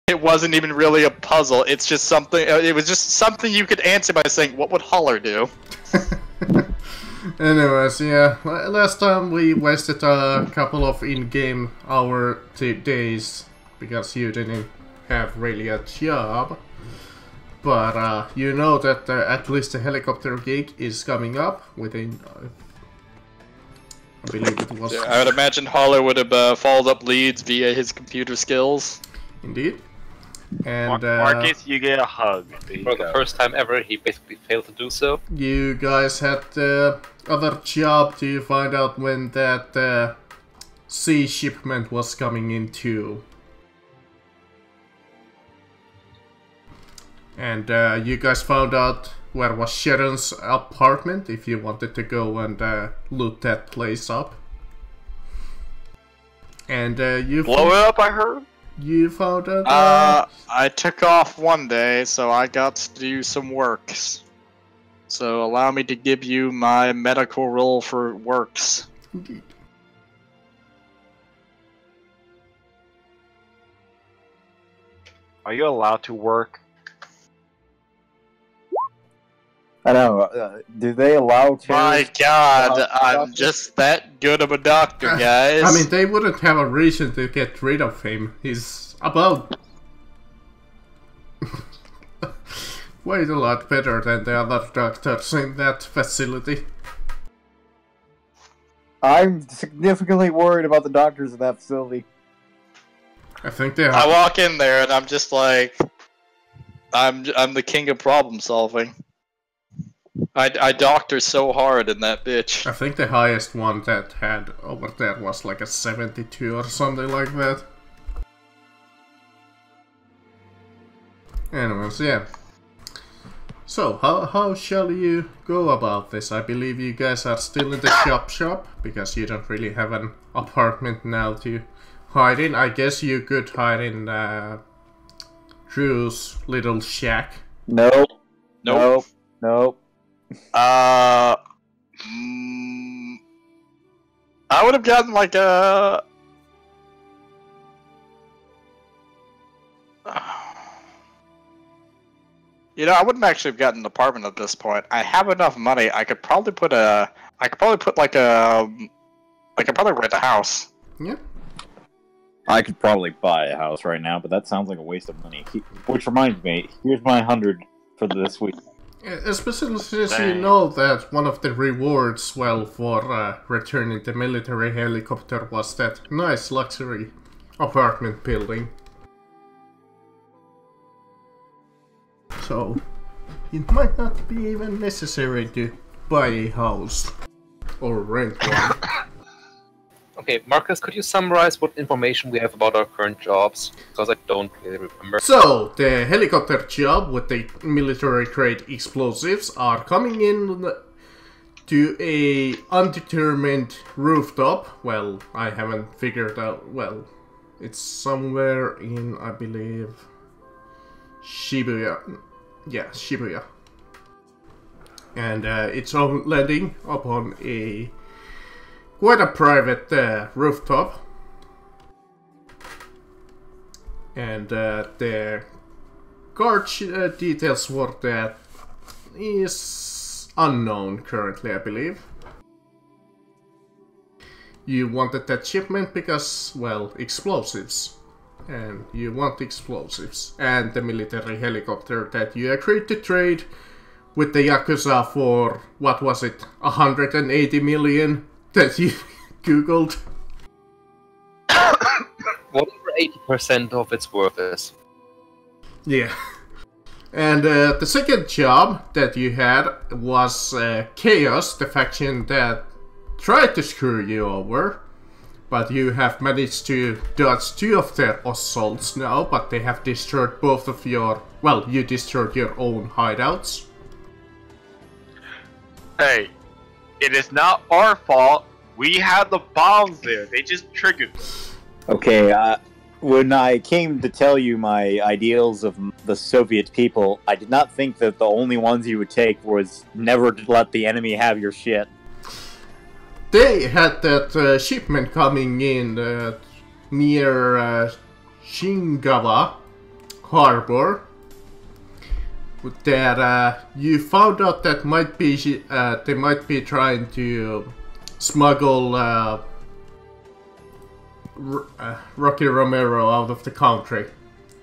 It wasn't even really a puzzle. It's just something. It was just something you could answer by saying, "What would Holler do?" Anyways, yeah. Last time we wasted a couple of in-game days because you didn't have really a job. But you know that at least the helicopter gig is coming up within. I believe it was. Yeah, I would imagine Holler would have followed up leads via his computer skills. Indeed. And Marcus, you get a hug. For the first time ever, he basically failed to do so. You guys had the other job to find out when that sea shipment was coming in too. And you guys found out where was Sharon's apartment if you wanted to go and loot that place up. And you blow it up, I heard. You found out. I took off one day, so I got to do some works. So allow me to give you my medical roll for works. Indeed. Are you allowed to work? I know. Do they allow? My God, I'm just that good of a doctor, guys. I mean, they wouldn't have a reason to get rid of him. He's about quite a lot better than the other doctors in that facility. I'm significantly worried about the doctors in that facility. I think they are. I walk in there and I'm just like, I'm the king of problem solving. I doctor so hard in that bitch. I think the highest one that had over there was like a 72 or something like that. Anyways, yeah. So, how shall you go about this? I believe you guys are still in the shop because you don't really have an apartment now to hide in. I guess you could hide in Drew's little shack. Nope. Nope. Nope. I would have gotten like a. You know, I wouldn't actually have gotten an apartment at this point. I have enough money. I could probably put a. I could probably put like a. I could probably rent a house. Yeah. I could probably buy a house right now, but that sounds like a waste of money. Which reminds me, here's my 100 for this week. Especially since you know that one of the rewards, well, for returning the military helicopter was that nice luxury apartment building. So, it might not be even necessary to buy a house or rent one. Okay, Marcus, could you summarize what information we have about our current jobs? Because I don't really remember. So, the helicopter job with the military-grade explosives are coming in to a undetermined rooftop. Well, I haven't figured out, well, it's somewhere in, I believe, Shibuya. Yeah, Shibuya. And it's landing upon a quite a private rooftop, and the guard details for that is unknown currently, I believe. You wanted that shipment because, well, explosives, and you want explosives, and the military helicopter that you agreed to trade with the Yakuza for, what was it, 180 million? That you googled. Whatever 80% of its worth is. Yeah. And the second job that you had was Chaos, the faction that tried to screw you over. But you have managed to dodge 2 of their assaults now, but they have destroyed both of your... Well, you destroyed your own hideouts. Hey. It is not our fault. We had the bombs there. They just triggered. Okay, when I came to tell you my ideals of the Soviet people, I did not think that the only ones you would take was never to let the enemy have your shit. They had that shipment coming in near Shingawa, harbor that you found out that they might be trying to smuggle Rocky Romero out of the country,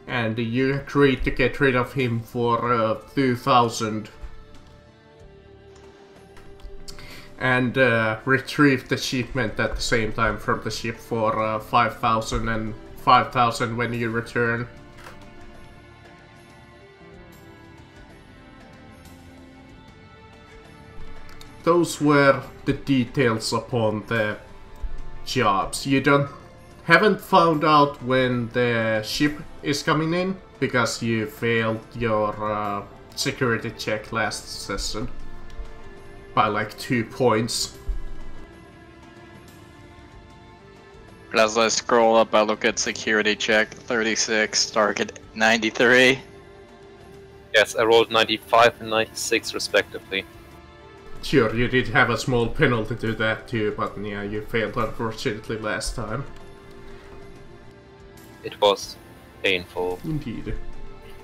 and you agreed to get rid of him for 2,000 and retrieve the shipment at the same time from the ship for 5,000 and 5,000 when you return. Those were the details upon the jobs. You haven't found out when the ship is coming in because you failed your security check last session by like 2 points. As I scroll up, I look at security check 36, target 93. Yes, I rolled 95 and 96 respectively. Sure, you did have a small penalty to that too, but yeah, you failed unfortunately last time. It was painful. Indeed.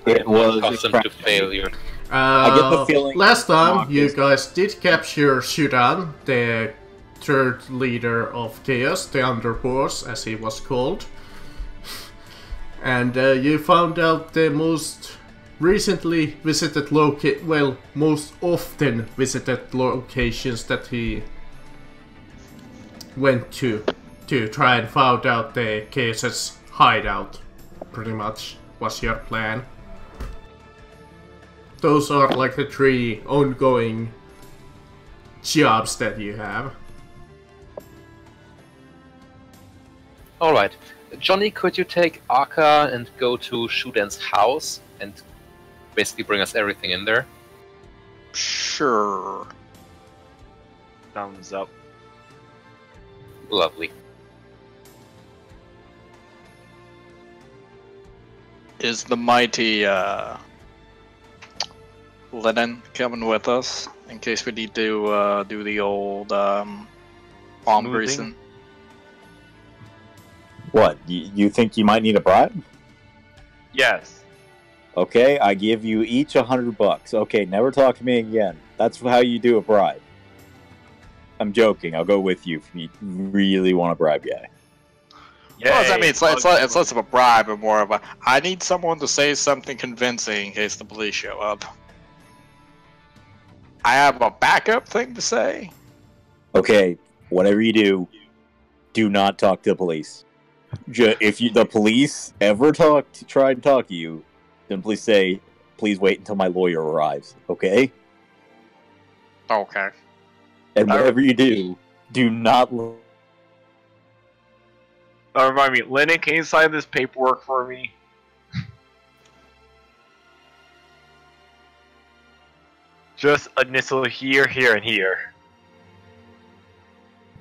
It was accustomed to failure. I get the feeling last time you guys did capture Shudan, the third leader of Chaos, the underboss as he was called. And you found out the most recently visited most often visited locations that he went to try and find out the Chaos's hideout, pretty much was your plan. Those are like the 3 ongoing jobs that you have. Alright. Johnny, could you take Aka and go to Shudan's house and basically bring us everything in there? Sure. Thumbs up. Lovely. Is the mighty Lennon coming with us in case we need to do the old palm Smoothing? greasing? What? You think you might need a bribe? Yes. Okay, I give you each $100. Okay, never talk to me again. That's how you do a bribe. I'm joking. I'll go with you if you really want a bribe guy. Well, I mean, it's less of a bribe and more of a, I need someone to say something convincing in case the police show up. I have a backup thing to say. Okay, whatever you do not talk to the police. If the police ever try and talk to you, then please say, please wait until my lawyer arrives, okay? Okay. And whatever you do not... Remind me, Lennon, can you sign this paperwork for me? Just initial here, here, and here.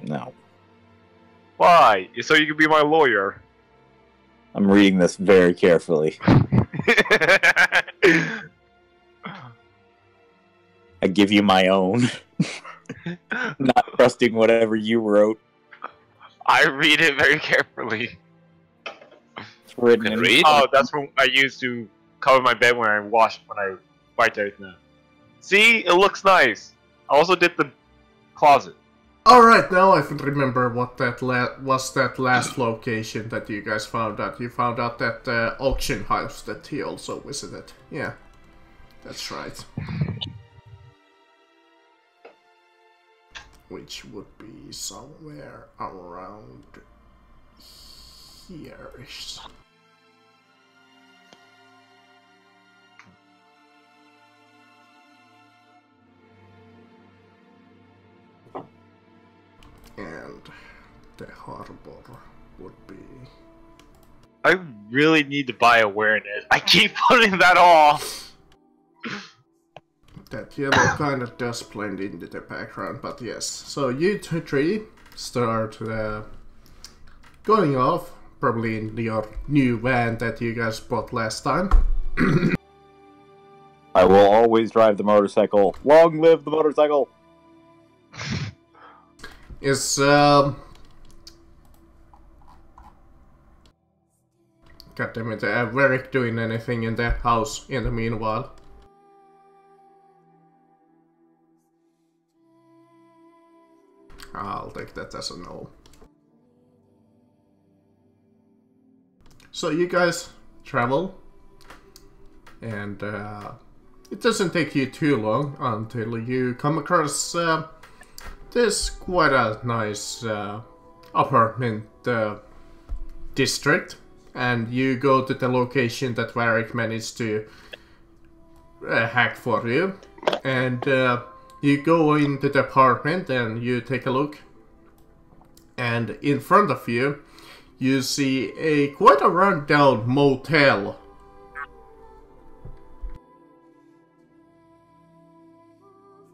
No. Why? So you can be my lawyer. I'm reading this very carefully. I give you my own. Not trusting whatever you wrote. I read it very carefully. It's written You can in- read? Oh, that's what I used to cover my bed when I wiped everything out. See? It looks nice. I also did the closet. Alright, now I remember what that was that last location that you guys found out. You found out that auction house that he also visited. Yeah, that's right. Which would be somewhere around here-ish. And the harbor would be... I really need to buy awareness. I keep putting that off. That yellow kind of does blend into the background, but yes. So you three start going off, probably in your new van that you guys bought last time. I will always drive the motorcycle. Long live the motorcycle! Is God damn it, Varric doing anything in the house in the meanwhile? I'll take that as a no. So you guys travel, and it doesn't take you too long until you come across this quite a nice apartment district, and you go to the location that Varric managed to hack for you, and you go into the apartment and you take a look, and in front of you you see quite a rundown motel.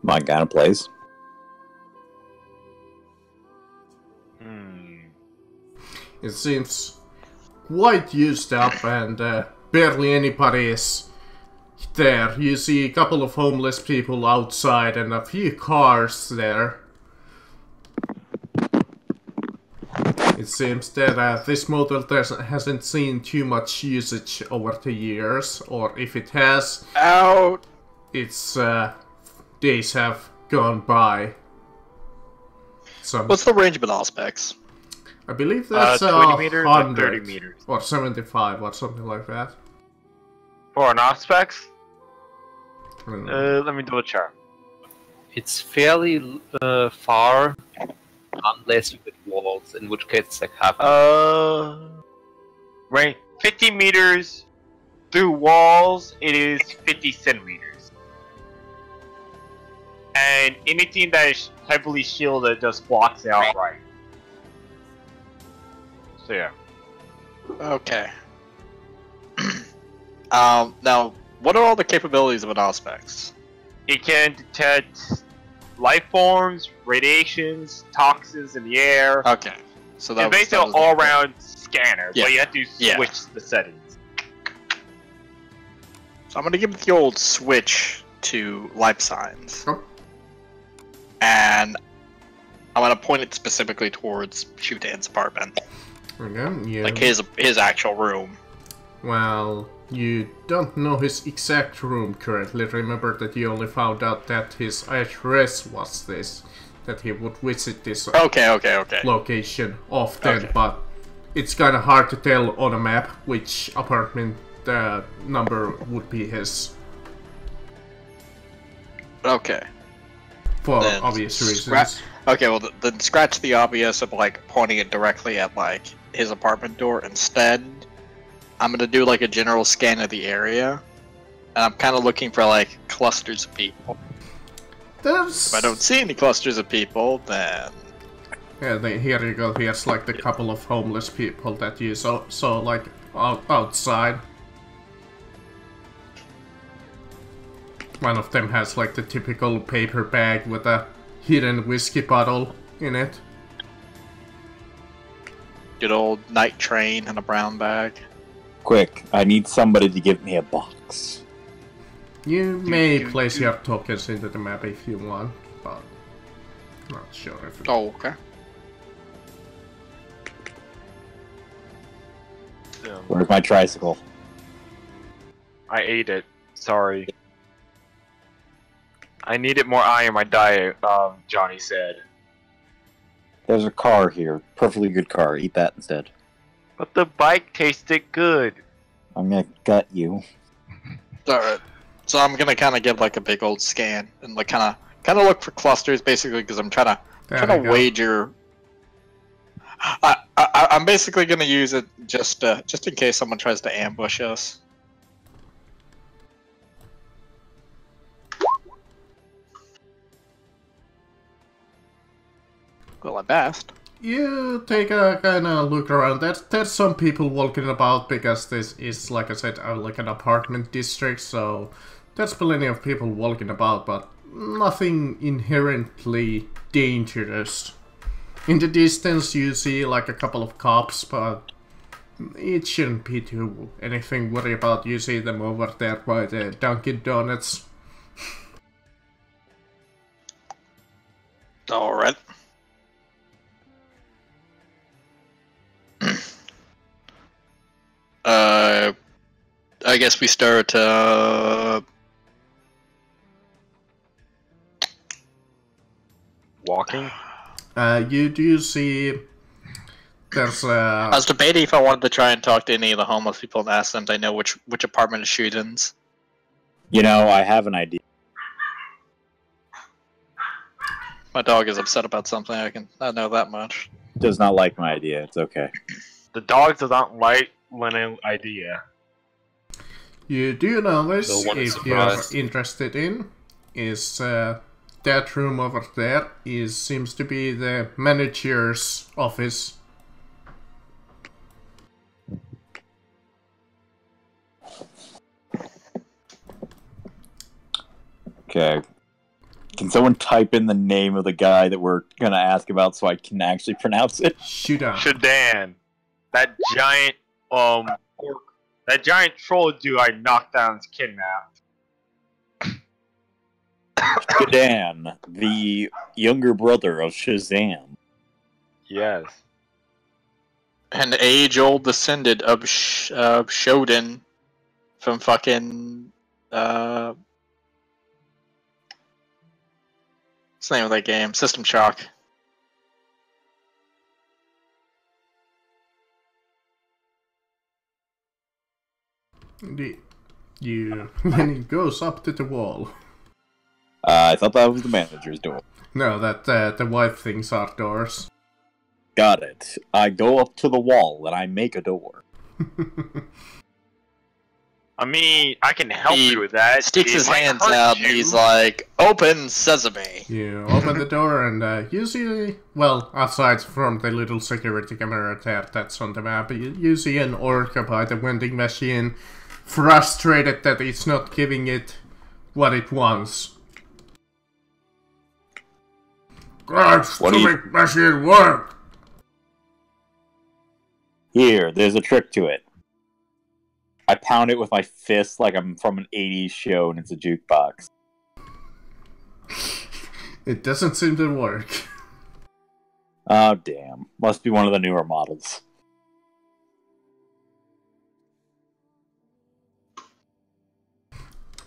My kind of place. It seems quite used up, and barely anybody is there. You see a couple of homeless people outside and a few cars there. It seems that this motel hasn't seen too much usage over the years, or if it has, its days have gone by. What's the range of an specs? I believe that's 20 meters or 100 30 meters. or 75 or something like that. For an specs? Mm. Let me double check. It's fairly far, unless you hit walls, in which case it's like half. Right, 50 meters through walls, it is 50 centimeters. And anything that is heavily shielded just blocks it outright. So yeah. Okay. Now, what are all the capabilities of an Auspex? It can detect life forms, radiations, toxins in the air. Okay. So It's basically an all-around scanner, Yeah. but you have to switch the settings. So I'm gonna give it the old switch to life signs. Oh. And I'm gonna point it specifically towards Shudan's apartment. Okay, yeah. Like his actual room. Well, you don't know his exact room currently. Remember that you only found out that his address was this. That he would visit this Okay. location often, Okay. but it's kinda hard to tell on a map which apartment number would be his. Okay. For Then obvious reasons. Okay, well then scratch the obvious of like pointing it directly at like his apartment door. Instead, I'm gonna do like a general scan of the area, and I'm kind of looking for like clusters of people. If I don't see any clusters of people, then Yeah, here you go. Here's like the couple of homeless people that you saw like outside. One of them has like the typical paper bag with a hidden whiskey bottle in it. good old night train and a brown bag. Quick, I need somebody to give me a box. You may place your tokens into the map if you want, but not sure if it... Oh, okay. Where's my tricycle? I ate it. Sorry. I needed more iron in my diet, Johnny said. There's a car here. Perfectly good car. Eat that instead. But the bike tasted good. I'm gonna gut you. Alright. So I'm gonna kind of give like a big old scan and like kind of look for clusters basically because I'm trying to wager. I'm basically gonna use it just in case someone tries to ambush us. Well, at best. You take a kind of look around. There's some people walking about because this is, like I said, like an apartment district, so there's plenty of people walking about, but nothing inherently dangerous. In the distance you see like a couple of cops, but it shouldn't be too anything worry about. You see them over there by the Dunkin' Donuts. Alright. I guess we start. Walking? You do see there's I was debating if I wanted to try and talk to any of the homeless people and ask them if they know which apartment is shoot-ins. You know, I have an idea. My dog is upset about something. I know that much. Does not like my idea. It's okay. The dog does not like Lennon idea. You do notice, No one is if you're surprised. interested in, is that room over there seems to be the manager's office. Okay. Can someone type in the name of the guy that we're gonna ask about so I can actually pronounce it? Shoodown. Shadan. That giant, that giant troll dude I knocked down is kidnapped. Shadan, the younger brother of Shazam. Yes. An age-old descendant of Shodan from fucking what's the name of that game? System Shock. Then he goes up to the wall. I thought that was the manager's door. No, that the white things are doors. Got it. I go up to the wall and I make a door. I mean, I can help He you with that. Sticks It his might hands hurt out you. and he's like, "Open sesame." You open the door and you see, well, aside from the little security camera there that's on the map, you see an orca by the vending machine, frustrated that it's not giving it what it wants. God, stupid machine work! Here, there's a trick to it. I pound it with my fist like I'm from an 80s show and it's a jukebox. It doesn't seem to work. Oh, damn. Must be one of the newer models.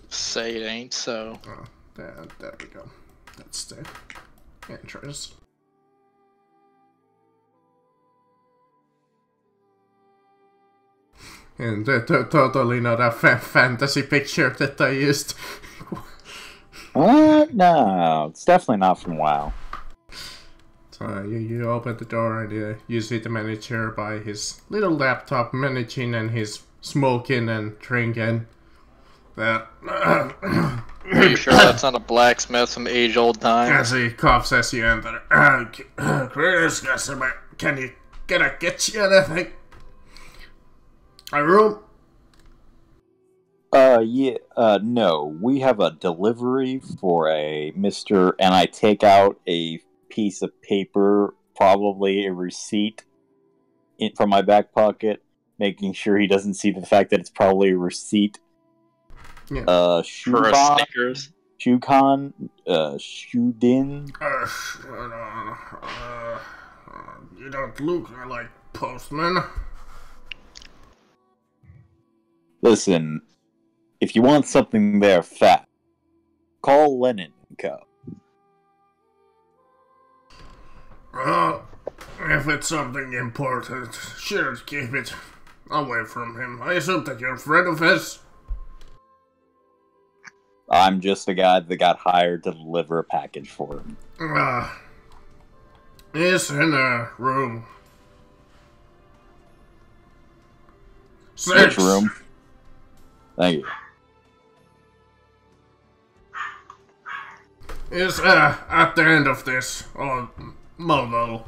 Say it ain't so. Oh, there we go. That's the entrance. And totally not a fantasy picture that I used. What? No, it's definitely not from WoW. So you open the door and you see the manager by his little laptop managing and he's smoking and drinking. Are you sure that's not a blacksmith from age-old time? As he coughs as you enter. Chris, can I get you anything? A room? No. We have a delivery for a Mr. And I take out a piece of paper, probably a receipt, from my back pocket, making sure he doesn't see the fact that it's probably a receipt. Yeah. For a Snickers. Shudin. You don't look like postman. Listen, if you want something there fast, call Lennon & Co. If it's something important, sure, keep it away from him. I assume that you're a friend of his. I'm just a guy that got hired to deliver a package for him. He's in a room. 6. Which room? Thank you. Is at the end of this model.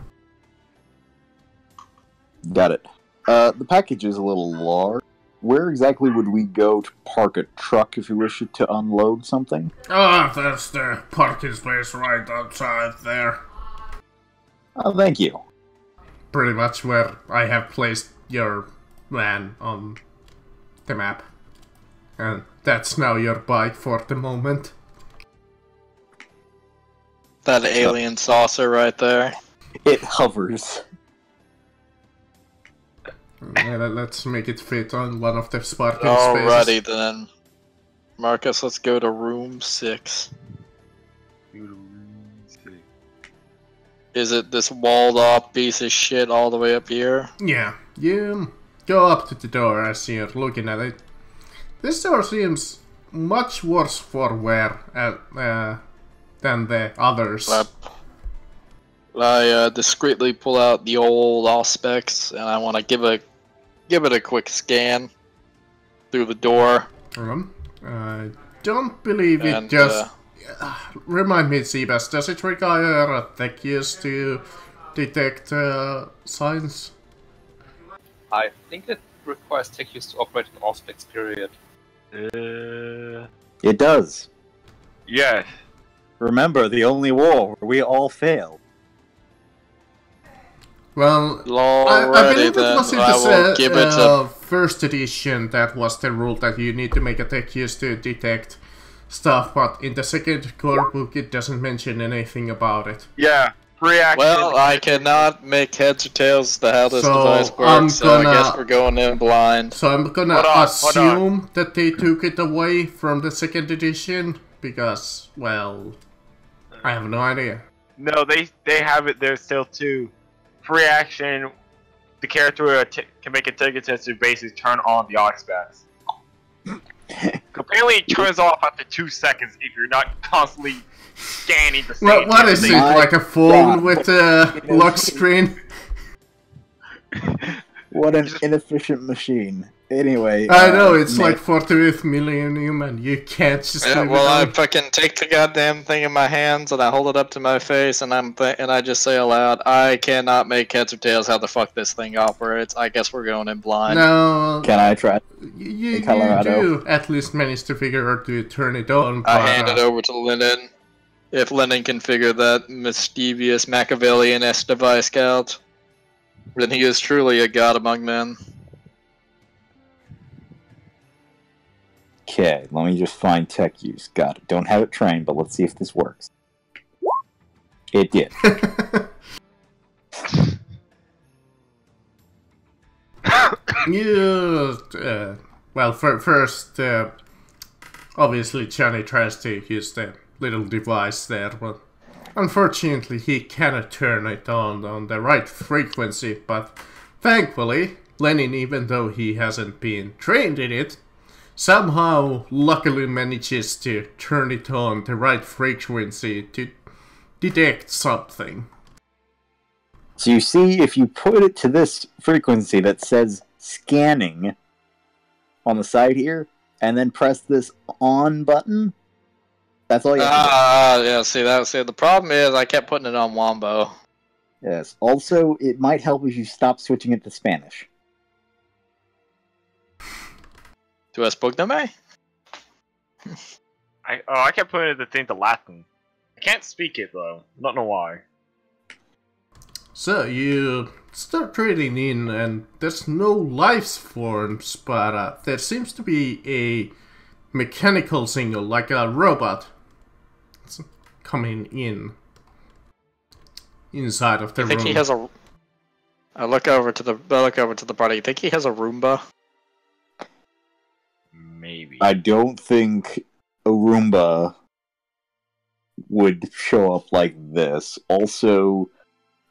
Got it. The package is a little large. Where exactly would we go to park a truck if we wish to unload something? That's the parking space right outside there. Oh, thank you. Pretty much where I have placed your van on the map. And that's now your bike for the moment. That alien saucer right there. It hovers. Let's make it fit on one of the sparkling spaces. Alrighty then. Marcus, let's go to room 6. Is it this walled off piece of shit all the way up here? Yeah, you go up to the door as you're looking at it. This door seems much worse for wear than the others. I discreetly pull out the old Auspex and I want to give it a quick scan through the door. I don't believe it And, just... remind me, Seabass, does it require a tech use to detect signs? I think it requires tech use to operate an Auspex period. It does. Yes. Remember, the only war where we all fail. Well, I Alrighty believe it then, was in I will the give it a... first edition that was the rule that you need to make a tech use to detect stuff, but in the second core book it doesn't mention anything about it. Yeah. Free action. Well, I cannot make heads or tails to how this So, device I'm works, so I gonna- guess we're going in blind. So I'm gonna Hold on. assume that they took it away from the second edition, because, well, I have no idea. No, they have it there still too. Free action. The character can make a ticket test to basically turn on the Auspex. Apparently, it turns off after 2 seconds if you're not constantly scanning the same. What is it, like a phone with a lock screen? What an inefficient machine. Anyway. I know, it's Nick, like 40th millennium and you can't just Yeah, leave well, I it on. fucking take the goddamn thing in my hands and I hold it up to my face and I just say aloud, I cannot make heads or tails how the fuck this thing operates. I guess we're going in blind. No, Can I try? you Colorado? do at least manage to figure out to turn it on, but I hand it over to Lennon. If Lennon can figure that mischievous Machiavellian-esque device out, then he is truly a god among men. Okay, let me just find tech use. Got it. Don't have it trained, but let's see if this works. It did. Well, first, obviously Johnny tries to use the little device there, but unfortunately he cannot turn it on the right frequency, but thankfully, Lenin, even though he hasn't been trained in it, somehow luckily manages to turn it on the right frequency to detect something. So you see, if you put it to this frequency that says scanning on the side here, and then press this on button, that's all you have to do. Yeah, see, the problem is I kept putting it on Wombo. Yes. Also, it might help if you stop switching it to Spanish. Tu es pugname? I kept putting the thing to Latin. I can't speak it though. Don't know why. So you start trading in, and there's no life forms, but there seems to be a mechanical signal, like a robot, coming inside of the I think room. he has a. I look over to the party. You think he has a Roomba? Maybe. I don't think a Roomba would show up like this. Also,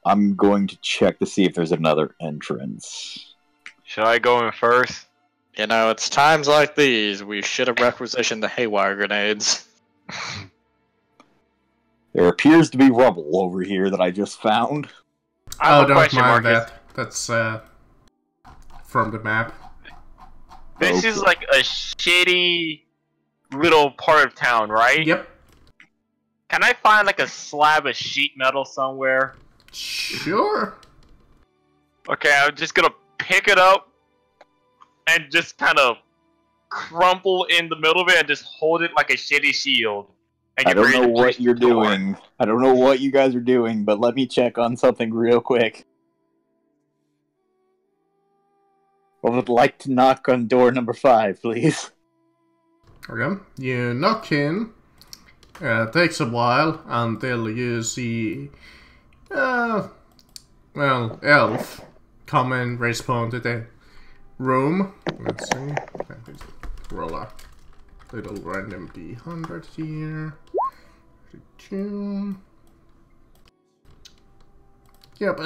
I'm going to check to see if there's another entrance. Should I go in first? You know, it's times like these we should have requisitioned the haywire grenades. There appears to be rubble over here that I just found. I have a don't question, mind Marcus. that. That's from the map. This is like a shitty little part of town, right? Yep. Can I find like a slab of sheet metal somewhere? Sure. Okay, I'm just gonna pick it up and just kind of crumple in the middle of it and just hold it like a shitty shield. And I get don't ready know to what push you're the door. doing. I don't know what you guys are doing, but let me check on something real quick. I would like to knock on door number 5, please. Okay. You knock in. Takes a while until you see, well, elf come and respond to the room. Let's see. Roll a little random D100 here. 2. Yep,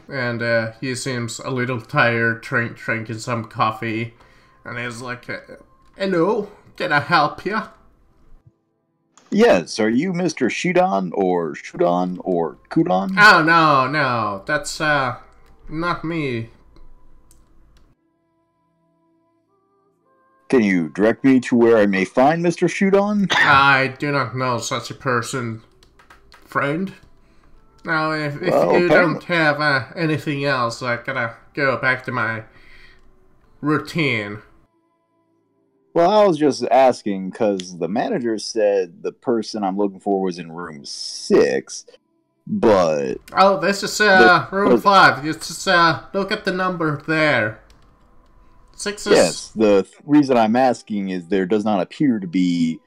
and he seems a little tired, drinking some coffee, and he's like, "Hello, can I help you?" Yes, are you Mr. Shudon or Kudon? Oh no, that's not me. Can you direct me to where I may find Mr. Shudon? I do not know such a person, friend. Now, if Well, you don't have anything else, I gotta go back to my routine. Well, I was just asking because the manager said the person I'm looking for was in room 6, but... Oh, this is room 5. You just look at the number there. 6 is... Yes, the reason I'm asking is there does not appear to be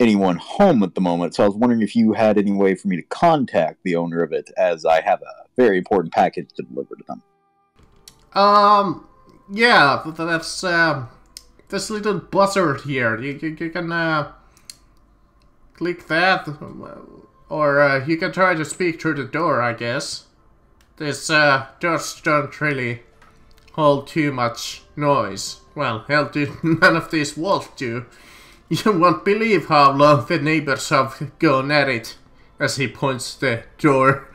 anyone home at the moment, so I was wondering if you had any way for me to contact the owner of it, as I have a very important package to deliver to them. Yeah, that's this little buzzer here. You can click that, or you can try to speak through the door, I guess. This doors don't really hold too much noise. Well, hell, none of these walls do. You won't believe how long the neighbors have gone at it, as he points the door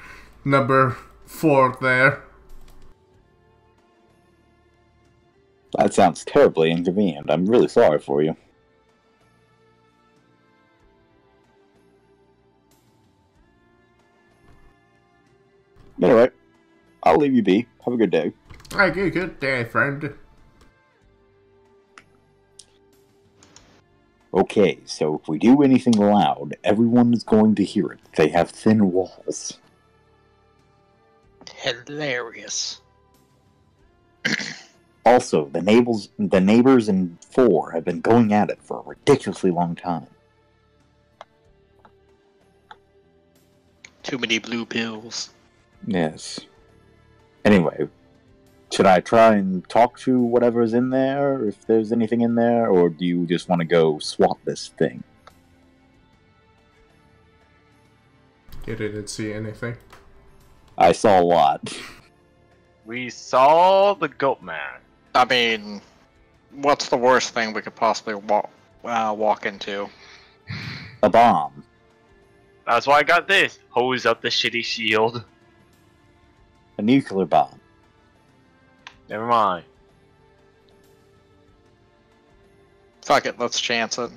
number 4 there. That sounds terribly inconvenient. I'm really sorry for you. Alright. I'll leave you be. Have a good day. Okay, good day, friend. Okay, so if we do anything loud, everyone is going to hear it. They have thin walls. Hilarious. Also, the neighbors in 4 have been going at it for a ridiculously long time. Too many blue pills. Yes. Anyway, should I try and talk to whatever's in there, if there's anything in there, or do you just want to go swap this thing? You didn't see anything. I saw a lot. We saw the goat man. I mean, what's the worst thing we could possibly walk into? A bomb. That's why I got this. Hose up the shitty shield. A nuclear bomb. Never mind. Fuck it, let's chance it.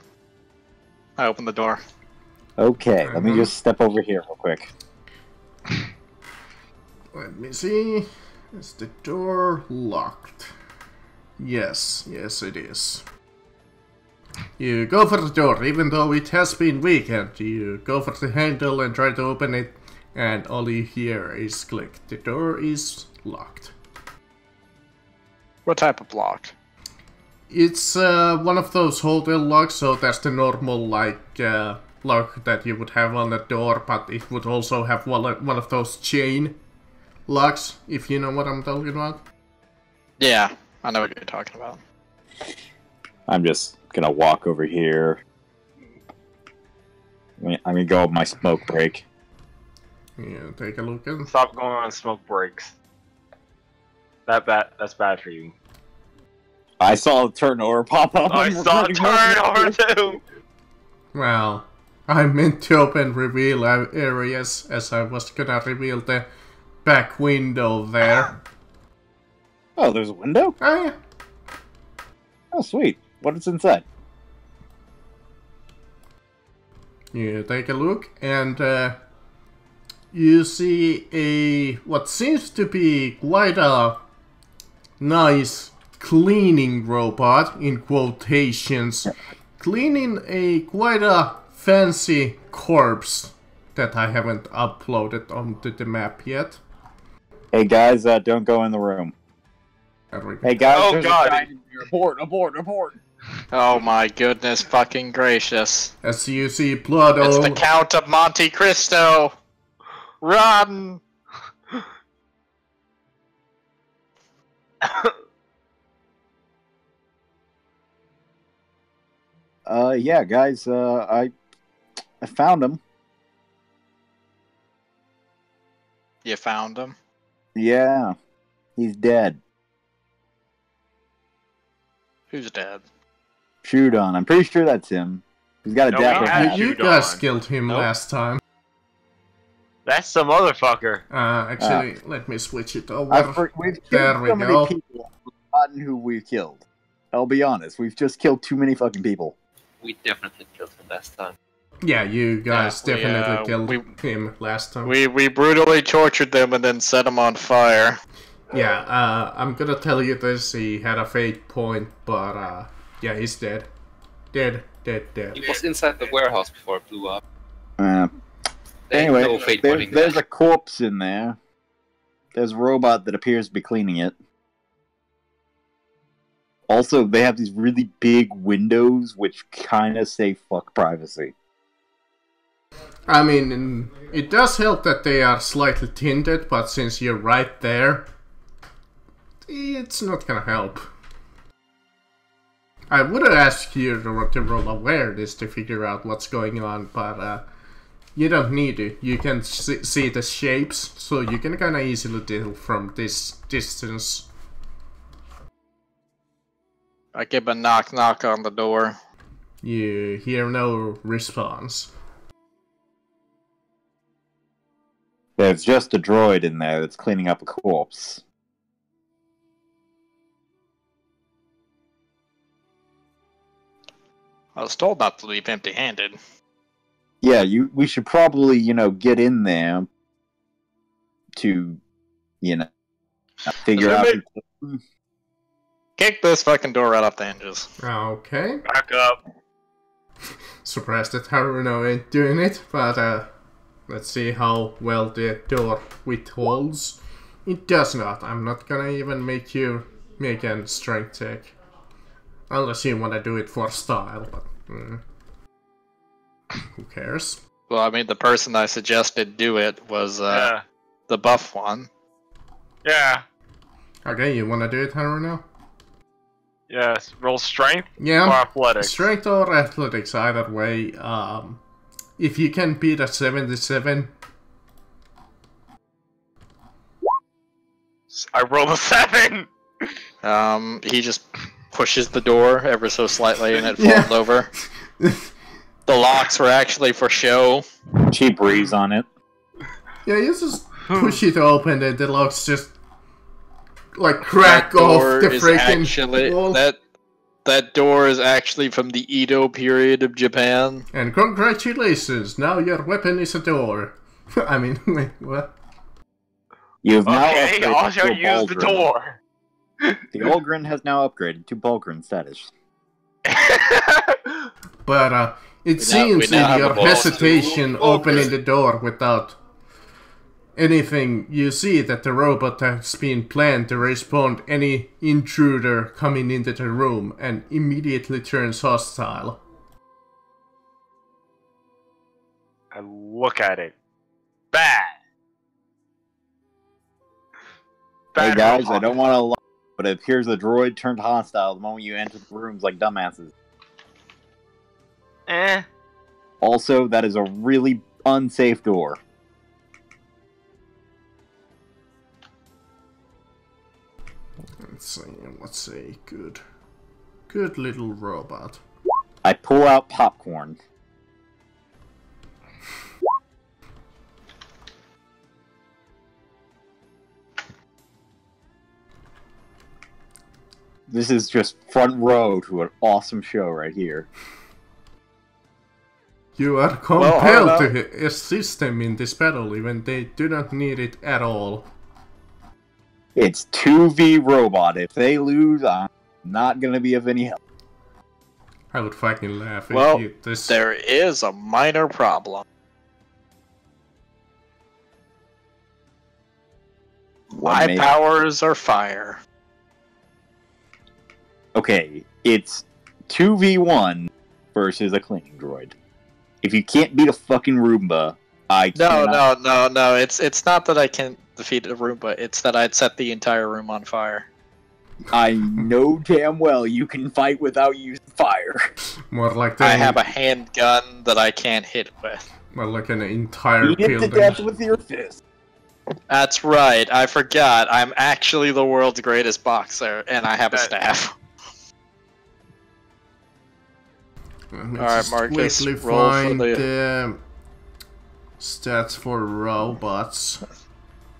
I open the door. Okay, let me just step over here real quick. Let me see. Is the door locked? Yes, it is. You go for the door, even though it has been weakened. You go for the handle and try to open it, and all you hear is click. The door is locked. What type of lock? It's one of those hotel locks, so that's the normal lock that you would have on the door, but it would also have one of those chain locks, if you know what I'm talking about. Yeah, I know what you're talking about. I'm just gonna walk over here. I'm gonna go on my smoke break. Yeah, take a look at. Stop going on smoke breaks. That's bad for you. I saw the turnover pop up. I saw a turnover too! Well, I meant to open reveal areas, as I was gonna reveal the back window there. Oh, there's a window? Oh yeah. Oh, sweet. What is inside? You take a look, and you see what seems to be quite a nice cleaning robot, in quotations, cleaning quite a fancy corpse that I haven't uploaded onto the map yet. Hey guys, don't go in the room. Hey guys, Oh, there's God. a guy in here. Abort. Oh my goodness fucking gracious. As you see blood It's all... the Count of Monte Cristo! Run! Yeah, guys, I found him. You found him? Yeah, he's dead. Who's dead? Shudon, I'm pretty sure that's him. He's got a No, dapper we hat. had You Shudon. guys killed him Nope. last time. That's some motherfucker. Actually, let me switch it over. We've There killed we so many go. people, we've forgotten who we've killed. I'll be honest, we've just killed too many fucking people. We definitely killed him last time. Yeah, you guys Yeah, definitely killed we- him last time. We brutally tortured them and then set them on fire. Yeah, I'm gonna tell you this, he had a fate point, but yeah, he's dead. Dead. He was inside the warehouse before it blew up. Anyway, No fate pointing there's there. a corpse in there. There's a robot that appears to be cleaning it. Also, they have these really big windows which kind of say fuck privacy. I mean, it does help that they are slightly tinted, but since you're right there, it's not gonna help. I would have asked you to roll awareness to figure out what's going on, but you don't need to. You can see the shapes, so you can kinda easily tell from this distance. I give a knock on the door. You hear no response. There's just a droid in there that's cleaning up a corpse. I was told not to leave empty-handed. Yeah, we should probably, get in there to, figure out. Kick this fucking door right off the hinges. Okay. Back up. Surprised that Haruno ain't doing it, but let's see how well the door withholds. It does not. I'm not gonna even make you make a strength check. Unless you wanna do it for style, but who cares? Well, I mean, the person I suggested do it was Yeah. the buff one. Yeah. Okay, you wanna do it, Haruno? Yes. Roll strength or Yeah. athletics. Strength or athletics, either way. If you can beat a 77, I rolled a 7. He just pushes the door ever so slightly and it Yeah. falls over. The locks were actually for show. Cheap breeze on it. yeah, you just push it open and the locks just like crack That door off the is freaking actually wall. that door is actually from the Edo period of Japan. And congratulations, now your weapon is a door. I mean, wait, what? You've now Okay, upgraded also to a use the Baldrin. door. The Olgrin has now upgraded to Baldrin status. But it We seems now in have your a boss. hesitation opening the door without anything, you see that the robot has been planned to respond any intruder coming into the room and immediately turns hostile. I look at it. Bad. Hey Bad guys, robot. I don't want to lie, but it appears the droid turned hostile the moment you entered the rooms like dumbasses. Eh. Also, that is a really unsafe door. Let's say good little robot. I pull out popcorn. This is just front row to an awesome show right here. You are compelled to assist them in this battle even they do not need it at all. It's 2v robot. If they lose, I'm not gonna be of any help. I would fucking laugh if Well, you this. there is a minor problem. My Maybe. powers are fire. Okay, it's 2v1 versus a cleaning droid. If you can't beat a fucking Roomba, I cannot... No. It's not that I can defeat a Roomba. It's that I'd set the entire room on fire. I know damn well you can fight without using fire. More like I have a handgun that I can't hit with. More like an entire Beat it to building. death with your fist. That's right, I forgot. I'm actually the world's greatest boxer, and I have a staff. Alright, Marcus, quickly roll for find the... the stats for robots.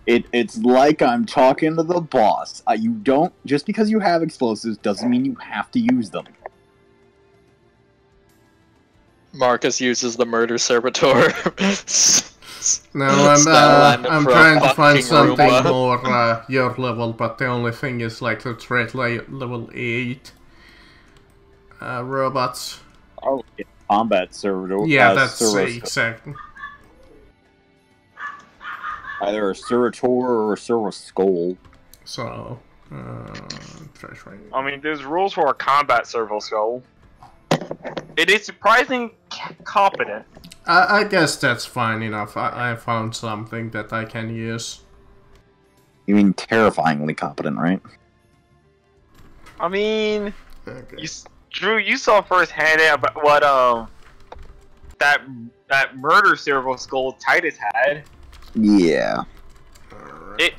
It's like I'm talking to the boss. You don't just because you have explosives doesn't mean you have to use them. Marcus uses the murder servitor. No, Style I'm for a trying to find fucking something Roomba. more your level, but the only thing is like the threat level 8 robots. Oh, yeah. Combat servitor. Yeah, that's servitor. exactly. Either a servitor or a server skull. So, trash right. I mean, there's rules for a combat servo skull. It is surprisingly competent. I guess that's fine enough. I found something that I can use. You mean terrifyingly competent, right? I mean, Okay. Drew, you saw firsthand about what that murder servo skull Titus had. Yeah. Alright.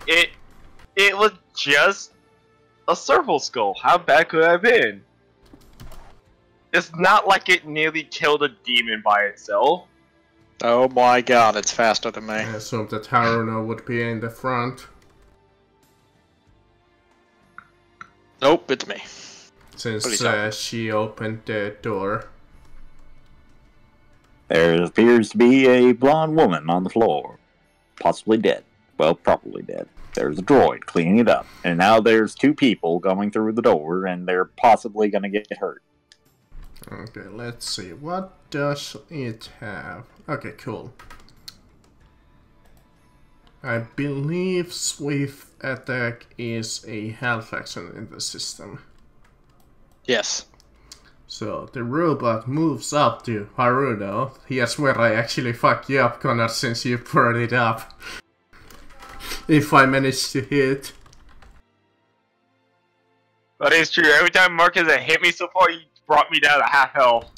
It was just a servo skull. How bad could it have been? It's not like it nearly killed a demon by itself. Oh my god, it's faster than me. I assume that Haruno would be in the front. Nope, it's me. Since What are you talking? she opened the door. There appears to be a blonde woman on the floor. Possibly dead. Well, probably dead. There's a droid cleaning it up. And now there's two people going through the door, and they're possibly gonna get hurt. Okay, let's see. What does it have? Okay, cool. I believe Swift Attack is a health action in the system. Yes. So the robot moves up to Haruno. Here's where I actually fuck you up, Connor, since you brought it up. If I manage to hit. That is true. Every time Marcus has hit me so far, he brought me down to half health.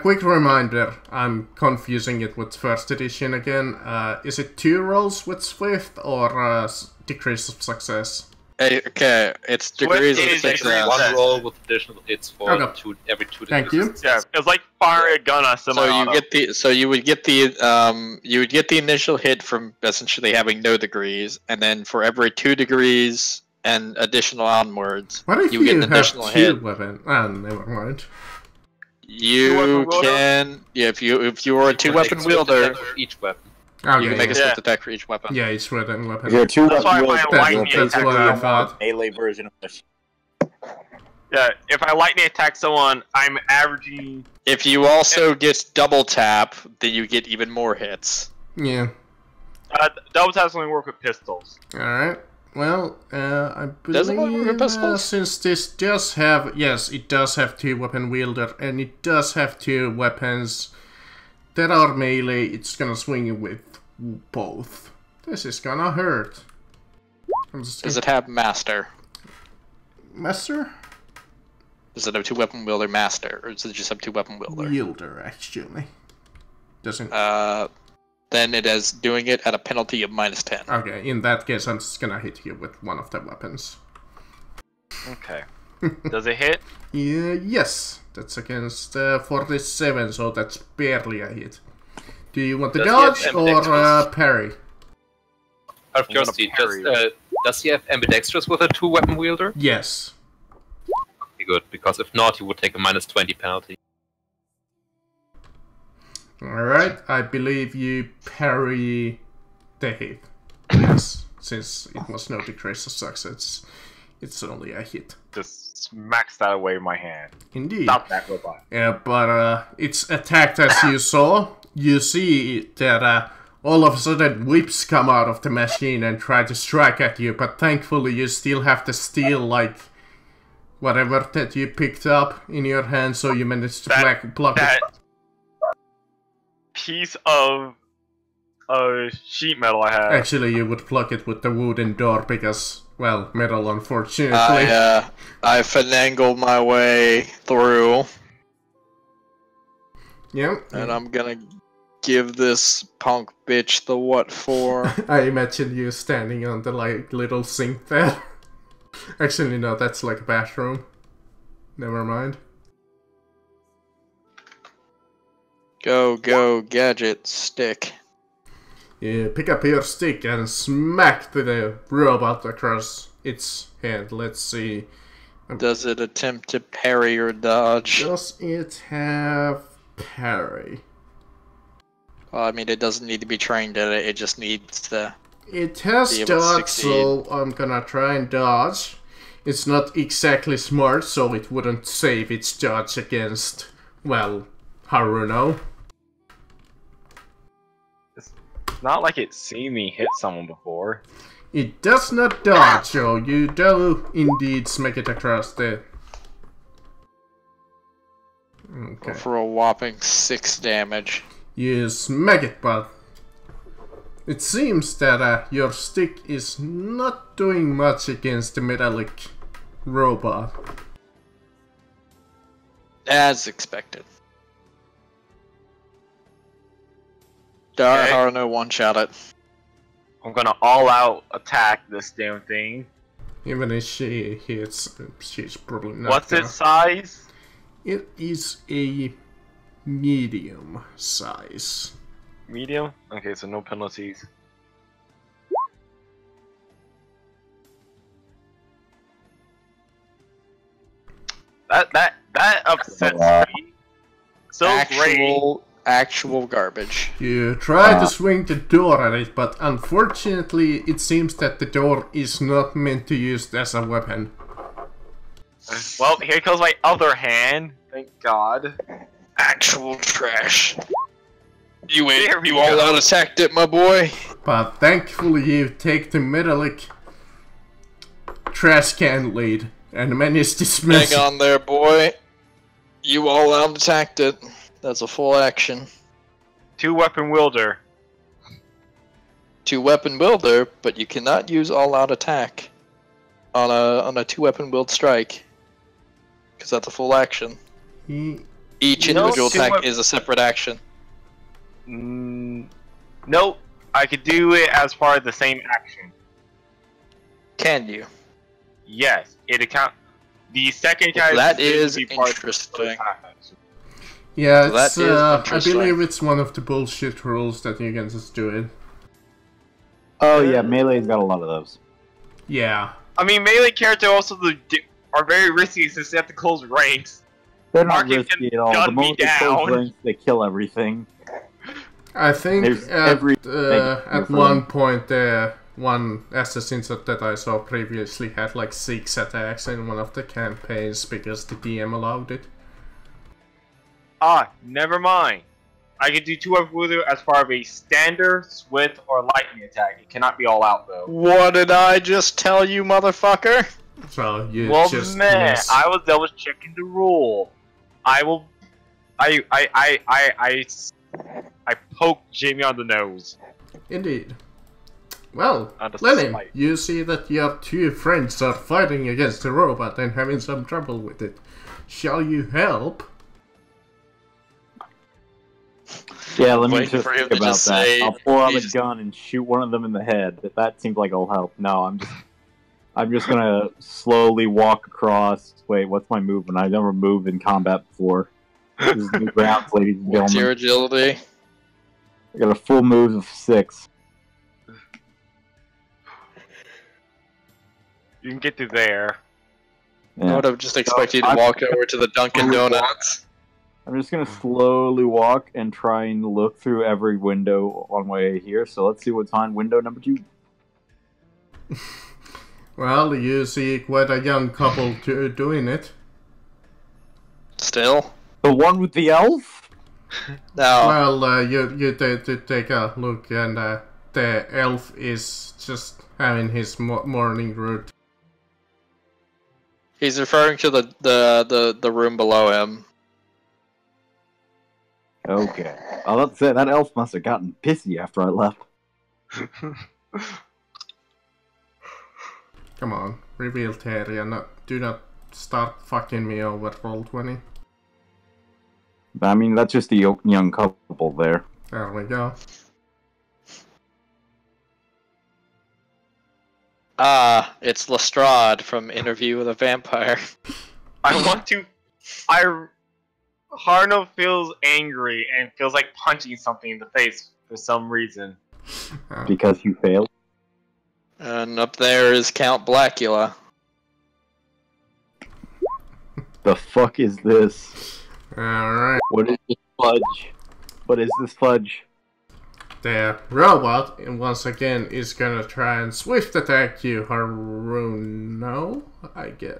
Quick reminder, I'm confusing it with first edition again. Is it 2 rolls with Swift or decrease of success? Okay, it's degrees of is success. one One roll with additional hits for Okay. every 2 Thank you. degrees. Yeah, it's like firing a gun on So semi-auto. you would get the initial hit from essentially having no degrees, and then for every 2 degrees and additional onwards, What if you get an have additional 2 hit. weapon? Ah, never mind. You Two-weapon wielder? can, yeah, if you are a 2-weapon Make a wielder, attack for each weapon. Okay, you can make a yeah. swift attack for each weapon. Yeah, it's written weapon. If you're a two That's why weapon my wielder, lightning you'll attack basically is a thought. melee version of the Yeah, if I lightning attack someone, I'm averaging. If you also get double tap, then you get even more hits. Yeah. Double taps only work with pistols. Alright. Well, I Does it work with believe pistols? since this does have, yes, it does have 2 weapon wielder, and it does have 2 weapons that are melee, it's gonna swing with both. This is gonna hurt. Does it have master? Master? Does it have 2-weapon wielder master, or does it just have 2-weapon wielder? Wielder, actually. Doesn't. Then it is doing it at a penalty of -10. Okay, in that case, I'm just gonna hit you with one of the weapons. Okay. Does it hit? Yeah, yes, that's against 47, so that's barely a hit. Do you want to Does he have dodge or ambidextrous? parry? Out of curiosity, does he have ambidextrous with a 2-weapon wielder? Yes. Okay, good, because if not, he would take a -20 penalty. Alright, I believe you parry the hit. Yes, since it was no decrease of success, it's only a hit. Just smacks that away with my hand. Indeed. Stop that robot. Yeah, but it's attacked as you saw. You see that all of a sudden whips come out of the machine and try to strike at you, but thankfully you still have to steal like whatever that you picked up in your hand, so you managed to block it. That piece of sheet metal I have. Actually, you would block it with the wooden door because, well, metal, unfortunately. I finagle my way through. Yep. And I'm gonna give this punk bitch the what for. I imagine you standing on the like little sink there. Actually, no, that's like a bathroom. Never mind. Go, go, gadget, stick. You pick up your stick and smack the robot across its head. Let's see. Does it attempt to parry or dodge? Does it have parry? Well, I mean, it doesn't need to be trained at it, it just needs to... It has be able to dodge, succeed. so I'm gonna try and dodge. It's not exactly smart, so it wouldn't save its dodge against, well, Haruno. It's not like it's seen me hit someone before. It does not dodge, so you do indeed smack it across the... Okay. For a whopping 6 damage. You smack it, but it seems that your stick is not doing much against the metallic robot. As expected. Haruno one-shot it. I'm gonna all-out attack this damn thing. Even if she hits, she's probably not. What's its size? It is a medium size. Medium? Okay, so no penalties. That upsets me. So great. Actual garbage. You try to swing the door at it, but unfortunately it seems that the door is not meant to use as a weapon. Well, here comes my other hand. Thank God. Actual trash. You There we all go. out attacked it, my boy. But thankfully you take the metallic trash can lead, and manage dismissed. Hang on there, boy. You all out attacked it. That's a full action. 2-weapon wielder. 2-weapon wielder, but you cannot use all-out attack on a 2-weapon wield strike, because that's a full action. Each individual attack is a separate action. Nope. I could do it as part of the same action. Can you? Yes, it account. The second guy. That is interesting. Yeah, So it's, that is I interesting. believe it's one of the bullshit rules that you can just do it. Oh yeah, Melee's got a lot of those. Yeah. I mean, melee characters also are very risky since they have to close ranks. They're not Market risky can at all. The gun me moment they close down. ranks, they kill everything. I think There's at for one them. point one assassin that I saw previously had like 6 attacks in one of the campaigns because the DM allowed it. Ah, never mind. I can do 2-weapon wielder as part of a standard, swift, or lightning attack. It cannot be all out though. What did I just tell you, motherfucker? So you Well, just man, miss. I was checking the rule. I poked Jamie on the nose. Indeed. Well, Out of Lenin, spite. you see that your 2 friends are fighting against the robot and having some trouble with it. Shall you help? Yeah, let me Waiting just for him think to about just that. say, I'll pull out a Jesus. gun and shoot one of them in the head. That seems like it'll help. No, I'm just gonna slowly walk across. Wait, what's my movement? I've never moved in combat before. This is new grounds, ladies and What's your gentlemen. agility? I got a full move of 6. You can get to there. I Yeah. would have just expected you to I'm- walk over to the Dunkin' Donuts. I'm just gonna slowly walk and try and look through every window on my way here. So let's see what's on window number 2. Well, you see quite a young couple doing it. Still? The one with the elf? No. Well, you take a look, and the elf is just having his morning routine. He's referring to the room below him. Okay. I was about to say, that elf must have gotten pissy after I left. Come on, reveal Terry, and do not start fucking me over Roll20. I mean, that's just a young couple there. There we go. Ah, it's Lestrade from Interview with a Vampire. I want to. Harno feels angry and feels like punching something in the face for some reason. Because you failed? And up there is Count Blackula. The fuck is this? Alright. What is this fudge? What is this fudge? The robot, once again, is gonna try and swift attack you, Haruno, I guess.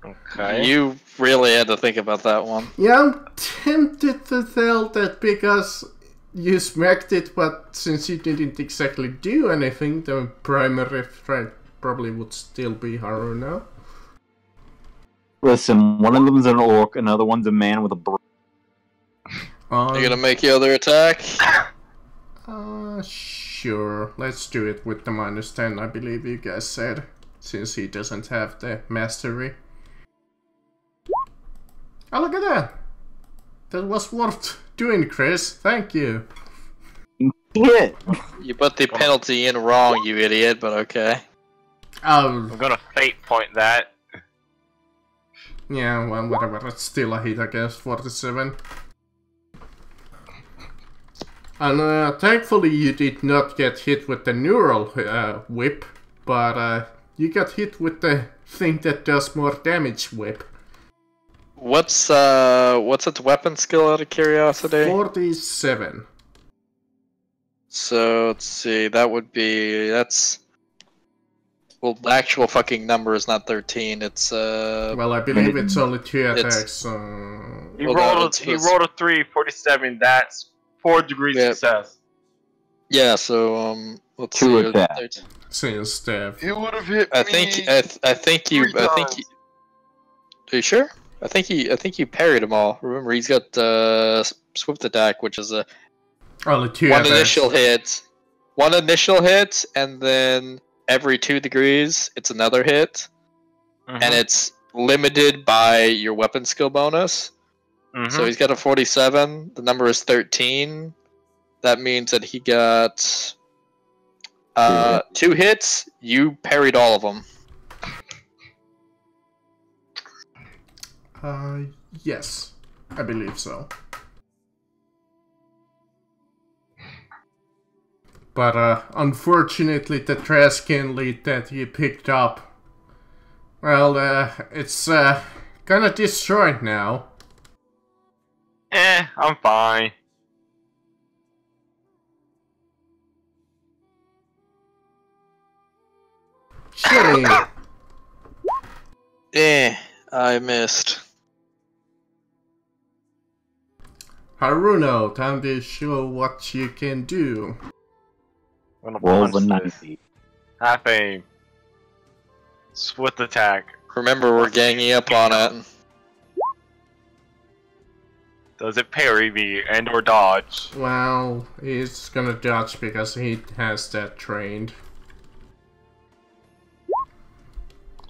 Okay. You really had to think about that one. Yeah, I'm tempted to tell that because you smacked it, but since you didn't exactly do anything, the primary threat probably would still be Haruno. Listen, one of them's an orc, another one's a man with a br- You gonna make your other attack? Sure. Let's do it with the -10, I believe you guys said, since he doesn't have the mastery. Oh, look at that! That was worth doing, Chris. Thank you. Yeah. You put the penalty in wrong, you idiot, but okay. Oh, I'm gonna fate point that. yeah, well, whatever. It's still a hit against 47. And thankfully you did not get hit with the neural whip, but you got hit with the thing that does more damage whip. What's its weapon skill out of curiosity? 47. So let's see, that's well, the actual fucking number is not 13. It's Well, I believe it's only 2 It's- attacks. He Well, rolled no, a it's- he rolled a 3, 47. That's 4 degrees Yeah. success. yeah. So let's Two see. attacks. Since the It would have hit I think you. Are you sure? I think you parried them all. Remember, he's got swift attack, which is a only 2 one attacks. initial hit, and then every 2 degrees, it's another hit, and it's limited by your weapon skill bonus. So he's got a 47. The number is 13. That means that he got 2 hits. You parried all of them. Yes, I believe so. But unfortunately, the trash can lead that you picked up, well, it's kinda destroyed now. I'm fine. Shitty. I missed. Haruno, time to show what you can do. I'm gonna Roll punch the this. 90. Half aim. Swift attack. Remember, we're ganging up on it. Does it parry me and or dodge? Well, he's gonna dodge because he has that trained.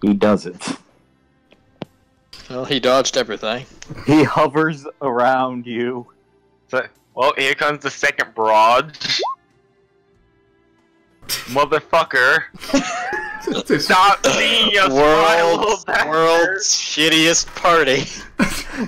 He doesn't. Well, he dodged everything. He hovers around you. So, well, here comes the second barrage. Motherfucker. Stop being a spry little bastard. World's shittiest party.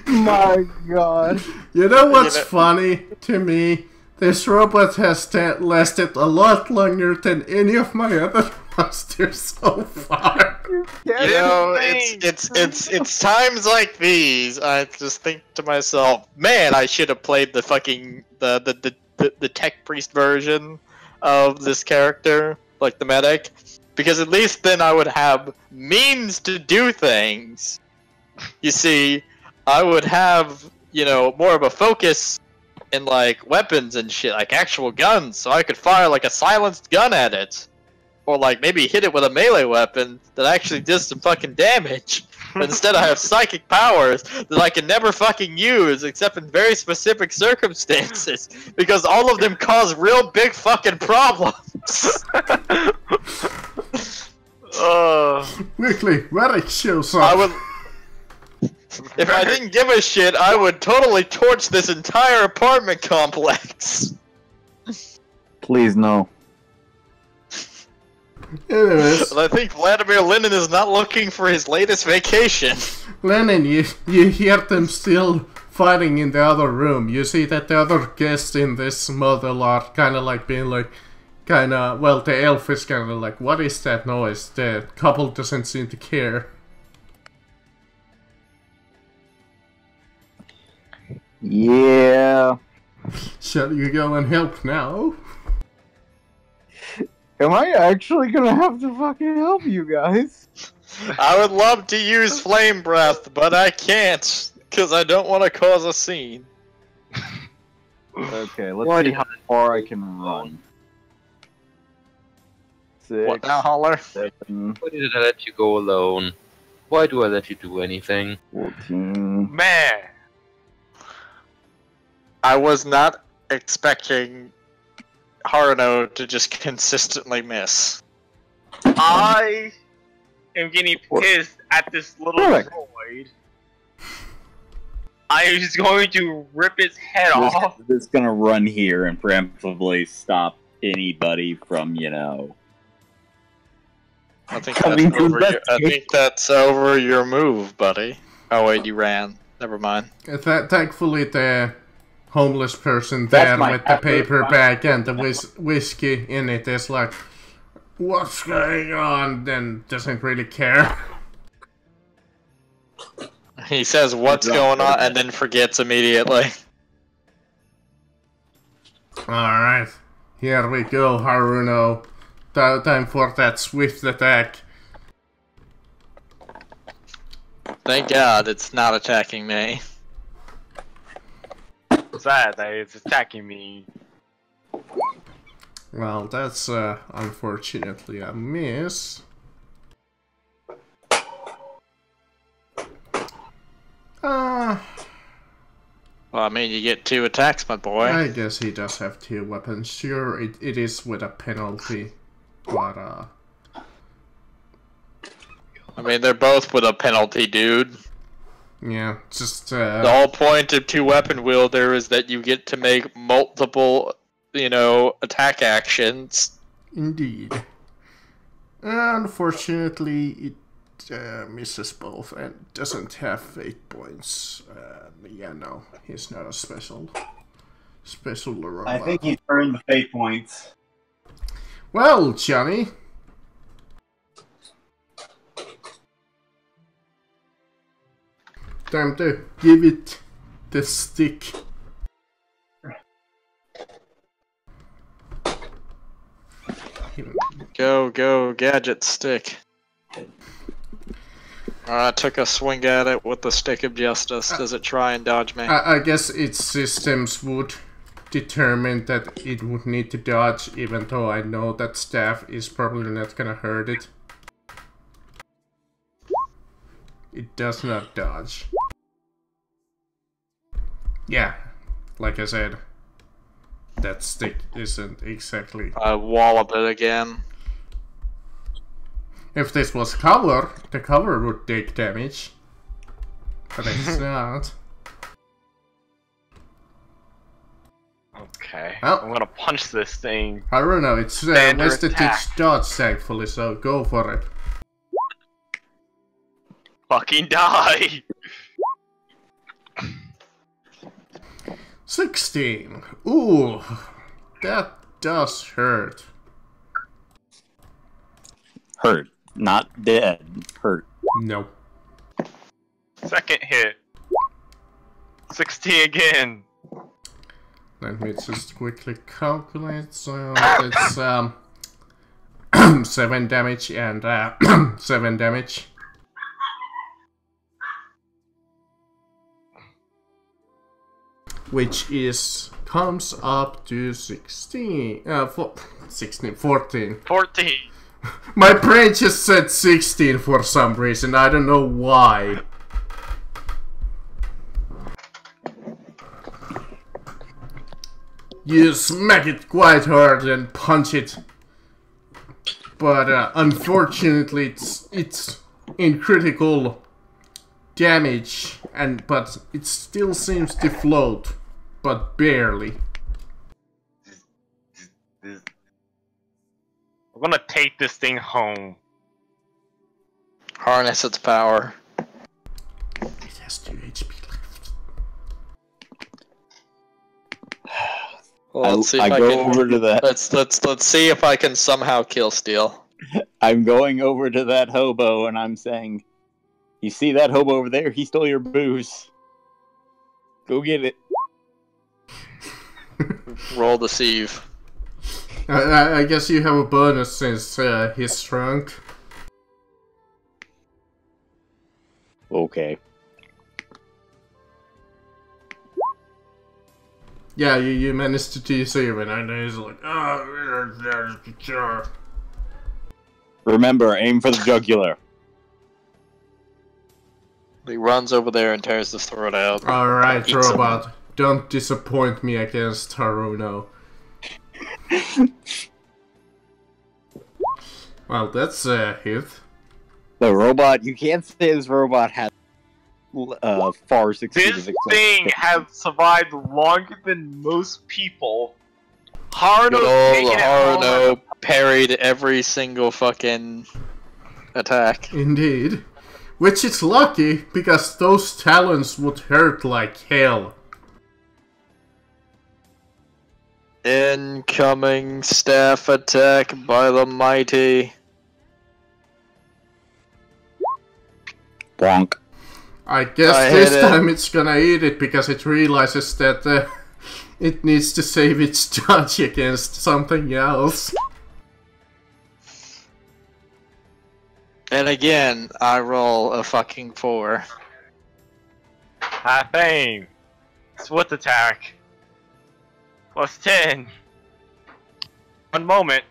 My god. You know what's You know- funny to me? This robot has lasted a lot longer than any of my other monsters so far. You know, it's times like these. I just think to myself, man, I should have played the fucking the tech priest version of this character, like the medic, because at least then I would have means to do things. You see, I would have, you know, more of a focus in like weapons and shit, like actual guns, so I could fire like a silenced gun at it. Or like maybe hit it with a melee weapon that actually did some fucking damage. But instead I have psychic powers that I can never fucking use except in very specific circumstances. Because all of them cause real big fucking problems. Quickly, Varric shows up. I would. If I didn't give a shit, I would totally torch this entire apartment complex. Please no. Anyways, I think Vladimir Lenin is not looking for his latest vacation. Lenin, you hear them still fighting in the other room. You see that the other guests in this model are kind of like being like, well, the elf is kind of like, what is that noise? The couple doesn't seem to care. Yeah. Shall you go and help now? Am I actually gonna have to fucking help you guys? I would love to use flame breath, but I can't, because I don't want to cause a scene. Okay, let's see how far I can run. 6, What now, Holler? 7, Why did I let you go alone? Why do I let you do anything? 14. Man, I was not expecting Haruno to just consistently miss. I am getting pissed at this little Perfect. droid. I was going to rip its head off. This is gonna run here and preemptively stop anybody from, you know. I think Coming that's to over. I investigate. think that's over your move, buddy. Oh wait, you ran. Never mind. Thankfully, the homeless person That's there my with the effort. paper bag and the whiskey in it is like, what's going on? Then doesn't really care. He says what's going on and then forgets immediately. Alright, here we go, Haruno. Time for that swift attack. Thank God it's not attacking me. Sad that it's attacking me. Well, that's unfortunately a miss. Well, I mean, you get 2 attacks, my boy. I guess he does have 2 weapons. Sure, it is with a penalty, but I mean, they're both with a penalty, dude. yeah, just The whole point of 2-weapon wielder is that you get to make multiple, you know, attack actions. indeed. Unfortunately, it misses both and doesn't have fate points. Yeah, no, he's not a special robot. I think he's earned the fate points. Well, Johnny. Time to give it the stick. Go, gadget stick. I took a swing at it with the stick of justice. Does it try and dodge me? I guess its systems would determine that it would need to dodge, even though I know that staff is probably not gonna hurt it. It does not dodge. Yeah, like I said, that stick isn't exactly... I wallop it again. If this was cover, the cover would take damage. But it's not. Okay, Oh. I'm gonna punch this thing. I don't know, it's Standard wasted attack. its dodge thankfully, so go for it. Fucking die! 16. Ooh, that does hurt. Hurt. Not dead. Hurt. No. Second hit. 16 again. Let me just quickly calculate. So it's 7 damage and 7 damage. Which comes up to 16. 16, 14. 14. My brain just said 16 for some reason. I don't know why. You smack it quite hard and punch it but unfortunately it's in critical damage, but it still seems to float, but barely. I'm gonna take this thing home. Harness its power. It has 2 HP left. Well, let's see if I I go can. over to that. Let's see if I can somehow kill Steel. I'm going over to that hobo and I'm saying, "You see that hobo over there? He stole your booze. Go get it." Roll deceive. I guess you have a bonus since he's drunk. Okay. Yeah, you managed to deceive it, and he's like, oh, sure. Remember, aim for the jugular. He runs over there and tears the throat out. Alright, Eats robot. Don't disappoint me against Haruno. Well, that's a hit. The robot, you can't say this robot has far succeeded. This thing has survived longer than most people. Good Haruno's old taking it home. Haruno parried every single fucking attack. Indeed. Which is lucky, because those talons would hurt like hell. Incoming staff attack by the mighty. Bonk. I guess I this hit it. time it's gonna eat it because it realizes that it needs to save its dodge against something else. And again, I roll a fucking 4. High fame. Swift attack. Plus 10. 1 moment.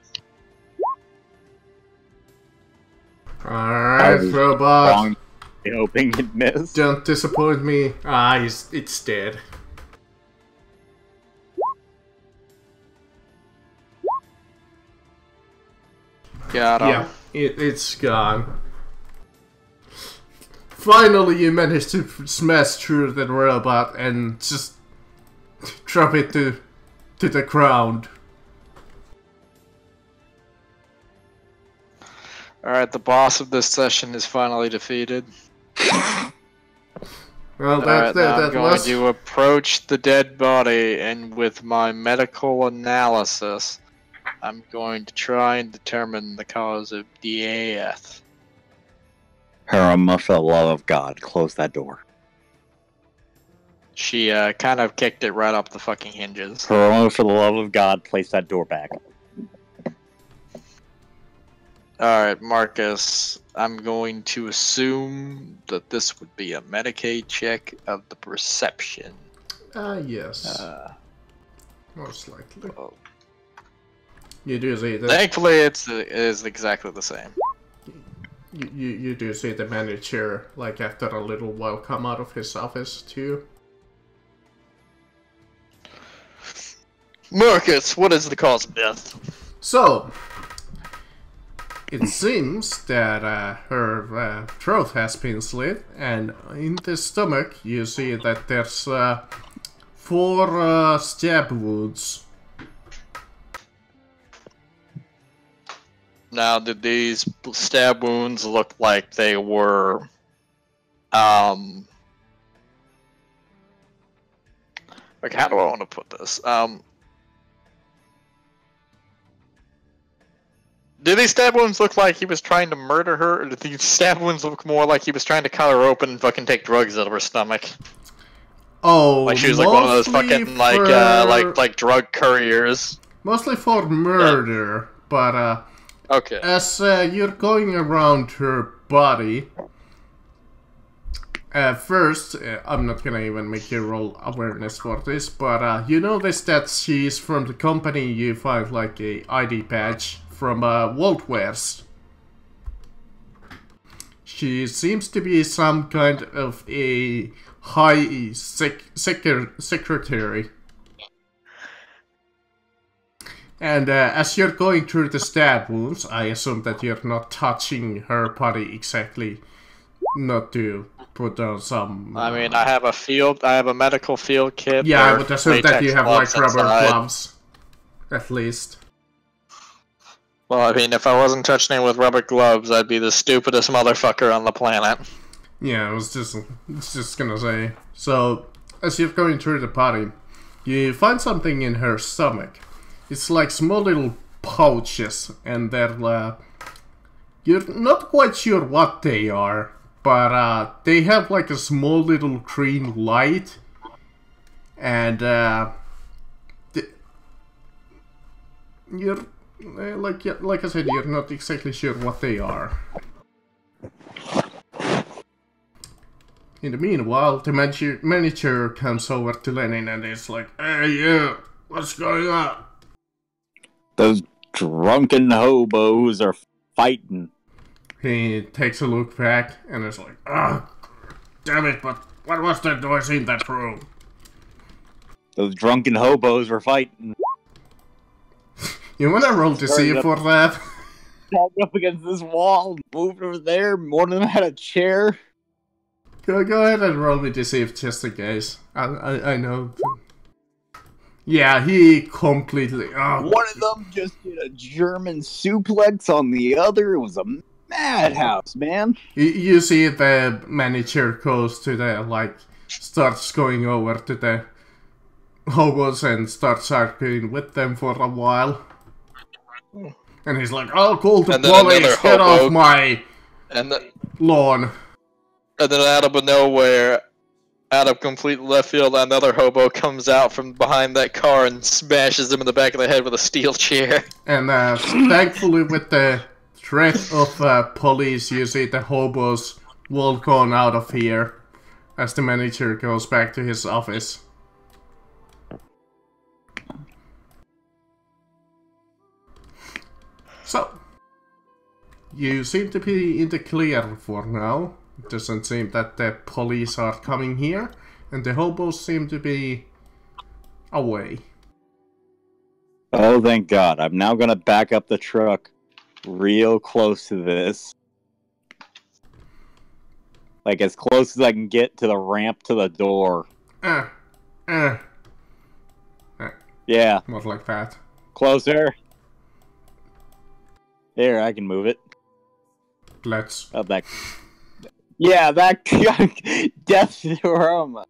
Alright, robot. Wrong. Hoping it missed. Don't disappoint me. Ah, it's dead. Got him. Yeah, it's gone. Finally, you managed to smash through the robot and just drop it to the ground. Alright, the boss of this session is finally defeated. Well, Alright, now I'm that going was... to approach the dead body, and with my medical analysis, I'm going to try and determine the cause of death. Haruma, for the love of God, close that door. She kind of kicked it right up the fucking hinges. Haruma, for the love of God, place that door back. Alright, Marcus, I'm going to assume that this would be a Medicaid check of the perception. Yes. Most likely. Oh. You do see that. Thankfully, it is exactly the same. You do see the manager, like, after a little while come out of his office, too. Marcus, what is the cause of death? So, it seems that her throat has been slit, and in the stomach you see that there's 4 stab wounds. Now, did these stab wounds look like they were, like, how do I want to put this? Do these stab wounds look like he was trying to murder her, or do these stab wounds look more like he was trying to cut her open and fucking take drugs out of her stomach? Oh, Like she was like one of those mostly fucking, for- like drug couriers. Mostly for murder, but Okay. as you're going around her body, first, I'm not gonna even make you roll awareness for this, but you notice that she's from the company you find like a ID badge from Walt wears. She seems to be some kind of a high secretary. And as you're going through the stab wounds, I assume that you're not touching her body exactly, not to put on some... I mean, I have a medical field kit. Yeah, I or would assume that you latex have like gloves rubber inside. gloves, at least. Well, I mean, if I wasn't touching it with rubber gloves, I'd be the stupidest motherfucker on the planet. Yeah, I was just gonna say. So, as you're going through the body, you find something in her stomach. It's like small little pouches, and they're you're not quite sure what they are, but they have like a small little green light, and you're like I said, you're not exactly sure what they are. In the meanwhile, the manager comes over to Lenin and is like, "Hey, you, what's going on?" Those drunken hobos are fighting. He takes a look back and is like, "Ah, damn it, but what was that noise in that room?" Those drunken hobos were fighting. You wanna roll to see for that? Up against this wall, moved over there. One of them had a chair. Go ahead and roll me to see if just in case. I know. Yeah, he completely... Oh. One of them just did a German suplex on the other. It was a madhouse, man. You see the manager goes to the, like, starts going over to the hobos and starts arguing with them for a while. And he's like, "I'll call the police, get off my lawn." And then out of nowhere, out of complete left field, another hobo comes out from behind that car and smashes him in the back of the head with a steel chair. And thankfully, with the threat of police, you see the hobos walk on out of here as the manager goes back to his office. So, you seem to be in the clear for now. It doesn't seem that the police are coming here, and the hobos seem to be away. Oh, thank God. I'm now gonna back up the truck real close to this. Like, as close as I can get to the ramp to the door. Yeah. More like that. Closer. There, I can move it. Let's... Oh, that... Yeah, that... Death aroma.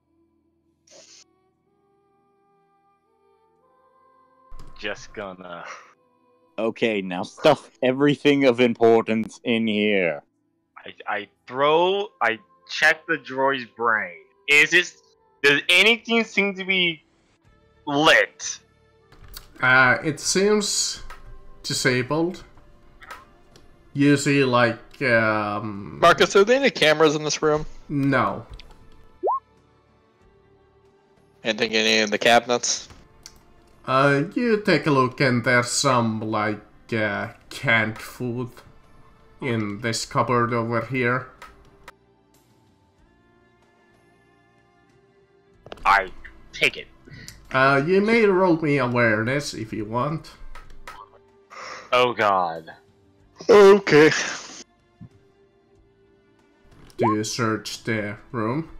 Just gonna... Okay, now stuff everything of importance in here. I check the droid's brain. Does anything seem to be lit? It seems disabled. You see, like, Marcus, are there any cameras in this room? No. Anything in the cabinets? You take a look and there's some, like, canned food in this cupboard over here. I take it. You may roll me awareness if you want. Oh God. Okay. Do you search the room?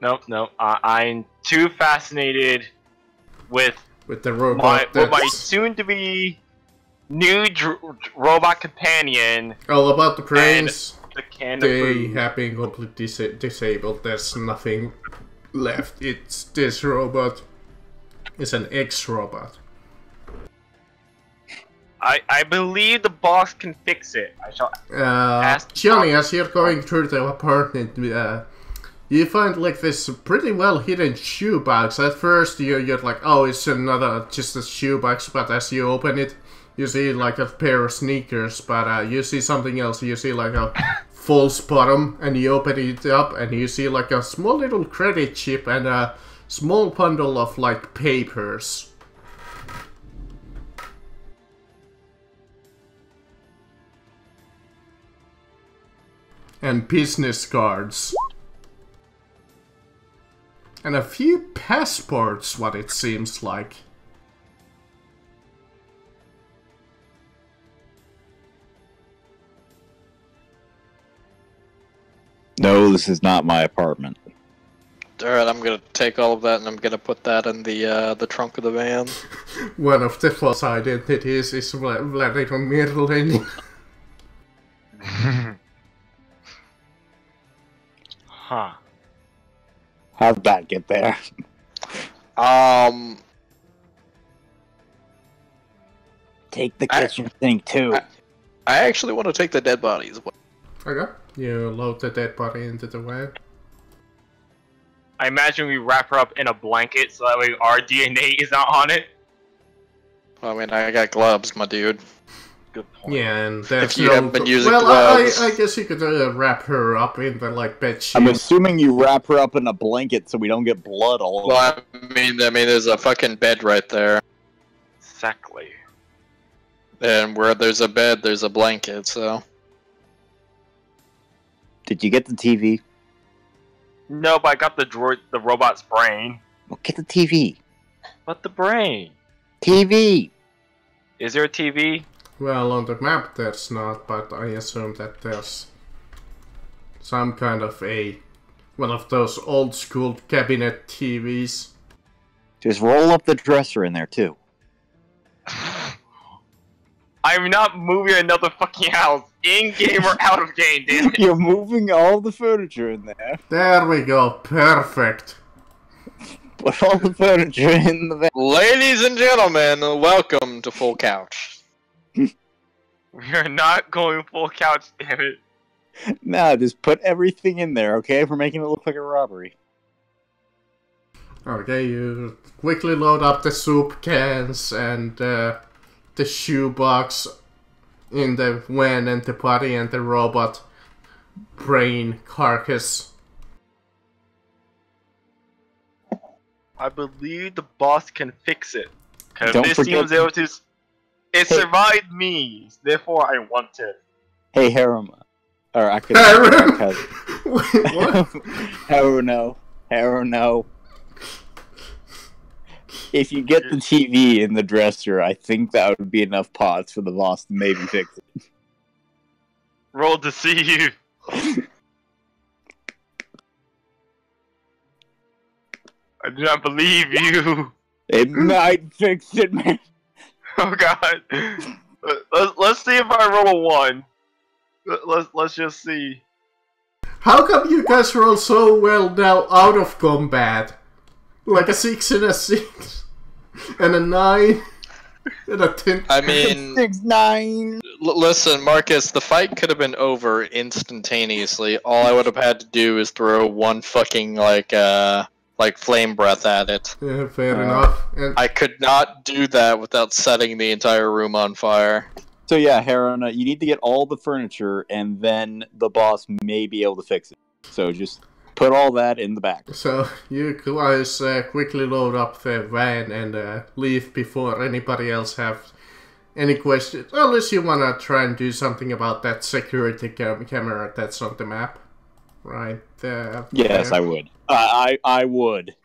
Nope. I'm too fascinated with the robot. with my soon-to-be new robot companion. All about the brains. The can They have been completely disabled. There's nothing left. It's this robot. It's an X-robot. I believe the boss can fix it. I shall ask Johnny, as you're going through the apartment, you find like this pretty well hidden shoebox. At first you're like, oh, it's just a shoebox, but as you open it, you see like a pair of sneakers, but you see something else. You see like a false bottom, and you open it up, and you see like a small little credit chip and a small bundle of like papers. And business cards. And a few passports, what it seems like. know this is not my apartment. Alright, I'm gonna take all of that and I'm gonna put that in the trunk of the van. One of the false identities is Vladimir Lenin. Huh. How'd that get there? Take the kitchen sink too. I actually want to take the dead bodies. Okay. You load the dead body into the van. I imagine we wrap her up in a blanket so that way our DNA is not on it. I mean, I got gloves, my dude. Good point. Yeah, and that's If you haven't been using well, gloves. I guess you could wrap her up in the like bed sheet. I'm assuming you wrap her up in a blanket so we don't get blood all over. Well, I mean, there's a fucking bed right there, Exactly. and where there's a bed, there's a blanket. So Did you get the TV? No, but I got the robot's brain. Well, get the TV. But the brain. TV. Is there a TV? Well, on the map there's not, but I assume that there's some kind of one of those old school cabinet TVs. Just roll up the dresser in there too. I'm not moving another fucking house. In-game or out of game, damn it. You're moving all the furniture in there. There we go, perfect. Put all the furniture in the van. ladies and gentlemen, welcome to Full Couch. We are not going full couch, damn it. No, just put everything in there, okay? We're making it look like a robbery. Okay, you quickly load up the soup cans and the shoebox in the van and the body and the robot brain carcass. I believe the boss can fix it. Cause Don't this forget seems able to. It Hey. survived me, therefore I want it. Hey, Haruma. Or I could. Harem? Wait, what? Haruno. If you get the TV in the dresser, I think that would be enough pots for the boss to maybe fix it. Roll to see you. I do not believe you. It might fix it, man. Oh god. Let's see if I roll a 1. Let's just see. How come you guys roll so well now out of combat? Like a 6 and a 6 and a 9 and a 10. I mean, 6-9. listen, Marcus, the fight could have been over instantaneously. All I would have had to do is throw one fucking like flame breath at it. Yeah, fair enough. And I could not do that without setting the entire room on fire. So yeah, Haruna, you need to get all the furniture, and then the boss may be able to fix it. So just put all that in the back. so you guys quickly load up the van and leave before anybody else have any questions. Unless you wanna try and do something about that security camera that's on the map. Right there. Yes, I would. I would.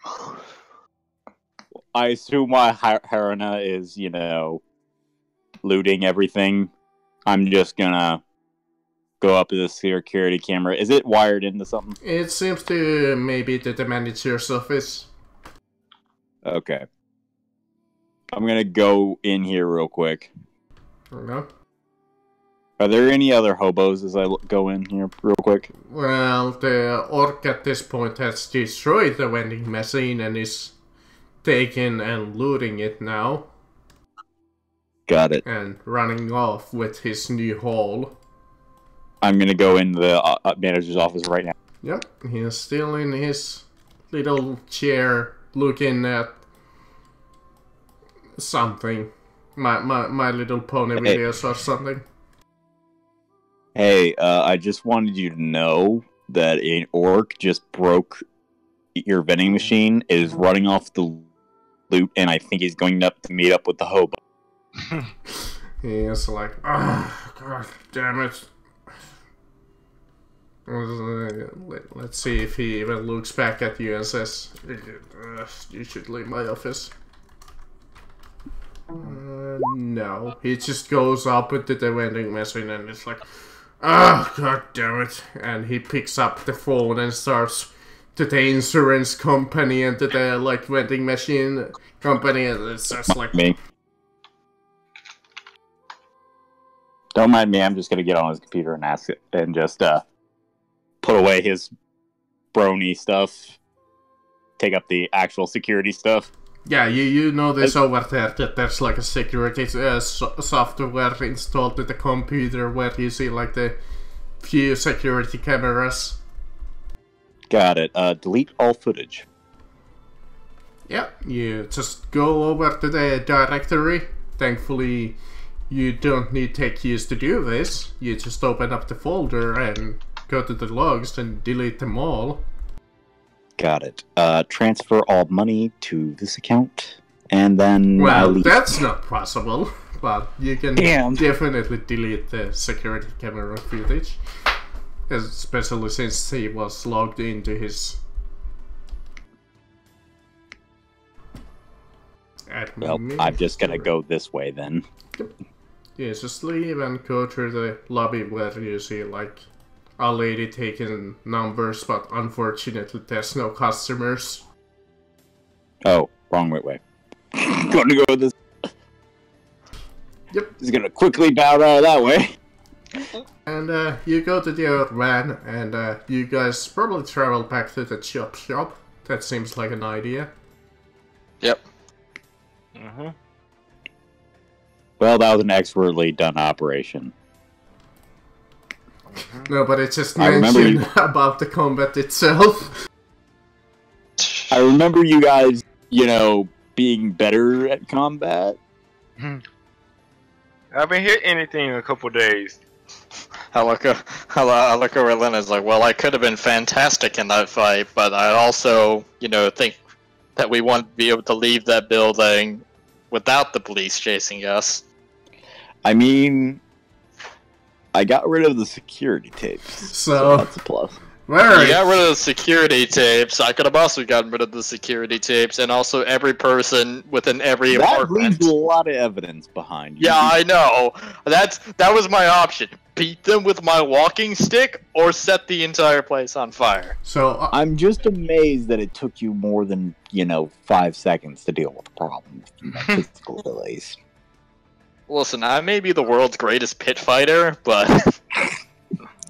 I assume why Haruna is, looting everything. I'm just gonna go up to the security camera. Is it wired into something? It seems to maybe to the manager's office. Okay. I'm gonna go in here real quick. No. Are there any other hobos as I go in here real quick? Well, the orc at this point has destroyed the vending machine and is taking and looting it now. Got it. And running off with his new haul. I'm gonna go in the manager's office right now. Yep, he is still in his little chair looking at something. My Little Pony videos or something. Hey, I just wanted you to know that an orc just broke your vending machine, is running off the loot, and I think he's going up to meet up with the hobo. He is like, oh, god damn it. Let's see if he even looks back at you and says, you should leave my office. No. He just goes up into the vending machine and it's like, Oh, god damn it. And he picks up the phone and starts to the insurance company and to the, like, vending machine company, and it's just like... Me. Don't mind me, I'm just gonna get on his computer and ask it, and just, put away his brony stuff, take up the actual security stuff. Yeah, you know this over there, that there's like a security software installed to the computer where you see like the few security cameras. Got it. Delete all footage. Yeah, you just go over to the directory. Thankfully, you don't need tech keys to do this. You just open up the folder and go to the logs and delete them all. Got it. Transfer all money to this account, and then... Well, that's not possible, but you can Damn. definitely delete the security camera footage. Especially since he was logged into his... Well, I'm just gonna go this way then. Yeah, just leave and go through the lobby where you see like a lady taking numbers, but unfortunately there's no customers. Oh, wrong way. Gonna go this. Yep. Just gonna quickly bow out that way. And you go to the other van, and you guys probably travel back to the shop. That seems like an idea. Yep. Mm-hmm. Well, that was an expertly done operation. No, but it's just I remember mentioned about the combat itself. I remember you guys, being better at combat. I haven't hit anything in a couple days. I look over at Lena's like, well, I could have been fantastic in that fight, but I also, think that we want to be able to leave that building without the police chasing us. I mean, I got rid of the security tapes, so that's a plus. You got rid of the security tapes. I could have also gotten rid of the security tapes, and also every person within every apartment. That leaves a lot of evidence behind you. Yeah, I know. That was my option. Beat them with my walking stick, or set the entire place on fire. So I'm just amazed that it took you more than 5 seconds to deal with the problem. Physical delays. Listen, I may be the world's greatest pit fighter, but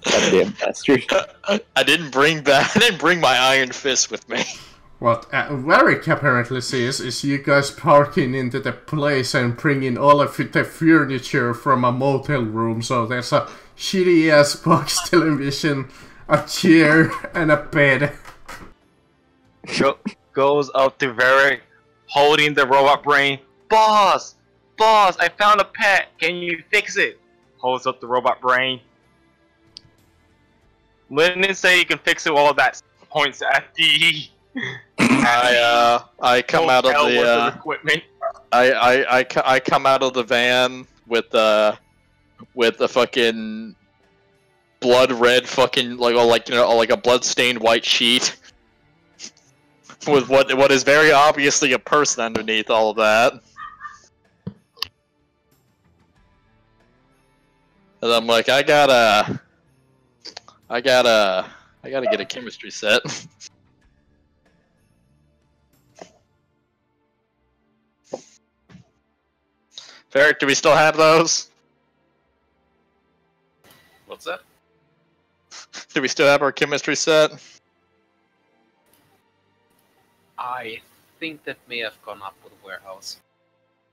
Goddamn bastard. I didn't bring my iron fist with me. What Varric apparently sees is you guys parking into the place and bringing all of the furniture from a motel room, so there's a shitty ass box television, a chair, and a bed. Goes up to Varric, holding the robot brain. Boss, I found a pet. Can you fix it? Holds up the robot brain. Lennon say you can fix it. All of that points at the. I come out of the equipment. I come out of the van with the fucking blood red fucking like a blood stained white sheet with what is very obviously a person underneath all of that. And I'm like, I gotta get a chemistry set. Ferric, do we still have those? What's that? Do we still have our chemistry set? I think that may have gone up with the warehouse.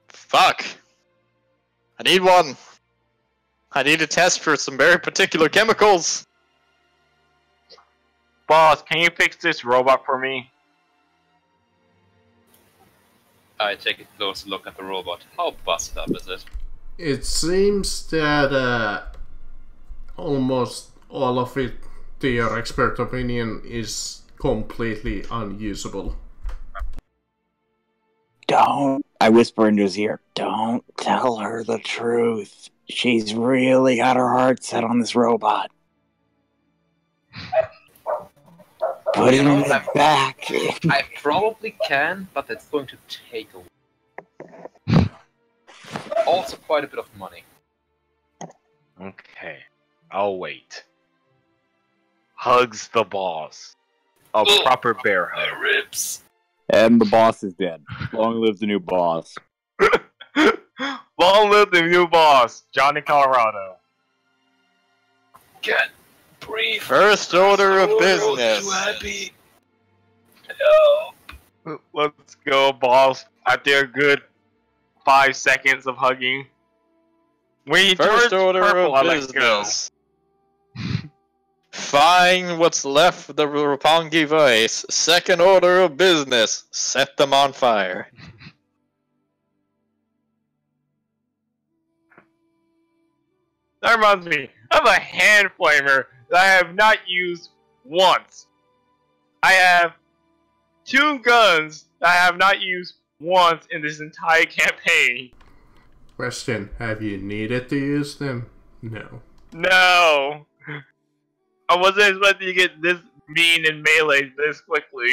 Fuck! I need one! I need a test for some very particular chemicals! Boss, can you fix this robot for me? I take a close look at the robot. How busted up is it? It seems that almost all of it, to your expert opinion, is completely unusable. I whisper into his ear, don't tell her the truth. She's really got her heart set on this robot. Put it in the back. I probably can, but it's going to take a while. Also quite a bit of money. Okay. I'll wait. Hugs the boss. A proper bear hug. My ribs. And the boss is dead. Long live the new boss. Long live the new boss, Johnny Colorado. Can't breathe. First order of Too business. happy. No. Let's go, boss. After a good 5 seconds of hugging. When he First turns order purple, I of let go. business. Find what's left of the Roppongi vase. Second order of business. Set them on fire. That reminds me, I have a hand flamer that I have not used once. I have 2 guns that I have not used once in this entire campaign. Question, have you needed to use them? No. No. I wasn't expecting to get this mean in melee this quickly.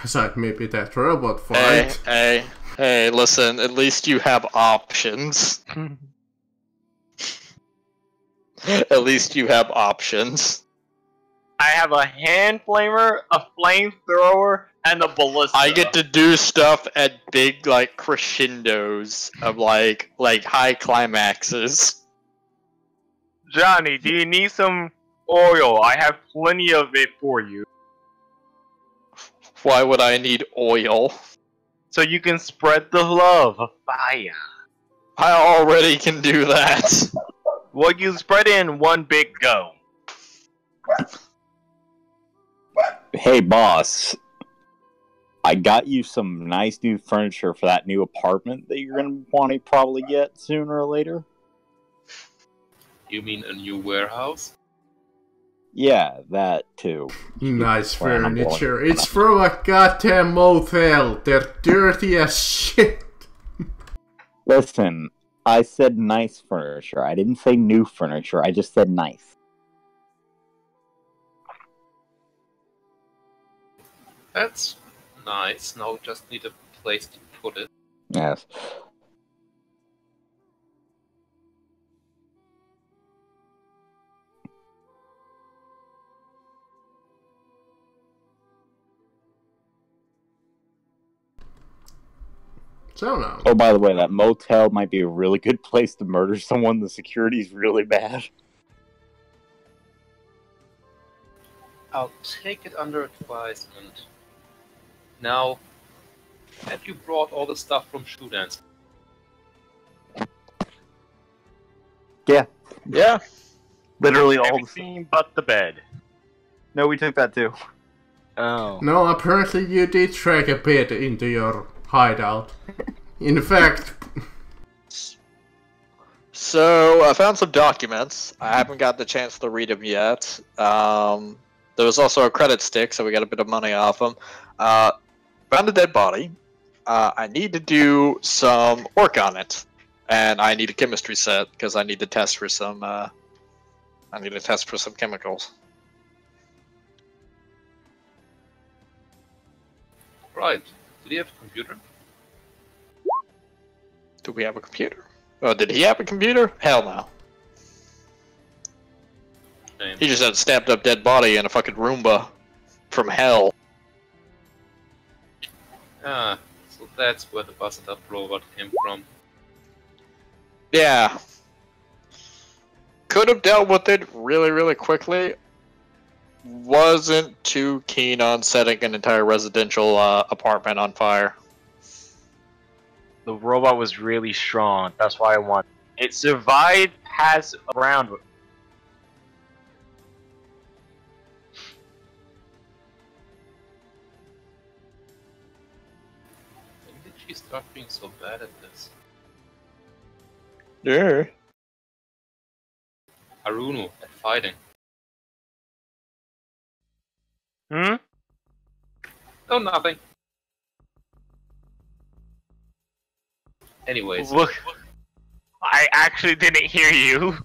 Aside maybe that robot Hey, fight. hey, listen, at least you have options. At least you have options. I have a hand flamer, a flamethrower, and a ballista. I get to do stuff at big, like, crescendos of, like high climaxes. Johnny, do you need some oil? I have plenty of it for you. Why would I need oil? So you can spread the love of fire. I already can do that. Well, you spread it in one big go. Hey, boss. I got you some nice new furniture for that new apartment that you're going to want to probably get sooner or later. You mean a new warehouse? Yeah, that too. Nice Plan on furniture. blowing- It's from a goddamn motel. They're dirty as shit. Listen, I said nice furniture. I didn't say new furniture. I just said nice. That's nice. Now we just need a place to put it. Yes. So now. Oh, by the way, that motel might be a really good place to murder someone. The security's really bad. I'll take it under advisement. Now, have you brought all the stuff from Shadowrun? Yeah, Yeah. literally all the Everything but the bed. No, we took that too. Oh. No, apparently you did track a bit into your hideout. In fact, So, I found some documents. I haven't got the chance to read them yet. There was also a credit stick, so we got a bit of money off them. Found a dead body. I need to do some work on it. And I need a chemistry set, because I need to test for some, chemicals. Right. Do you have a computer? Do we have a computer? Oh, did he have a computer? Hell no. Same. He just had a stabbed up dead body and a fucking Roomba from hell. Ah, so that's where the busted up robot came from. Yeah. Could have dealt with it really, really quickly. Wasn't too keen on setting an entire residential apartment on fire. The robot was really strong. That's why I want it. Survived past a round. When did she start being so bad at this? Yeah. Harunu, at fighting. Hmm? Oh, nothing. Anyways, Look, I actually didn't hear you.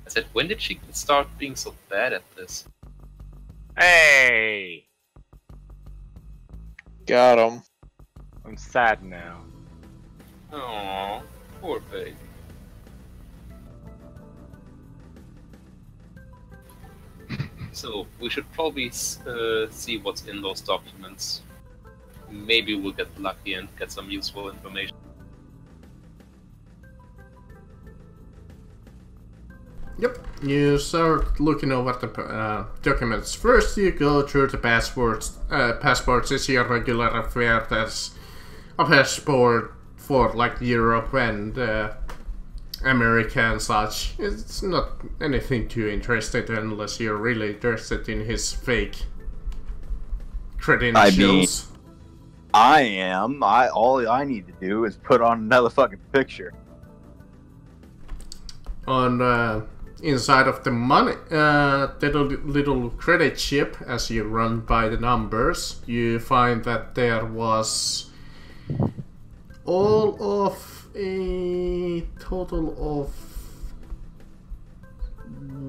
I said, when did she start being so bad at this? Hey, Got him. I'm sad now. Oh, poor baby. So we should probably see what's in those documents. Maybe we'll get lucky and get some useful information. Yep, you start looking over the documents. First you go through the passports. Passports is your regular affair. There's a passport for like Europe and America and such. It's not anything too interesting unless you're really interested in his fake credentials. I am. All I need to do is put on another fucking picture. On inside of the money, the little credit chip, as you run by the numbers, you find that there was all of a total of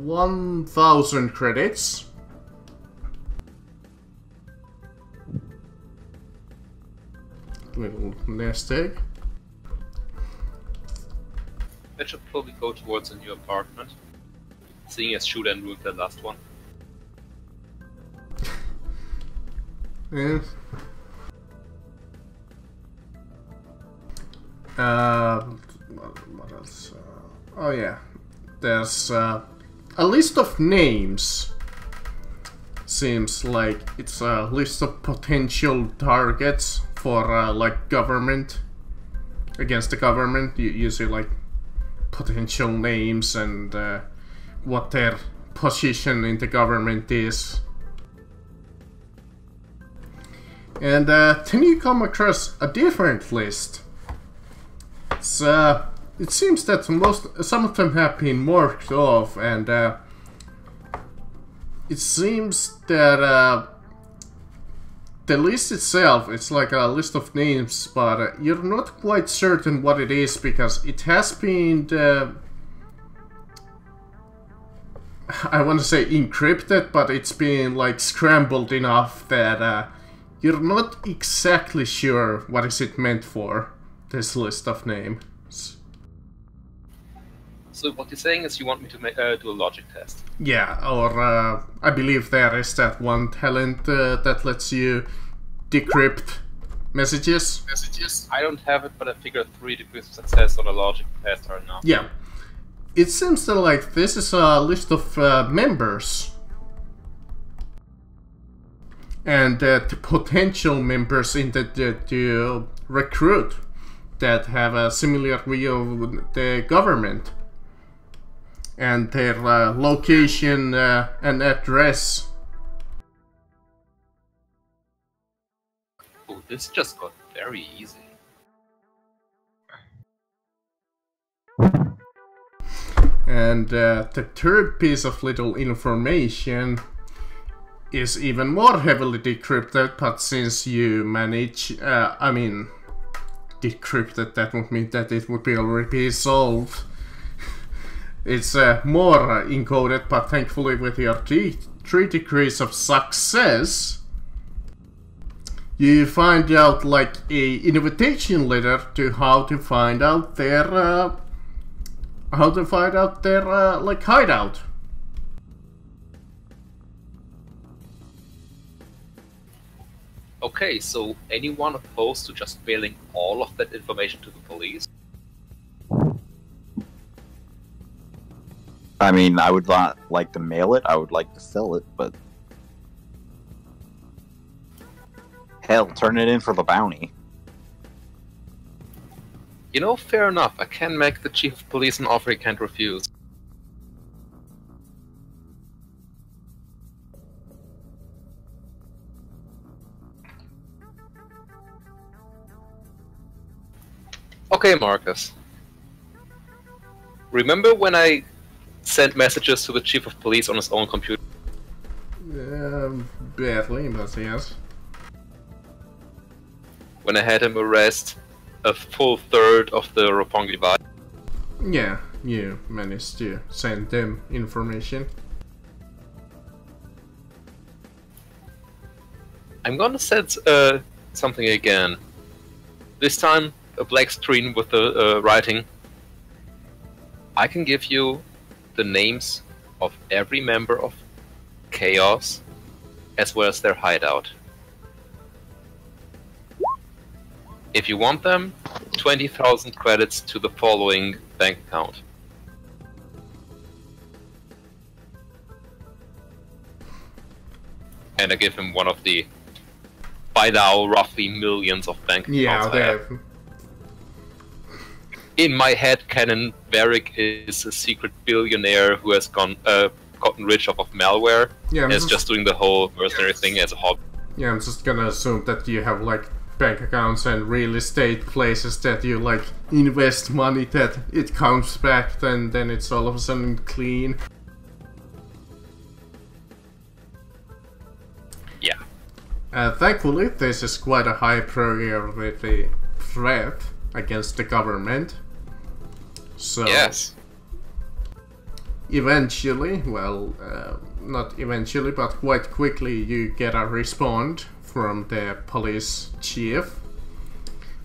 1,000 credits. Little nest egg. That should probably go towards a new apartment, seeing as Shudan ruled the last one. Yeah. What else? Oh yeah, there's a list of names. Seems like it's a list of potential targets for like government, against the government. You see like potential names and what their position in the government is. And then you come across a different list. It seems that some of them have been marked off, and it seems that the list itself is like a list of names, but you're not quite certain what it is because it has been, I want to say encrypted, but it's been like scrambled enough that you're not exactly sure what is it meant for, this list of names. So what you're saying is you want me to do a logic test? Yeah, or I believe there is that one talent that lets you decrypt messages. I don't have it, but I figure 3 degrees of success on a logic test are enough. Yeah. It seems that like this is a list of members. And the potential members in to recruit that have a similar view of the government. And their location and address. Oh, this just got very easy. And the third piece of little information is even more heavily decrypted, but since you manage, decrypted, that would mean that it would be already be solved. It's more encoded, but thankfully with your 3 degrees of success, you find out like a invitation letter to how to find out their like hideout. Okay, so anyone opposed to just mailing all of that information to the police? I mean, I would not like to mail it, I would like to sell it, but... Hell, turn it in for the bounty. You know, fair enough. I can make the chief of police an offer he can't refuse. Okay, Marcus. Remember when I sent messages to the chief of police on his own computer? Badly, but yes. When I had him arrest a full third of the Roppongi divide? Yeah, you managed to send them information. I'm gonna set something again. This time, a black screen with the writing. I can give you the names of every member of Chaos, as well as their hideout. If you want them, 20,000 credits to the following bank account. And I give him one of the, by now, roughly millions of bank accounts. Yeah, I have. In my head canon, Varric is a secret billionaire who has gotten rich off of malware, yeah, and is just doing the whole mercenary thing as a hobby. Yeah, I'm just gonna assume that you have like bank accounts and real estate places that you like invest money that it comes back, then it's all of a sudden clean. Yeah. Thankfully, this is quite a high priority threat against the government. So, Yes. eventually, well, not eventually, but quite quickly, you get a response from the police chief.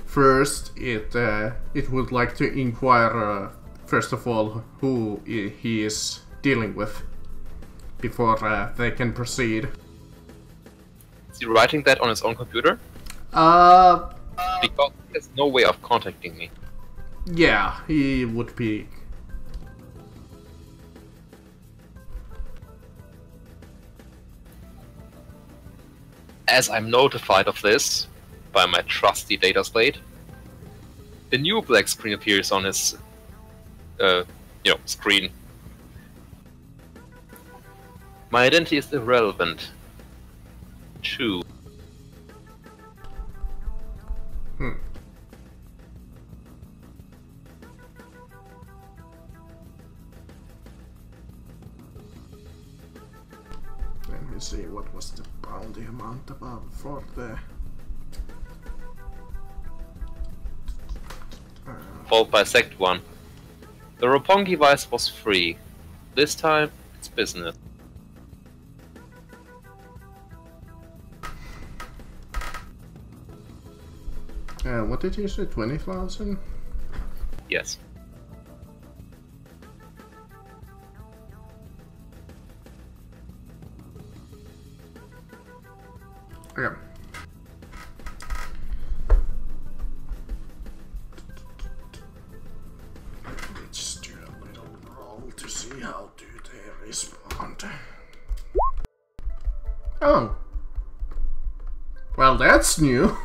First, it would like to inquire, first of all, who he is dealing with before they can proceed. Is he writing that on his own computer? Because there's no way of contacting me. Yeah, he would be. As I'm notified of this by my trusty data slate, a new black screen appears on his, screen. My identity is irrelevant. True. Let me see, what was the bounty amount about for the... Followed by Sect 1. The Roppongi Vice was free. This time, it's business. What did you say, 20,000? Yes. Okay. Let's do a little roll to see how do they respond. Oh. Well, that's new.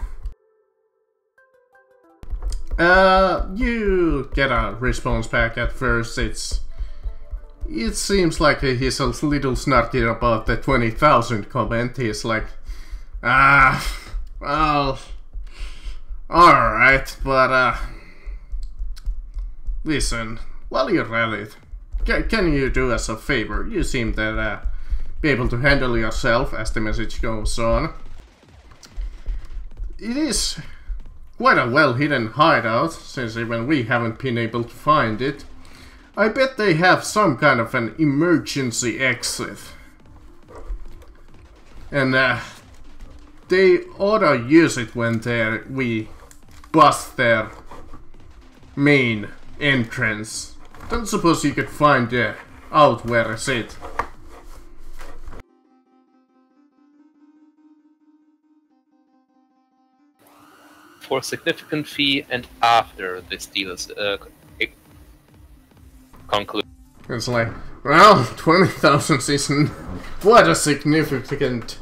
You get a response back at first. It seems like he's a little snarky about the 20,000 comment. He's like, well, alright, but, listen, while you're at it, can you do us a favor? You seem to be able to handle yourself as the message goes on. It is quite a well-hidden hideout, since even we haven't been able to find it. I bet they have some kind of an emergency exit. And they ought to use it when we bust their main entrance. Don't suppose you could find out where is it. For a significant fee and after this deal is concluded. It's like, well, 20,000 isn't what a significant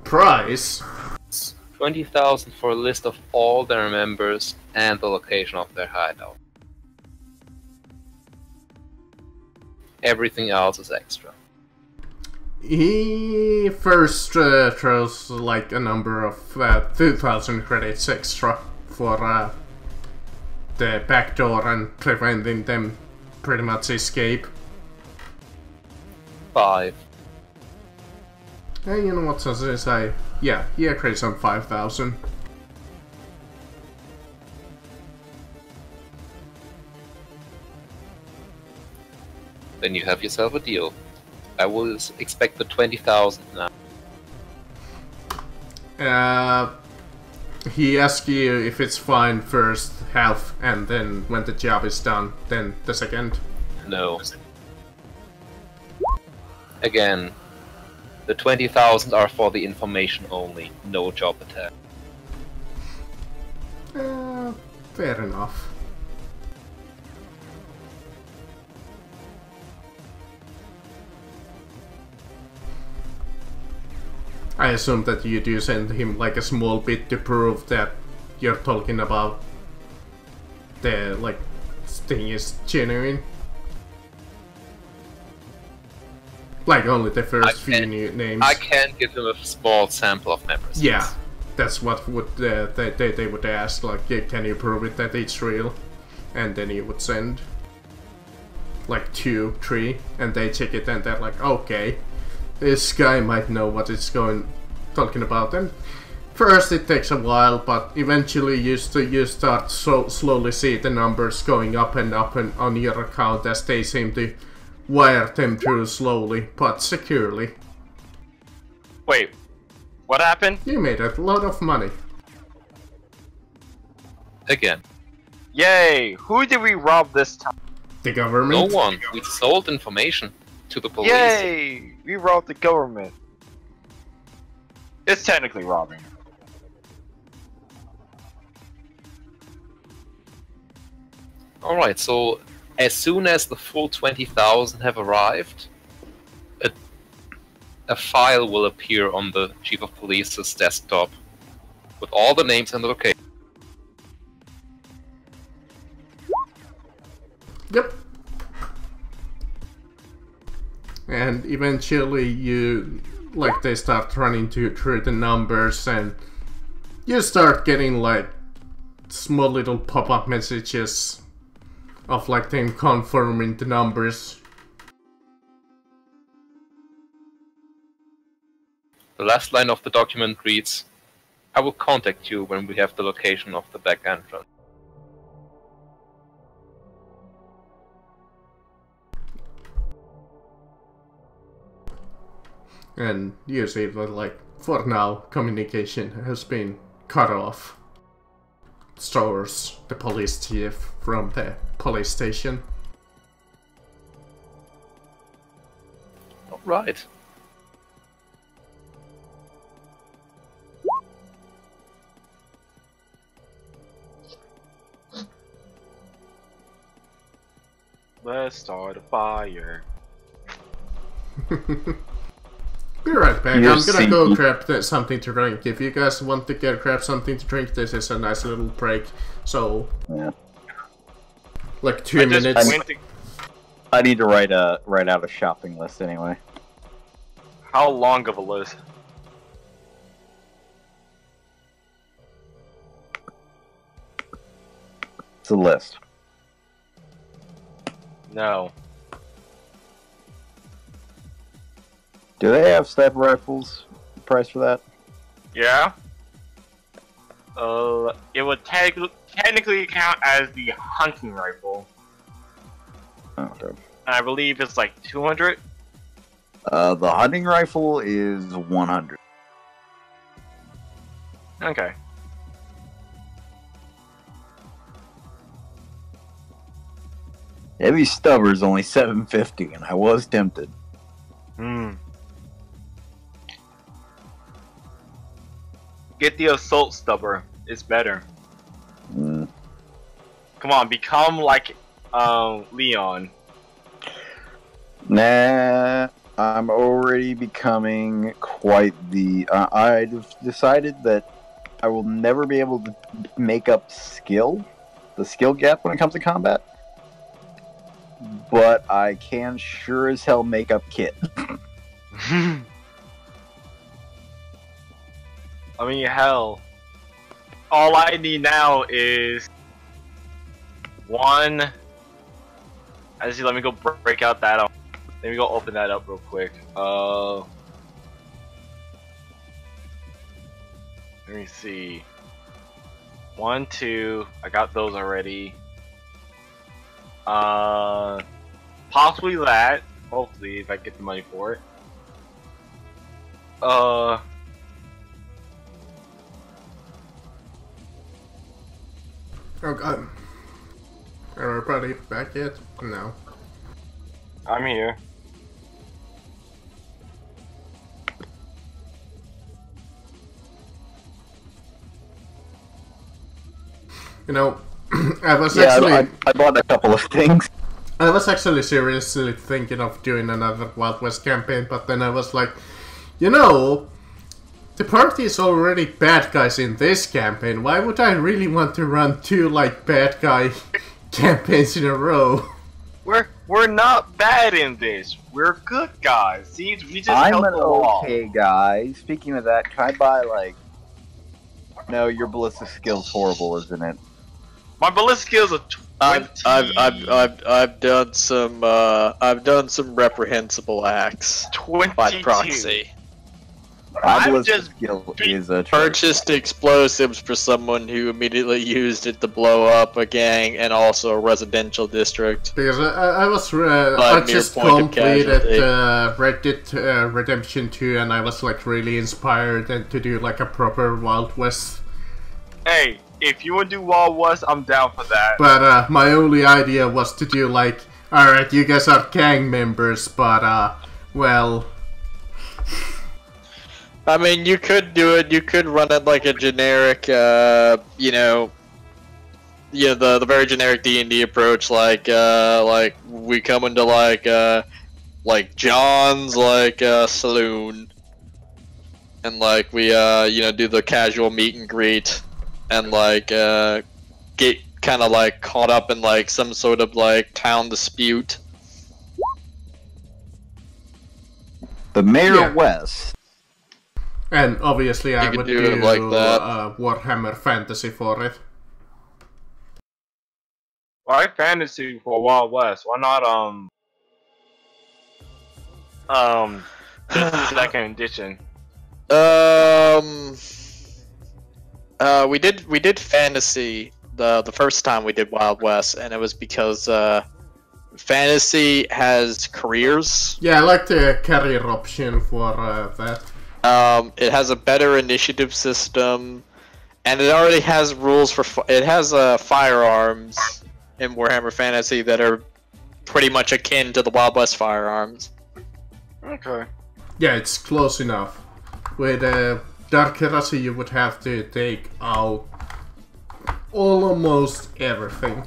price. 20,000 for a list of all their members and the location of their hideout. Everything else is extra. He first throws like a number of 2,000 credits extra for the back door and preventing them pretty much escape. 5. Hey, you know what, so I say, yeah, he agrees on 5,000. Then you have yourself a deal. I will expect the 20,000 now. He asks you if it's fine first, half, and then when the job is done, then the second. No. Again, The 20,000 are for the information only, no job attack. Fair enough. I assume that you do send him like a small bit to prove that you're talking about the like thing is genuine. Like only the first few new names. I can give him a small sample of memories. Yeah, that's what would they would ask. Like, yeah, can you prove it that it's real? And then you would send like 2, 3, and they check it, and they're like, okay, this guy might know what it's talking about. And first it takes a while, but eventually you start slowly see the numbers going up and on your account as they seem to wire them through slowly but securely. Wait, what happened? You made a lot of money. Again. Yay! Who did we rob this time? The government? No one. We sold information to the police. Yay! We robbed the government. It's technically robbing. Alright, so as soon as the full 20,000 have arrived, a file will appear on the Chief of Police's desktop with all the names and the location. Yep. And eventually they start running through the numbers, and you start getting like small little pop-up messages of like them confirming the numbers. The last line of the document reads, "I will contact you when we have the location of the back entrance." And you see that, like, for now, communication has been cut off. Stores the police chief from the police station. Right. Let's start a fire. Be right back. You're I'm gonna go sinky. grab something to drink. If you guys want to grab something to drink, this is a nice little break. So, Yeah. like 2 I just minutes. went to- I need to write out a shopping list anyway. How long of a list? It's a list. No. Do they have sniper rifles? Price for that? Yeah? It would technically count as the hunting rifle. Oh, okay. I believe it's like 200. The hunting rifle is 100. Okay. Heavy stubber's only 750, and I was tempted. Get the assault stubber. It's better. Mm. Come on, become like Leon. Nah, I'm already becoming quite the... I've decided that I will never be able to make up the skill gap when it comes to combat. But I can sure as hell make up kit. I mean, hell. All I need now is one. Actually, let me go break out that. Let me go open that up real quick. Let me see. 1, 2. I got those already. Possibly that. Hopefully, if I get the money for it. Oh god. Are everybody back yet? No. I'm here. You know, I was Yeah, actually I bought a couple of things. I was actually seriously thinking of doing another Wild West campaign, but then I was like, you know, the party is already bad guys in this campaign. Why would I really want to run two like bad guy campaigns in a row? We're not bad in this. We're good guys. See, we just I'm help an the wall. okay guy. Speaking of that, can I buy like? No, your ballistic skill's horrible, isn't it? My ballistic skills are 20. I've done some reprehensible acts 22. by proxy. My I'm ballistic just skill is a Purchased explosives for someone who immediately used it to blow up a gang and also a residential district. Because I By mere just point of completed casualty. Red Dead Redemption 2 and I was like really inspired and to do like a proper Wild West. Hey, if you want to do Wild West, I'm down for that. But my only idea was to do like, alright, you guys are gang members, but well... I mean, you could do it. You could run it like a generic, you know, the very generic D&D approach. Like we come into like John's saloon, and like we you know, do the casual meet and greet, and like get kind of like caught up in like some sort of like town dispute. the Mayor Yeah. West. And obviously I could would do do it like that. Warhammer Fantasy for it. Why fantasy for Wild West? Why not second edition? We did fantasy the first time we did Wild West, and it was because fantasy has careers. Yeah, I like the career option for that. It has a better initiative system, and it already has rules for. It has firearms in Warhammer Fantasy that are pretty much akin to the Wild West firearms. Okay. Yeah, it's close enough. With Dark Heresy you would have to take out almost everything.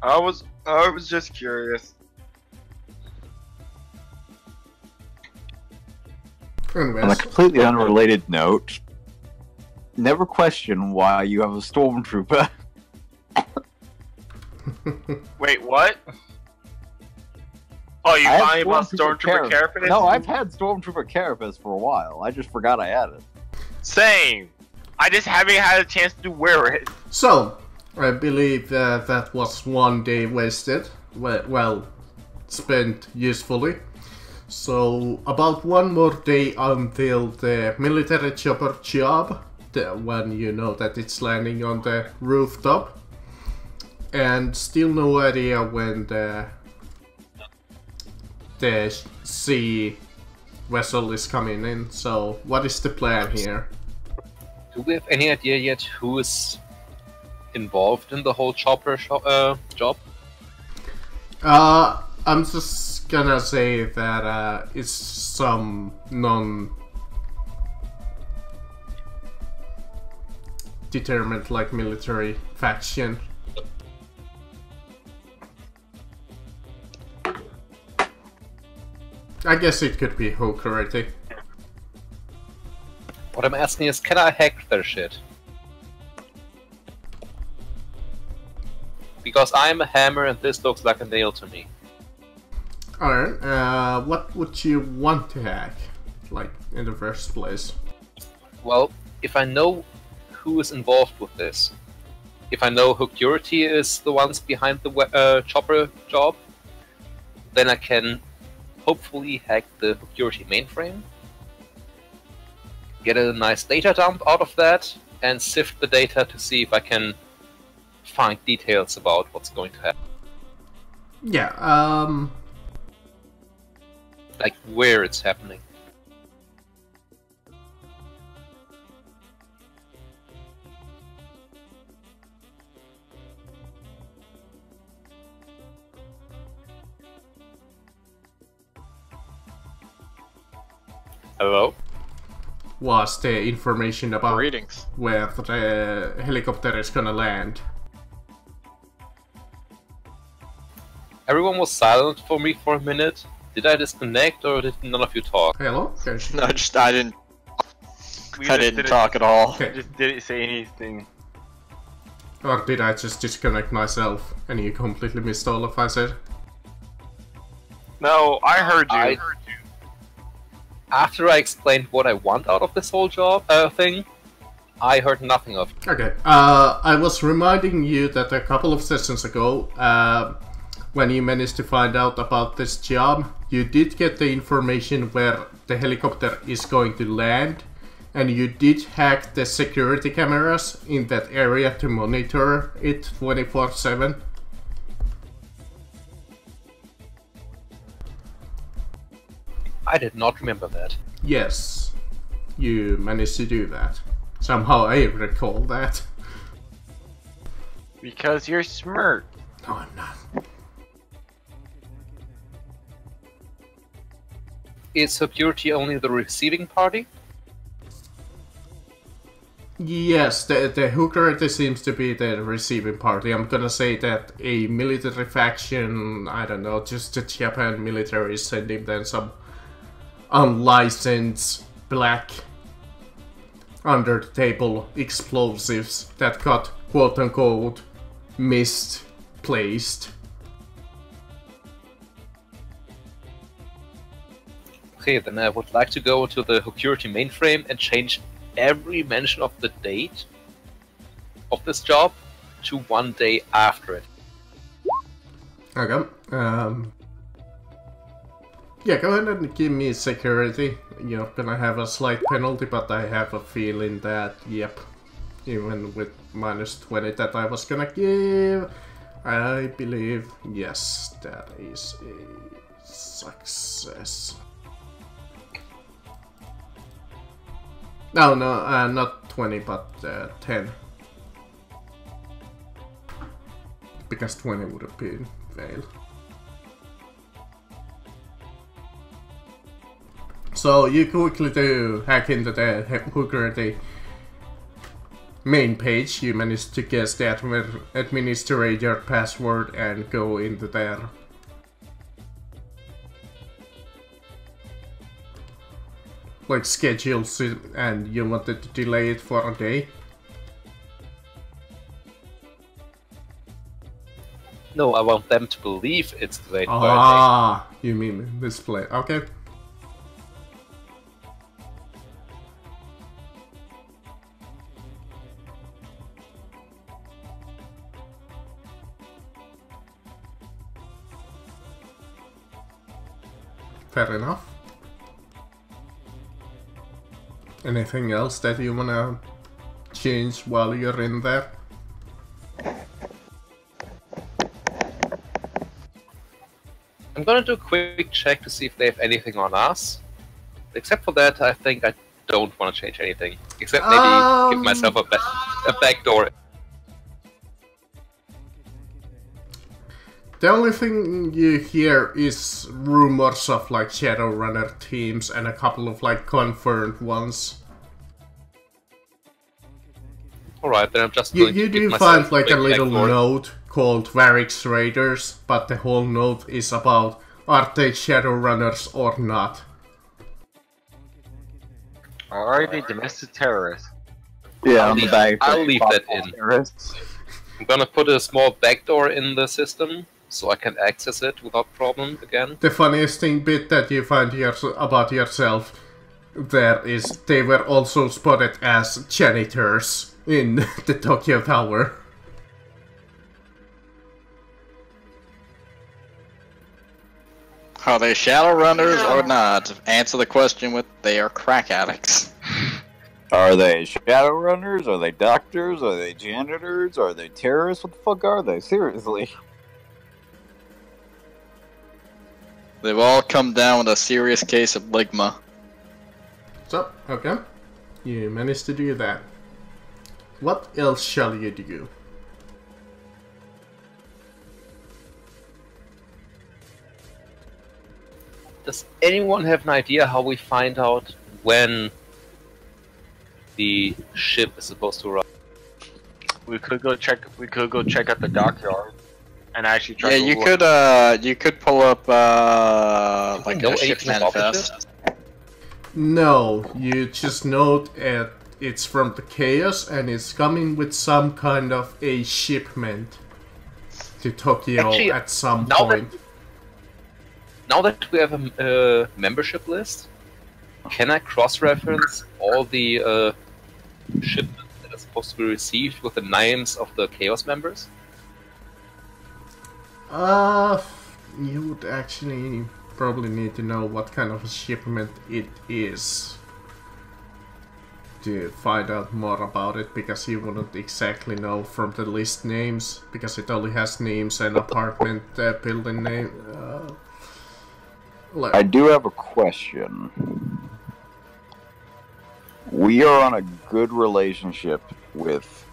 I was just curious. On a Anyways, completely unrelated note, never question why you have a stormtrooper. Wait, what? Oh, you I have finally bought Stormtrooper Carapace? No, I've had Stormtrooper Carapace for a while. I just forgot I had it. Same. I just haven't had a chance to wear it. so, I believe that was one day wasted. Well, spent usefully. So, about one more day until the military chopper job, when you know that it's landing on the rooftop. And still no idea when the sea vessel is coming in. So, what is the plan here? Do we have any idea yet who is involved in the whole chopper job? I'm just gonna say that it's some non-determined like military faction. I guess it could be Hokarate. What I'm asking is, can I hack their shit? Because I'm a hammer and this looks like a nail to me. Alright, what would you want to hack? Like, in the first place? Well, if I know who is involved with this, if I know Hocurity is the ones behind the chopper job, then I can hopefully hack the Hocurity mainframe, get a nice data dump out of that, and sift the data to see if I can find details about what's going to happen. Yeah, Like where it's happening. Hello? was the information about Greetings. where the helicopter is gonna land. Everyone was silent for me for a minute. Did I disconnect or did none of you talk? Hello? Okay. No, I didn't. We I just didn't talk at all. Okay. Just didn't say anything. Or did I just disconnect myself and you completely missed all of I said? No, I heard you. After I explained what I want out of this whole job thing, I heard nothing of it. Okay, I was reminding you that a couple of sessions ago, when you managed to find out about this job, you did get the information where the helicopter is going to land, and you did hack the security cameras in that area to monitor it 24/7. I did not remember that. Yes, you managed to do that. Somehow I recall that. Because you're smart. No, I'm not. Is security only the receiving party? Yes, the hooker seems to be the receiving party. I'm gonna say that a military faction, I don't know, just the Japan military is sending them some unlicensed black under the table explosives that got quote unquote misplaced. Okay, then I would like to go to the security mainframe and change every mention of the date of this job to 1 day after it. Okay, yeah, go ahead and give me security. You're gonna have a slight penalty, but I have a feeling that, yep, even with -20 that I was gonna give, I believe, yes, that is a success. No, not 20, but 10. Because 20 would have been fail. So you quickly do hack into the hooker, the main page. You manage to guess the administrator password and go into there. Like schedules it, and you wanted to delay it for a day. No, I want them to believe it's delayed by a day. Ah, you mean display? Okay. Fair enough. Anything else that you wanna change while you're in there? I'm gonna do a quick check to see if they have anything on us. Except for that, I think I don't want to change anything. Except maybe give myself a back door. The only thing you hear is rumors of like Shadowrunner teams and a couple of like confirmed ones. Alright, then I'm just You going to give do myself find like a quick little back door. note called Varix Raiders, but the whole note is about are they Shadowrunners or not. Are they domestic terrorists? Yeah, I'll on the leave- back. I'll leave that in. Terrorists. I'm gonna put a small backdoor in the system so I can access it without problem again. The funniest thing bit that you find about yourself there is they were also spotted as janitors in the Tokyo Tower. Are they Shadowrunners or not? Answer the question with they are crack addicts. Are they Shadowrunners? Are they doctors? Are they janitors? Are they terrorists? What the fuck are they? Seriously. They've all come down with a serious case of ligma. So, okay. You managed to do that. What else shall you do? Does anyone have an idea how we find out when the ship is supposed to run. We could go check. We could go check out the dockyard, and actually try. Yeah, to look. you could pull up like know a ship anything about the manifest. No, you just note it's from the Chaos and it's coming with some kind of a shipment to Tokyo Actually, at some now point. Now that we have a membership list, can I cross-reference all the shipments that are supposed to be received with the names of the Chaos members? You would actually probably need to know what kind of a shipment it is to find out more about it, because you wouldn't exactly know from the list names, because it only has names and apartment building name. I do have a question. We are on a good relationship with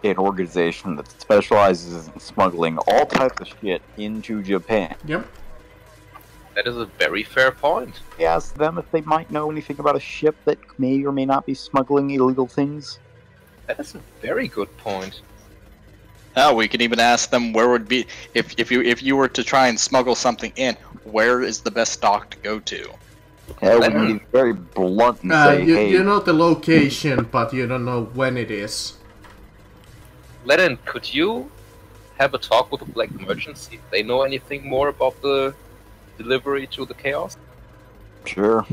an organization that specializes in smuggling all types of shit into Japan. Yep. That is a very fair point. Ask them if they might know anything about a ship that may or may not be smuggling illegal things. That is a very good point. Oh, we could even ask them where would be if you were to try and smuggle something in, where is the best dock to go to? Yeah, we can be very blunt and say, hey, you know the location, but you don't know when it is. Lennon, could you have a talk with the Black Merchants, see if they know anything more about the delivery to the Chaos? sure.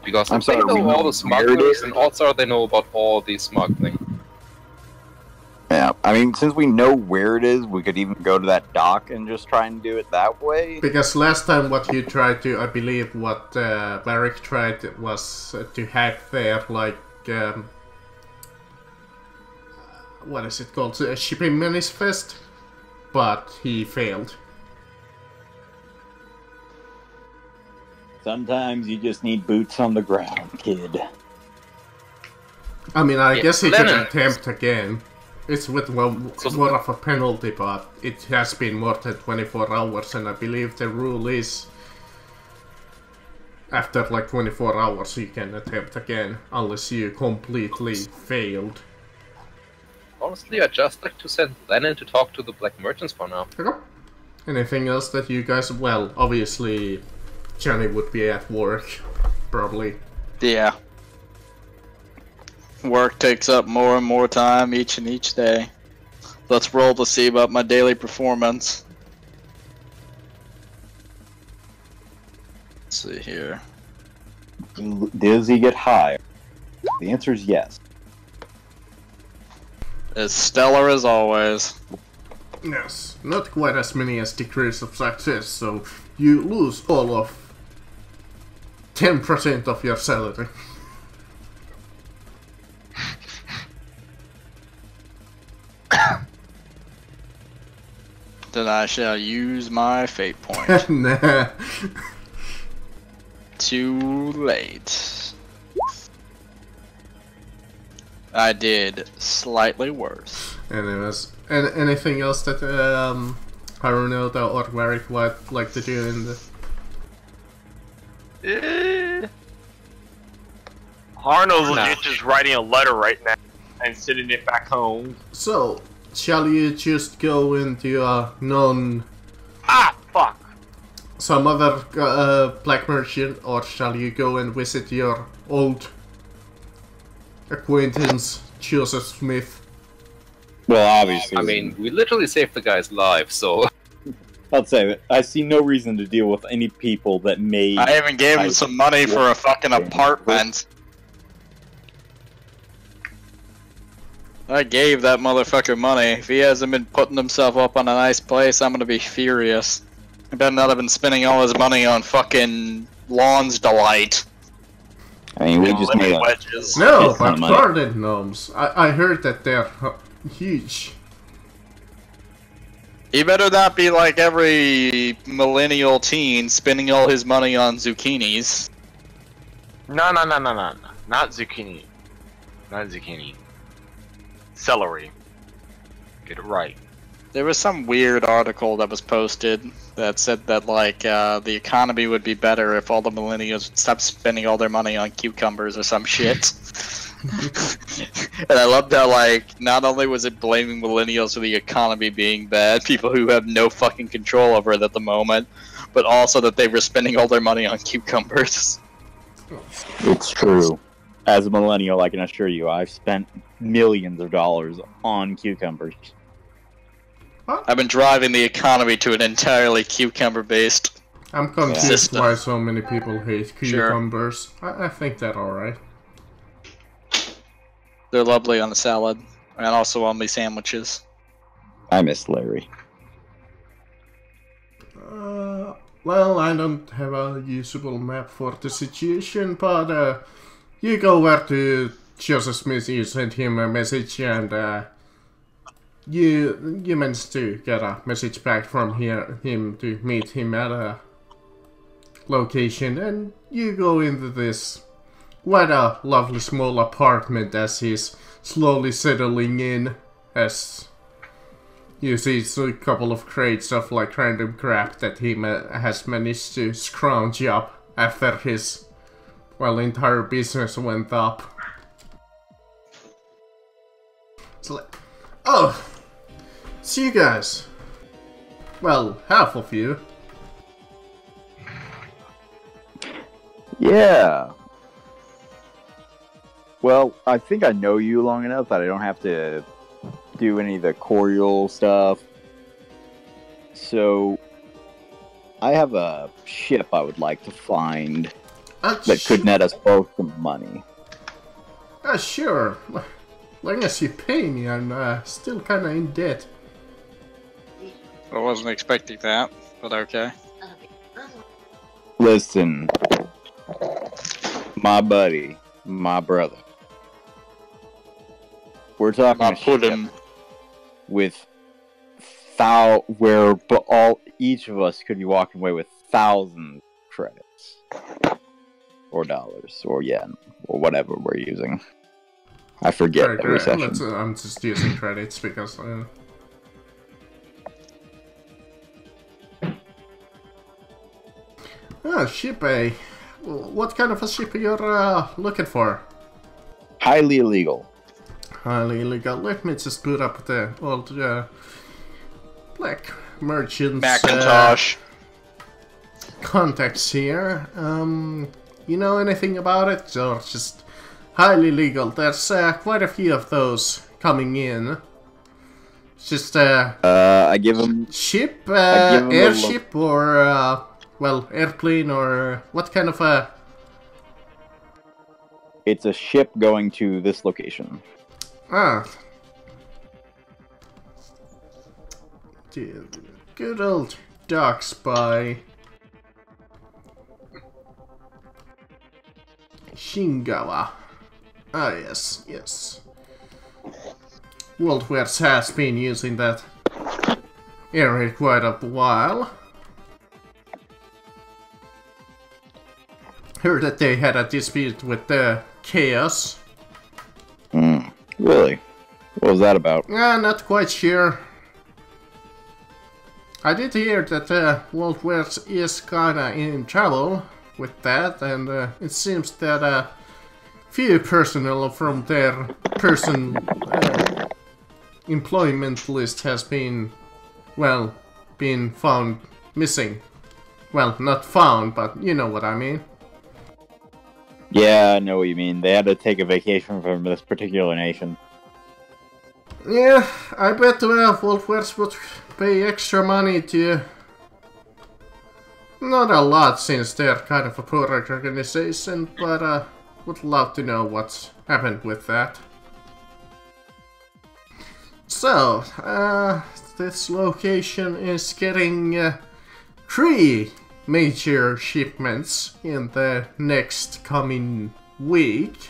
Because I'm if they sorry, we know all know the smugglers, where it is? and also they know about all the smuggling. Yeah, I mean, since we know where it is, we could even go to that dock and just try and do it that way. Because last time what you tried to, I believe what Varric tried was to hack their, like, what is it called, a shipping manifest, but he failed. Sometimes you just need boots on the ground, kid. I mean, I Yeah, guess he could Lennon. attempt again. It's with more of a penalty, but it has been more than 24 hours, and I believe the rule is after like 24 hours you can attempt again, unless you completely failed. Honestly, I'd just like to send Lennon to talk to the Black Merchants for now. Okay. Anything else that you guys... Well, obviously Johnny would be at work, probably. Yeah. Work takes up more and more time each day. Let's roll to see about my daily performance. Let's see here. Does he get high? The answer is yes. As stellar as always. Yes, not quite as many as degrees of success, so you lose all of 10% of your salary. Then I shall use my fate point. Nah. Too late. I did slightly worse. Anyways, anything else that Harunota or Varric would like to do in the... Harno's legit just writing a letter right now and sending it back home. So, shall you just go into a Ah, fuck. some other black merchant, or shall you go and visit your old acquaintance, Joseph Smith? Well, obviously. I mean, we literally saved the guy's life, so... I'll say it. I see no reason to deal with any people that may... I even gave him some money for a fucking apartment. I gave that motherfucker money. If he hasn't been putting himself up on a nice place, I'm gonna be furious. He better not have been spending all his money on fucking Lawn's Delight. I mean, we And just lemon made a... wedges. No, Shit ton but of money. garden gnomes. I heard that they're huge. He better not be like every millennial teen spending all his money on zucchinis. No. Not zucchini. Not zucchini. Celery. Get it right. There was some weird article that was posted that said that like the economy would be better if all the millennials would stop spending all their money on cucumbers or some shit. And I loved how like not only was it blaming millennials for the economy being bad, people who have no fucking control over it at the moment, but also that they were spending all their money on cucumbers. It's true. As a millennial, I can assure you, I've spent millions of dollars on cucumbers. I've been driving the economy to an entirely cucumber-based. I'm confused System. why so many people hate cucumbers. I think they're alright. They're lovely on the salad, and also on the sandwiches. I miss Larry. Well, I don't have a usable map for the situation, but you go where to Joseph Smith, you send him a message, and you managed to get a message back from him to meet him at a location, and you go into this quite a lovely small apartment as he's slowly settling in, as you see a couple of crates of like random crap that he has managed to scrounge up after his, well, entire business went up. It's like, oh, see you guys. Well, half of you. Yeah. Well, I think I know you long enough that I don't have to do any of the cordial stuff. So, I have a ship I would like to find that could net us both some money. Sure. Long as you pay me, I'm still kinda in debt. I wasn't expecting that, but okay. Listen, my buddy, my brother. We're talking a ship with where each of us could be walking away with 1,000 credits, or dollars, or yen, or whatever we're using. I forget every session. I'm just using credits because. Ship A. What kind of a ship you're looking for? Highly illegal. Highly illegal. Let me just put up the old black merchants Macintosh contacts here. You know anything about it, or just highly legal? There's quite a few of those coming in. Just I give them ship, airship, or well, airplane, or what kind of a? It's a ship going to this location. Ah. Good old Dark Spy. Shingawa. Ah, yes, yes. Worldwares has been using that area quite a while. Heard that they had a dispute with the Chaos. Really? What was that about? Not quite sure. I did hear that Worldwares is kinda in trouble with that, and it seems that few personnel from their employment list has been, well, been found missing. Well, not found, but you know what I mean. Yeah, I know what you mean. They had to take a vacation from this particular nation. Yeah, I bet Wolfwares would pay extra money to... Not a lot, since they're kind of a poor organization, but would love to know what's happened with that. So, this location is getting 3 major shipments in the next coming week.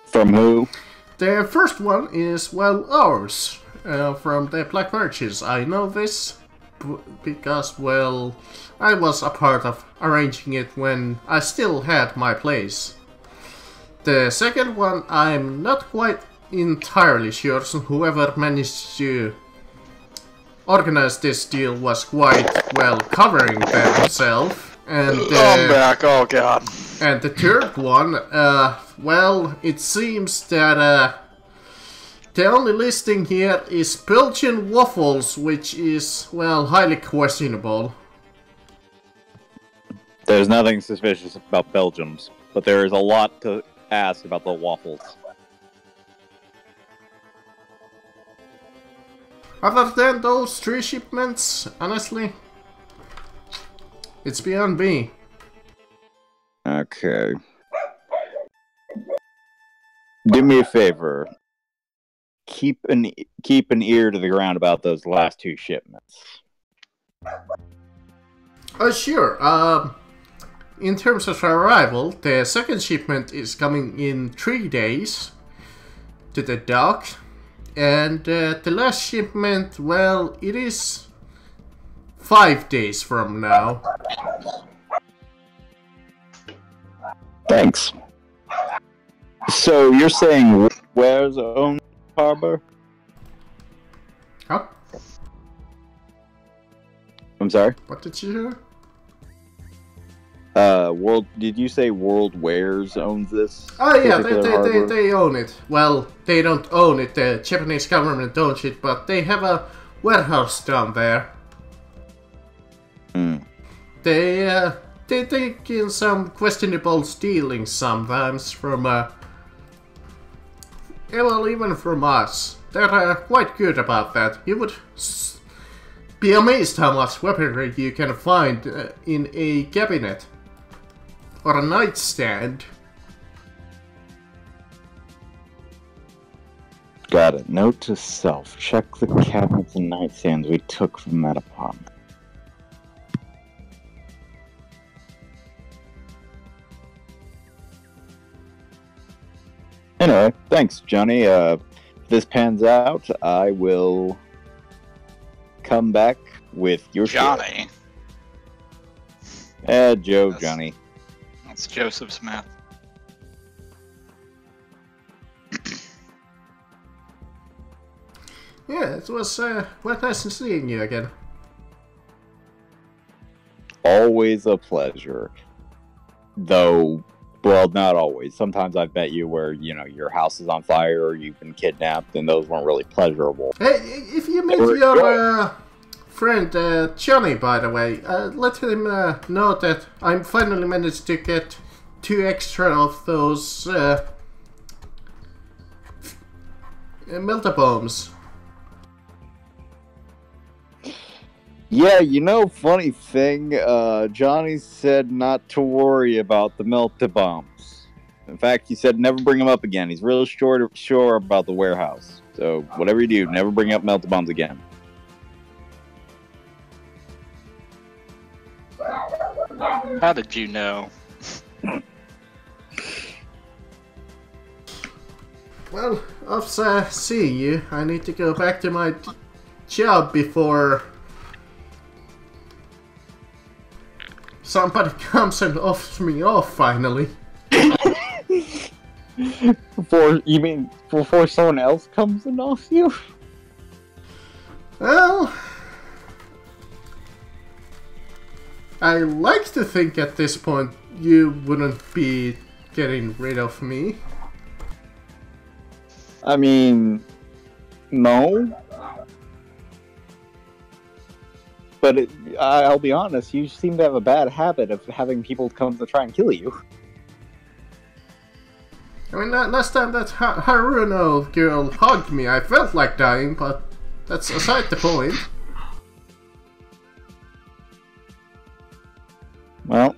From who? The first one is, well, ours, from the Black Merchants. I know this because, well, I was a part of arranging it when I still had my place. The second one I'm not quite entirely sure, so whoever managed to organize this deal was quite well covering themselves. And I'm back, oh god. And the third one, well, it seems that the only listing here is Belgian waffles, which is, well, highly questionable. There's nothing suspicious about Belgians, but there is a lot to ask about the waffles. Other than those 3 shipments, honestly, it's beyond me. Okay. Do me a favor. Keep an ear to the ground about those last 2 shipments. Sure. In terms of arrival, the second shipment is coming in 3 days to the dock. And the last shipment, well, it is 5 days from now. Thanks. So you're saying where's own harbor? Huh? I'm sorry? What did you hear? Did you say World Wares owns this? Oh yeah, they they own it. Well, they don't own it, the Japanese government owns it, but they have a warehouse down there. Hmm. They take in some questionable stealing sometimes from, well, even from us. They're quite good about that. You would be amazed how much weaponry you can find in a cabinet. Or a nightstand. Got it. Note to self. Check the cabinets and nightstands we took from that apartment. Anyway, thanks, Johnny. If this pans out, I will come back with your Johnny. Joe, Johnny. That's Joseph Smith. Yeah, it was quite nice seeing you again. Always a pleasure. Though, well, not always. Sometimes I've met you where, you know, your house is on fire or you've been kidnapped, and those weren't really pleasurable. Hey, if you meet your friend Johnny, by the way, let him know that I finally managed to get 2 extra of those melter bombs. Yeah, you know, funny thing, Johnny said not to worry about the melter bombs. In fact, he said never bring them up again. He's real sure about the warehouse. So, whatever you do, never bring up melter bombs again. How did you know? Well, after seeing you, I need to go back to my job before somebody comes and offers me off finally. Before someone else comes and offers you? Well, I like to think at this point you wouldn't be getting rid of me. I mean, no. But I'll be honest, you seem to have a bad habit of having people come to try and kill you. I mean, last time that Haruno girl hugged me, I felt like dying, but that's aside the point. Well,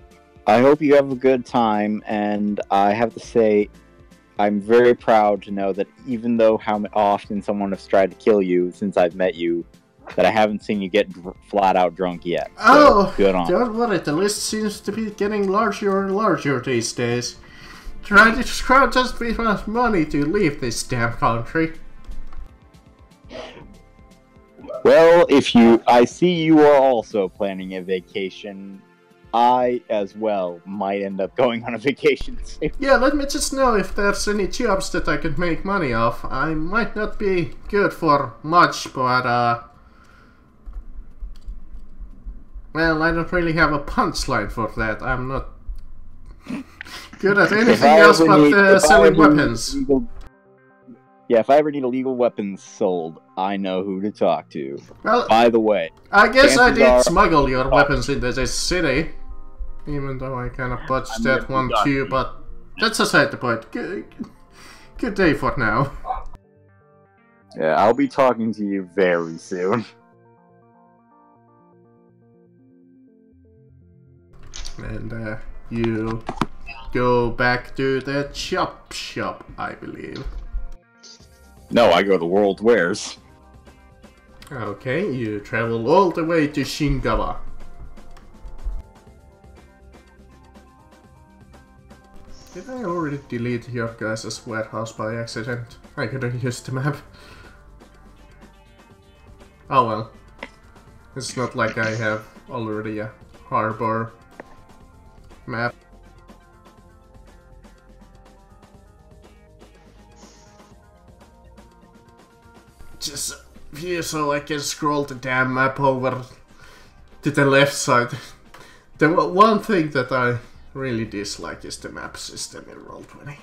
I hope you have a good time, and I have to say, I'm very proud to know that even though how often someone has tried to kill you since I've met you, that I haven't seen you get flat out drunk yet. So, oh, good on. Don't worry, the list seems to be getting larger and larger these days. Trying to scrounge just enough money to leave this damn country. Well, I see you are also planning a vacation. I, as well, might end up going on a vacation soon. Yeah, let me just know if there's any jobs that I could make money off. I might not be good for much, but well, I don't really have a punchline for that. I'm not good at anything else but selling weapons. Yeah, if I ever need illegal weapons sold, I know who to talk to. Well, by the way, I guess I did are... smuggle your weapons into this city. Even though I kind of botched that one too, but that's aside the point. Good day for now. Yeah, I'll be talking to you very soon. And you go back to the chop shop, I believe. No, I go to the World Wares. Okay, you travel all the way to Shingawa. Did I already delete your guys' warehouse by accident? I could have used the map. Oh well. It's not like I have already a harbor map. Just here so I can scroll the damn map over to the left side. The one thing that I really dislike is the map system in Roll20.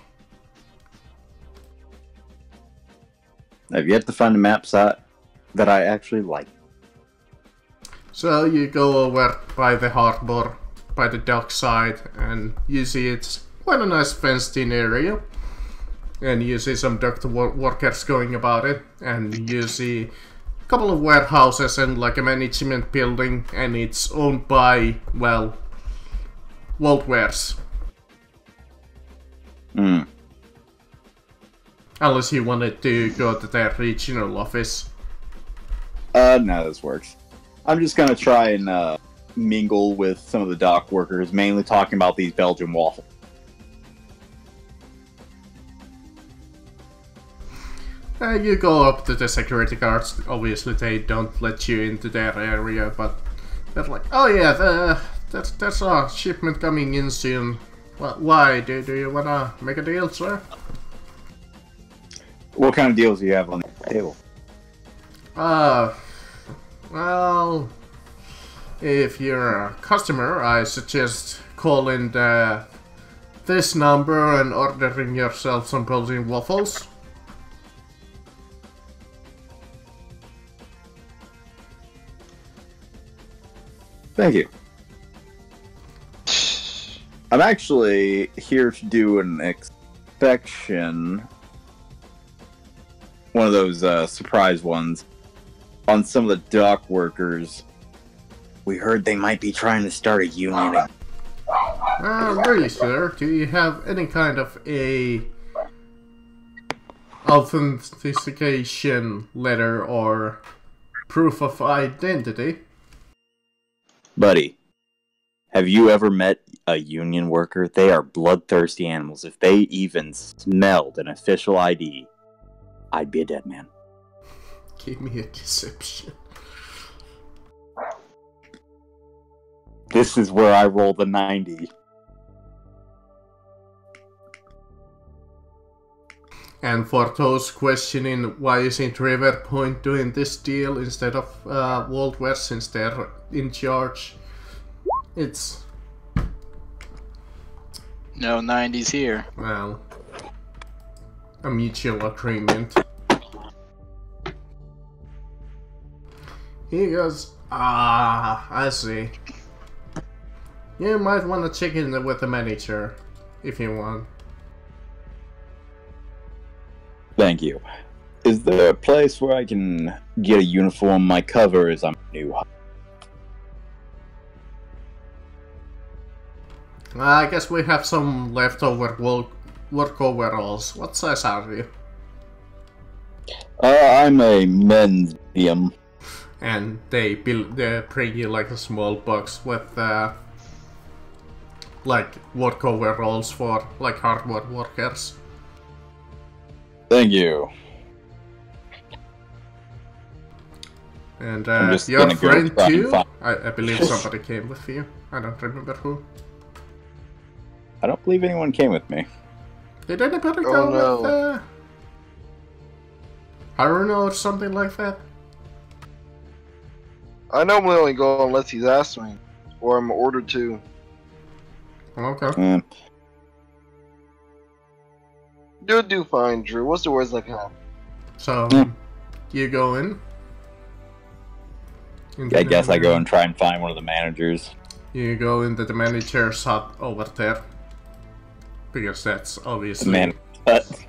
I've yet to find a map site that I actually like. So you go over by the harbor, by the dock side, and you see it's quite a nice fenced-in area. And you see some dock workers going about it, and you see a couple of warehouses and like a management building, and it's owned by, well, World Wares. Hmm. Unless you wanted to go to their regional office. No, this works. I'm just gonna try and mingle with some of the dock workers, mainly talking about these Belgian waffles. You go up to the security guards. Obviously, they don't let you into their area, but they're like, "Oh yeah, there's a shipment coming in soon. Well, why? Do you wanna make a deal, sir?" What kind of deals do you have on the table? Well, if you're a customer, I suggest calling this number and ordering yourself some Belgian waffles. Thank you. I'm actually here to do an inspection. One of those surprise ones on some of the dock workers. We heard they might be trying to start a union. Really, sir? Do you have any kind of a authentication letter or proof of identity? Buddy, have you ever met a union worker? They are bloodthirsty animals. If they even smelled an official ID, I'd be a dead man. Give me a deception. This is where I roll the 90. And for those questioning why isn't River Point doing this deal instead of World West since they're in charge, it's... No 90s here. well, a mutual agreement. He goes, I see. You might want to check in with the manager if you want. Thank you. Is there a place where I can get a uniform? My cover is I'm new. I guess we have some leftover work overalls. What size are you? I'm a men's medium. And they bring you like a small box with like work overalls for like hardware workers. Thank you. And I'm just your gonna go friend try and too? find- I believe somebody came with you. I don't remember who. I don't believe anyone came with me. Did anybody Oh, go no. with Haruno or something like that? I normally only go unless he's asked me, or I'm ordered to. Okay. Do fine, Drew. What's the worst that can happen? So, you go in? I guess I go and try and find one of the managers. You go into the manager's hut over there. Because that's obviously... The man hut.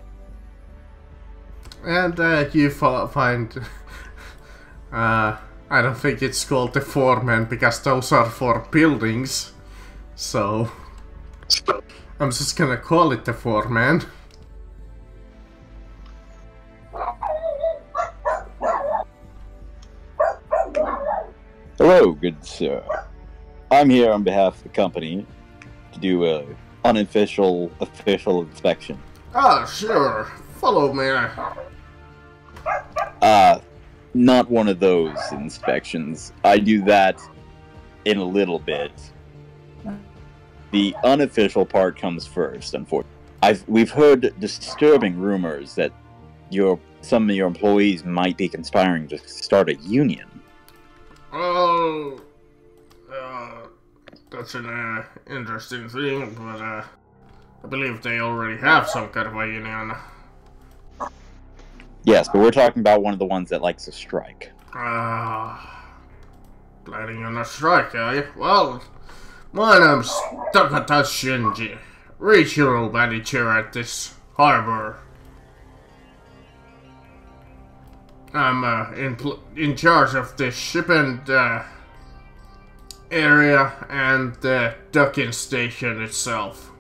And you find... I don't think it's called the foreman, because those are for buildings. So... I'm just gonna call it the foreman. Hello, good sir. I'm here on behalf of the company to do a official inspection. Ah, sure. Follow me. Not one of those inspections. I do that in a little bit. The unofficial part comes first, unfortunately. We've heard disturbing rumors that some of your employees might be conspiring to start a union. Oh, that's an interesting thing, but I believe they already have some kind of a union. Yes, but we're talking about one of the ones that likes to strike. Planning on a strike, eh? Well, my name's Takata Shinji, regional manager at this harbor. I'm in charge of the shipping area and the docking station itself.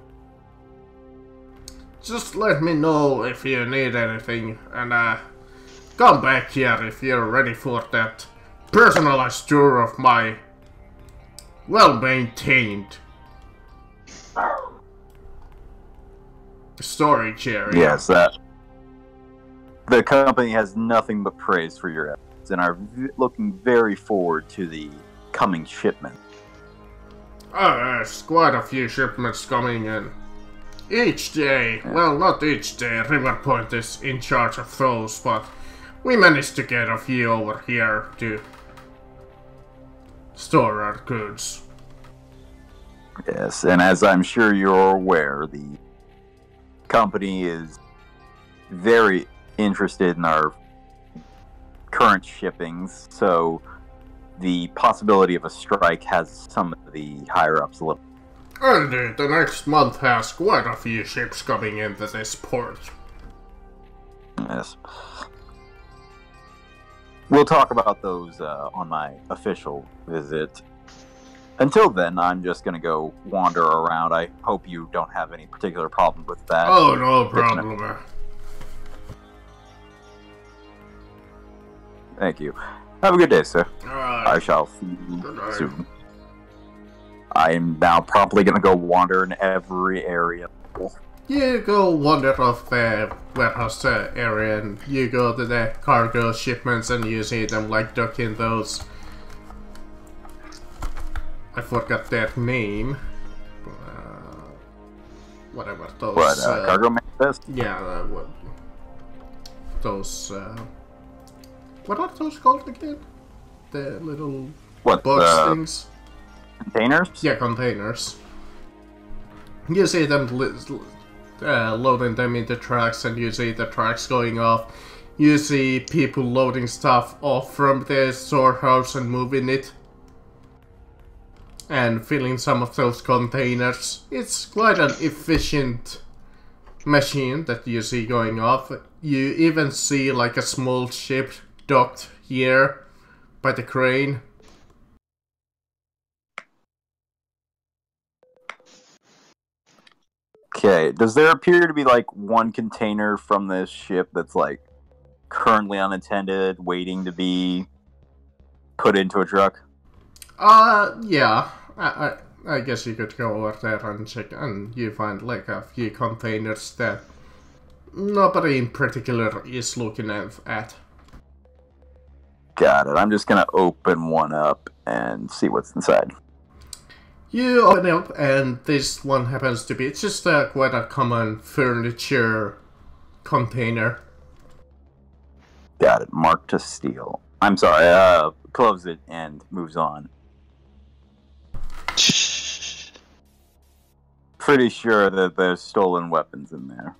Just let me know if you need anything, and come back here if you're ready for that personalized tour of my well-maintained storage area. Yes, the company has nothing but praise for your efforts and are looking very forward to the coming shipment. Oh, there's quite a few shipments coming in. Each day, well, not each day, River Point is in charge of those, but we managed to get a few over here to store our goods. Yes, and as I'm sure you're aware, the company is very interested in our current shippings, so the possibility of a strike has some of the higher-ups a little. Indeed, the next month has quite a few ships coming into this port. Yes. We'll talk about those on my official visit. Until then, I'm just gonna go wander around. I hope you don't have any particular problem with that. Oh, no problem. Thank you. Have a good day, sir. Alright. I shall see you soon. I am now promptly gonna go wander in every area. You go wander off the warehouse area and you go to the cargo shipments and you see them like docking those. I forgot their name. Whatever those. What, cargo manifest? Yeah, those. What are those called again? The little box things. Containers? Yeah, containers. You see them loading them into trucks, and you see the trucks going off. You see people loading stuff off from the storehouse and moving it. And filling some of those containers. It's quite an efficient machine that you see going off. You even see like a small ship docked here by the crane. Okay, does there appear to be like one container from this ship that's like currently unattended, waiting to be put into a truck? Yeah. I guess you could go over there and check, and you find like a few containers that nobody in particular is looking at. Got it. I'm just gonna open one up and see what's inside. You open it up, and this one happens to be just quite a common furniture container. Got it. Marked to steal. I'm sorry. Close it and moves on. Pretty sure that there's stolen weapons in there.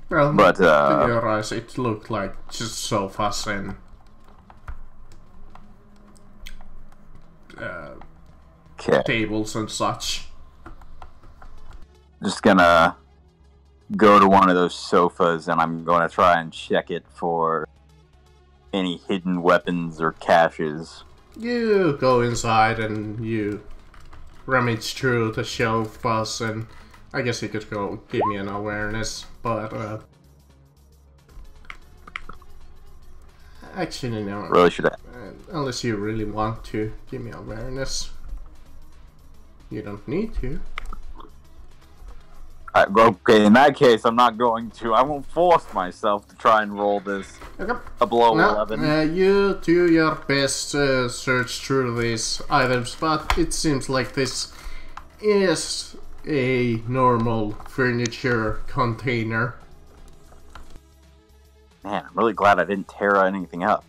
Well, But, to your eyes, it looked like just sofas and Okay. tables and such. Just gonna go to one of those sofas and I'm gonna try and check it for any hidden weapons or caches. You go inside and you rummage through the sofas, and I guess you could go give me an awareness, but actually no. Really should have. Unless you really want to give me awareness. You don't need to. Okay, in that case, I'm not going to. I won't force myself to try and roll this Okay. below No, 11. you do your best search through these items, but it seems like this is a normal furniture container. Man, I'm really glad I didn't tear anything up.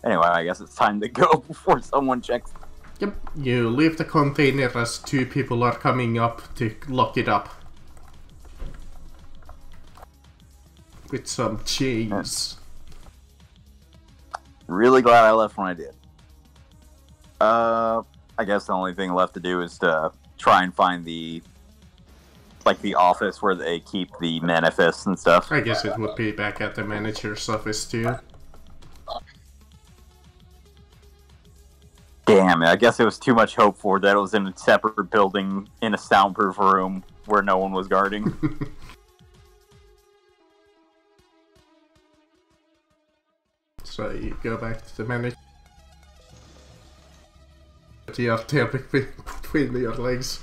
Anyway, I guess it's time to go before someone checks. Yep, you leave the container as two people are coming up to lock it up. With some chains. Really glad I left when I did. I guess the only thing left to do is to try and find the office where they keep the manifests and stuff. I guess it would be back at the manager's office too. Damn, I guess it was too much hope for that it was in a separate building in a soundproof room where no one was guarding. So you go back to the manager. Put your tail between your legs.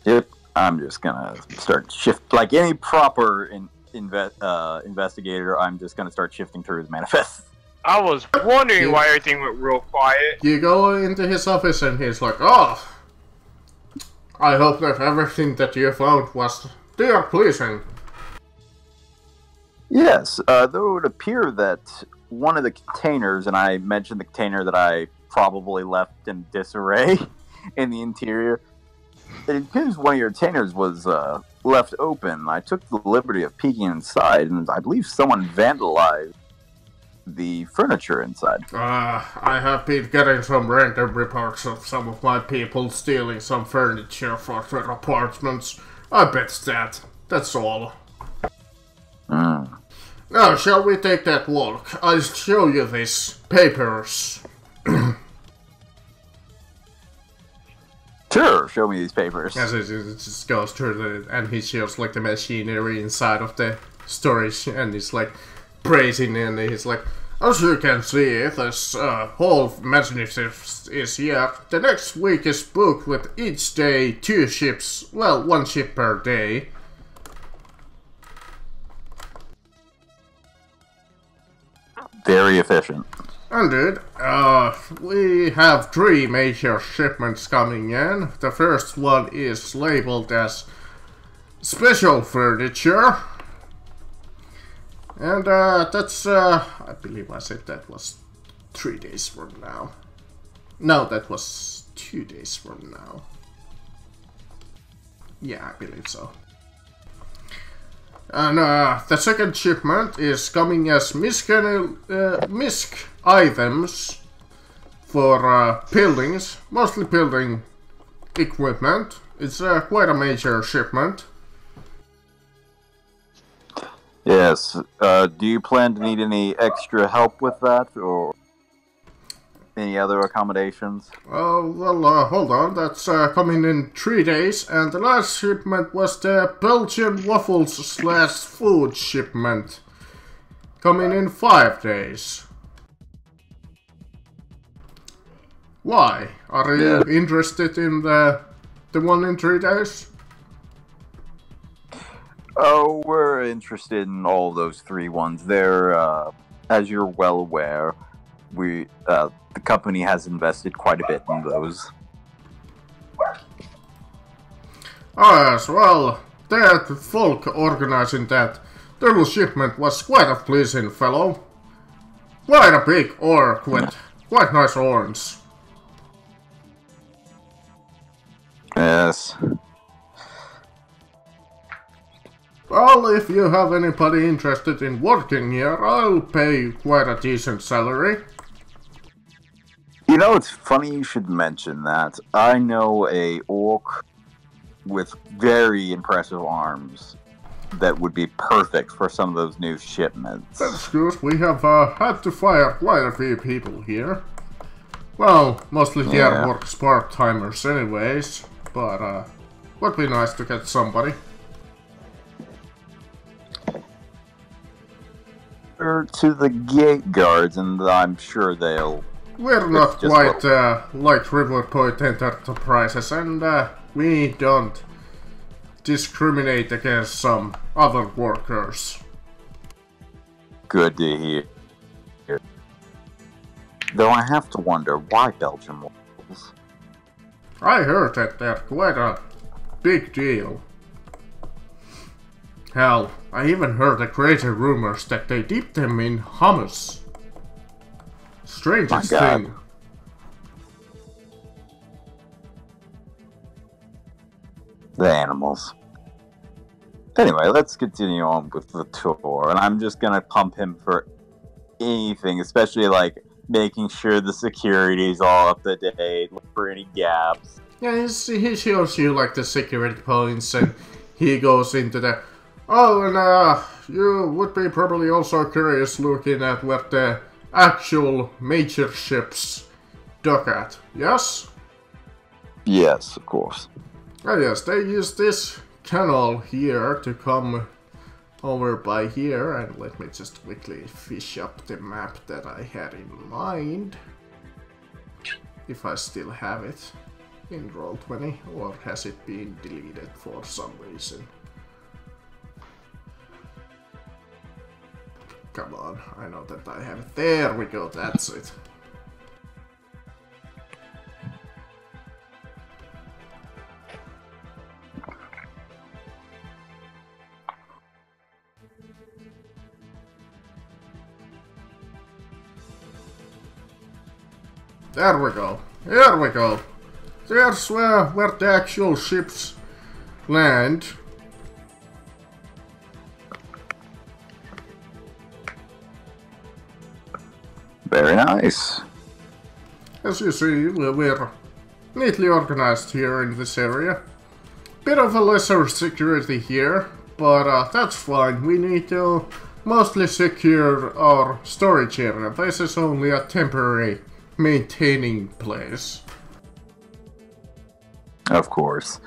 Yep, I'm just gonna start shift like any proper investigator. I'm just gonna start shifting through his manifest. I was wondering why everything went real quiet. You go into his office and he's like, "Oh, I hope that everything that you found was dear pleasing." Yes, though it would appear that one of the containers, and I mentioned the container that I probably left in disarray in the interior, it appears one of your containers was left open. I took the liberty of peeking inside, and I believe someone vandalized the furniture inside. I have been getting some random reports of some of my people stealing some furniture for their apartments. I bet that's all. Now, shall we take that walk? I'll show you these papers. Sure, show me these papers. As it just goes through and he shows like the machinery inside of the storage, and he's like praising, and he's like, as you can see, this whole manifest is here. The next week is booked with each day 2 ships, well, 1 ship per day. Very efficient. Indeed. We have 3 major shipments coming in. The first one is labeled as special furniture. And that's, I believe I said that was 3 days from now. No, that was 2 days from now. Yeah, I believe so. And the second shipment is coming as misc items for buildings, mostly building equipment. It's quite a major shipment. Yes. Do you plan to need any extra help with that, or any other accommodations? Well, hold on. That's coming in 3 days, and the last shipment was the Belgian waffles / food shipment, coming in 5 days. Why? Are you interested in the one in 3 days? Oh, we're interested in all those 3 ones. They're, as you're well aware, the company has invested quite a bit in those. Oh yes, well, that folk organizing that double shipment was quite a pleasing fellow. Quite a big orc with quite nice horns. Yes. Well, if you have anybody interested in working here, I'll pay quite a decent salary. You know, it's funny you should mention that. I know a orc with very impressive arms that would be perfect for some of those new shipments. That's good. We have had to fire quite a few people here. Well, mostly here works part-timers anyways, but would be nice to get somebody. To the gate guards, and I'm sure they'll... We're not quite like River Point Enterprises, and we don't discriminate against some other workers. Good to hear. Though I have to wonder, why Belgian wolves? I heard that they're quite a big deal. Hell, I even heard the crazy rumors that they dip them in hummus. Strangest thing. The animals. Anyway, let's continue on with the tour, and I'm just gonna pump him for anything, especially like making sure the security's all up to date, look for any gaps. Yeah, he shows you like the security points, and he goes into the... Oh, and you would be probably also curious looking at what the actual major ships dock at, yes? Yes, of course. Oh yes, they use this canal here to come over by here, and let me just quickly fish up the map that I had in mind. If I still have it in Roll20, or has it been deleted for some reason? Come on, I know that I have it. There we go, that's it. There we go. Here we go. There's where the actual ships land. Very nice. As you see, we're neatly organized here in this area. Bit of a lesser security here, but that's fine. We need to mostly secure our storage area. This is only a temporary maintaining place. Of course.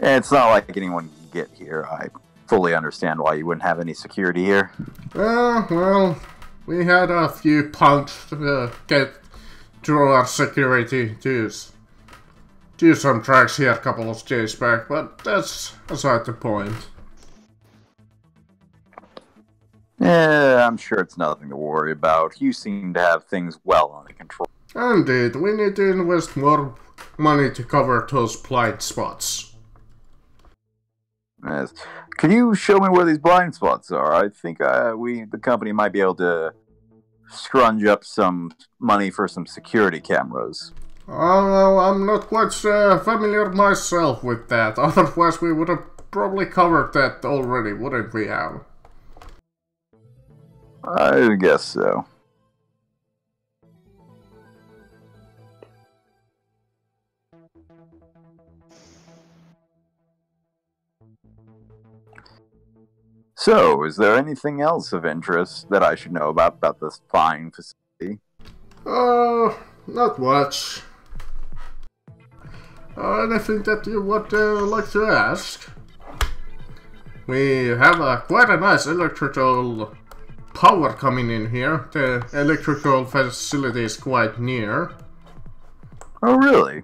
It's not like anyone can get here. I fully understand why you wouldn't have any security here. Well, we had a few punks get through our security to do some tracks here a couple of days back, but that's aside the point. Yeah, I'm sure it's nothing to worry about. You seem to have things well under control. Indeed, we need to invest more money to cover those blind spots. Yes. Can you show me where these blind spots are? I think the company might be able to scrunch up some money for some security cameras. Oh, I'm not quite familiar myself with that. Otherwise, we would have probably covered that already, wouldn't we have? I guess so. So, is there anything else of interest that I should know about this fine facility? Not much. Anything that you would like to ask? We have quite a nice electrical power coming in here. The electrical facility is quite near. Oh, really?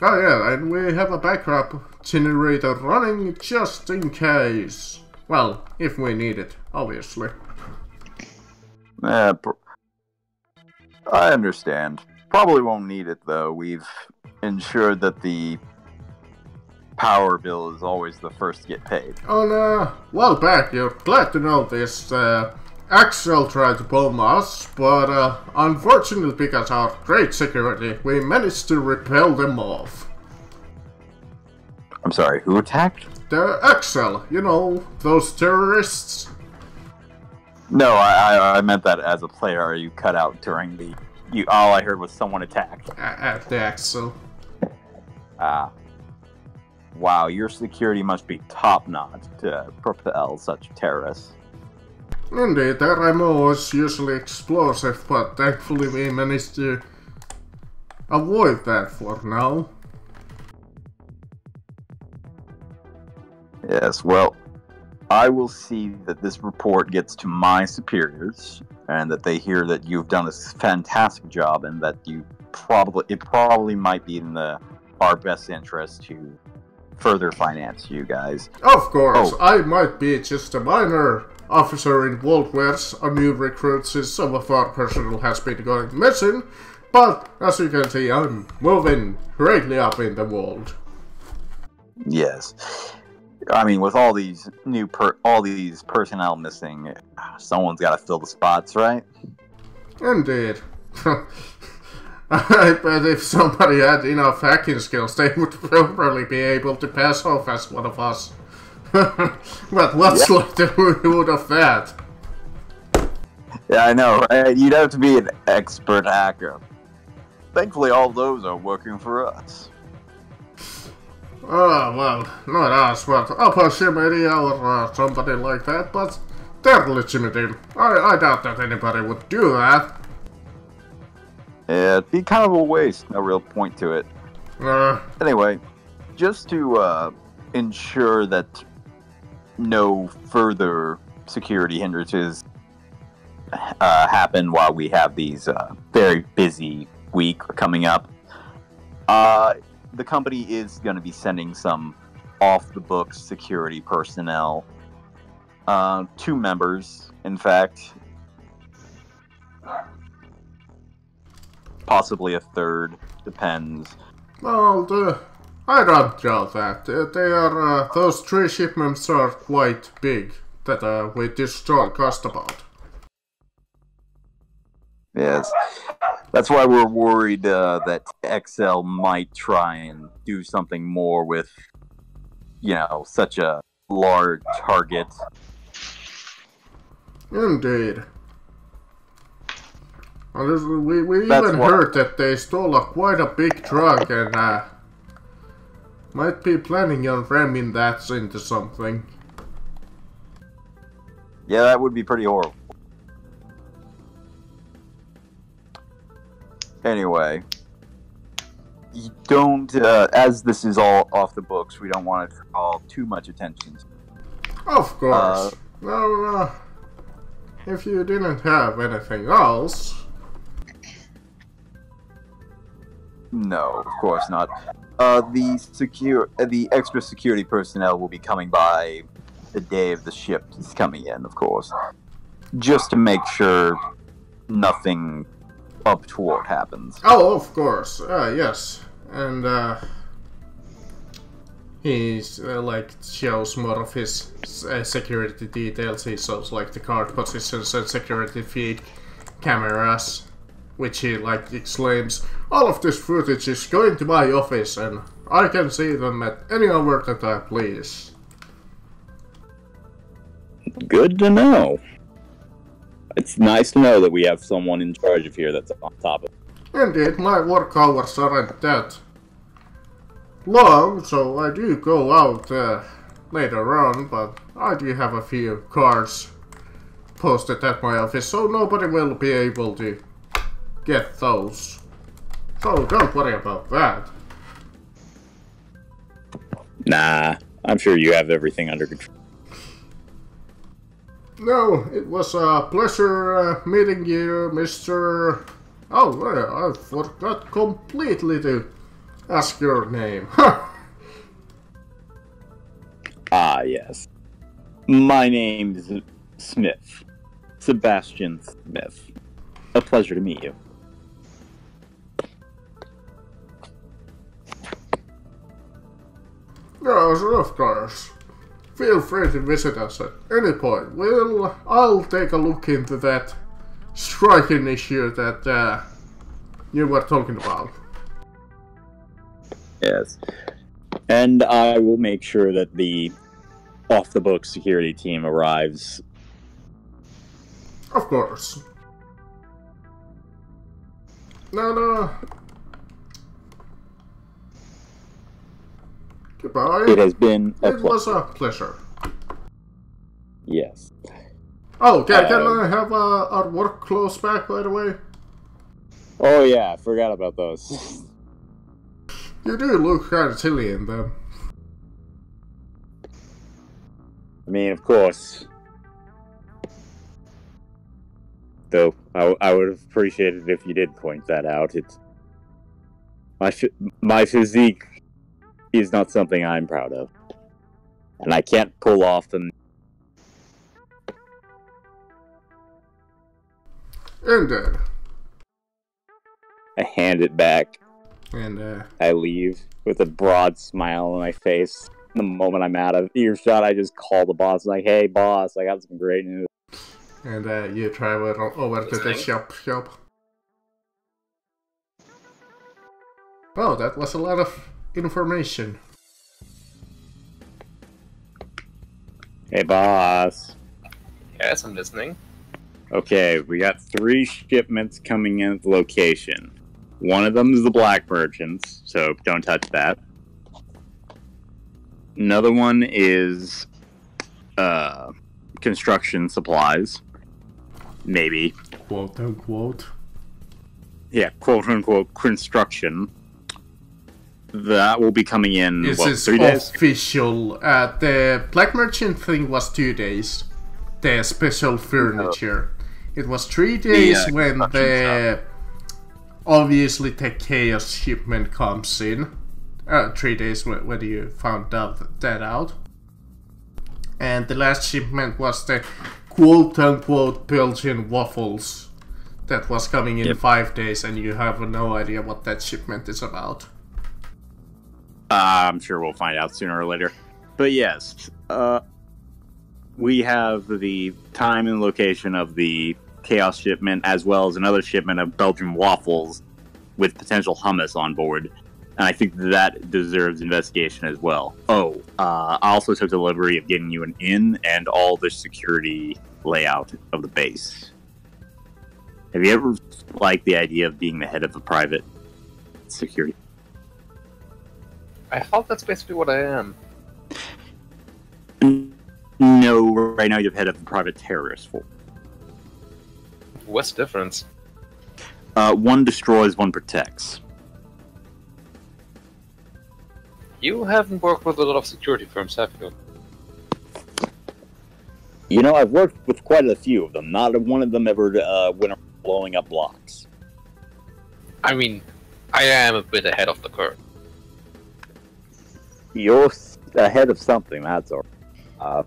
Oh yeah, and we have a backup generator running just in case. Well, if we need it, obviously. I understand. Probably won't need it, though. We've ensured that the power bill is always the first to get paid. On a while back, you're glad to know this. Axel tried to bomb us, but unfortunately, because of our great security, we managed to repel them off. I'm sorry, who attacked? The Axel, you know, those terrorists. No, I meant that as a player. You cut out during the. All I heard was someone attacked. At the Axel. Wow, your security must be top-notch to propel such terrorists. Indeed, their MO is usually explosive, but thankfully we managed to avoid that for now. Yes, well, I will see that this report gets to my superiors, and that they hear that you've done a fantastic job, and that it probably might be in our best interest to further finance you guys. Of course, I might be just a minor officer involved with a new recruit since some of our personnel has been going missing, but as you can see, I'm moving greatly up in the world. Yes. I mean, with all these personnel missing, someone's got to fill the spots, right? Indeed. I bet if somebody had enough hacking skills, they would probably be able to pass off as one of us. But what's like the root of that? Yeah, I know, right? You'd have to be an expert hacker. Thankfully, all those are working for us. Oh, well, not us, but Apache Media or somebody like that, but they're legitimate. I doubt that anybody would do that. Yeah, it'd be kind of a waste, no real point to it. Anyway, just to ensure that no further security hindrances happen while we have these very busy week coming up, the company is going to be sending some off-the-books security personnel. 2 members, in fact. Possibly a third, depends. Well, I don't doubt that. Those 3 shipments are quite big that we discussed about. Yes. That's why we're worried that XL might try and do something more with, such a large target. Indeed. We even heard that they stole quite a big truck and might be planning on ramming that into something. Yeah, that would be pretty horrible. Anyway, you don't, as this is all off the books, we don't want to call too much attention. Of course. If you didn't have anything else... No, of course not. The extra security personnel will be coming by the day of the ship is coming in, of course. Just to make sure nothing untoward happens. Oh, of course. Yes. And, he's, shows more of his security details. He shows, the card positions and security feed cameras, which he, exclaims, "All of this footage is going to my office, and I can see them at any hour that I please." Good to know. It's nice to know that we have someone in charge of here that's on top of it. Indeed, my work hours aren't that long, so I do go out later on, but I do have a few cards posted at my office, so nobody will be able to get those. So don't worry about that. Nah, I'm sure you have everything under control. No, it was a pleasure meeting you, Mr. Oh, I forgot completely to Ask your name. Ah, yes. My name's Smith. Sebastian Smith. A pleasure to meet you. Yes, of course. Feel free to visit us at any point. I'll take a look into that striking issue that you were talking about. Yes. And I will make sure that the off-the-book security team arrives. Of course. No. Goodbye. It has been a It was a pleasure. Yes. Oh, can I have our work clothes back, by the way? Oh yeah, I forgot about those. You do look kind of silly in them. I mean, of course. Though, I would have appreciated if you did point that out. It's my physique is not something I'm proud of. And I can't pull off them. Indeed. I hand it back. And I leave with a broad smile on my face. The moment I'm out of earshot, I just call the boss like, "Hey boss, I got some great news." And you travel over to the shop. Oh, that was a lot of information. Hey boss. Yes, I'm listening. Okay, we got 3 shipments coming in at the location. One of them is the black merchants, so don't touch that. Another one is construction supplies. Maybe. Quote unquote. Yeah, quote unquote construction. That will be coming in, This what, is 3 days? official. The black merchant thing was 2 days. The special furniture. It was 3 days when the obviously the chaos shipment comes in. 3 days when you found that out. And the last shipment was the quote-unquote Belgian waffles. That was coming in 5 days, and you have no idea what that shipment is about. I'm sure we'll find out sooner or later. But yes, we have the time and location of the chaos shipment, as well as another shipment of Belgian waffles with potential hummus on board. And I think that deserves investigation as well. Oh, I also took delivery of getting you an inn and all the security layout of the base. Have you ever liked the idea of being the head of a private security? I thought that's basically what I am. No, right now you're head of the private terrorist force. What's the difference? One destroys, one protects. You haven't worked with a lot of security firms, have you? You know, I've worked with quite a few of them. Not one of them ever went around blowing up blocks. I mean, I am a bit ahead of the curve. You're ahead of something, that's all. I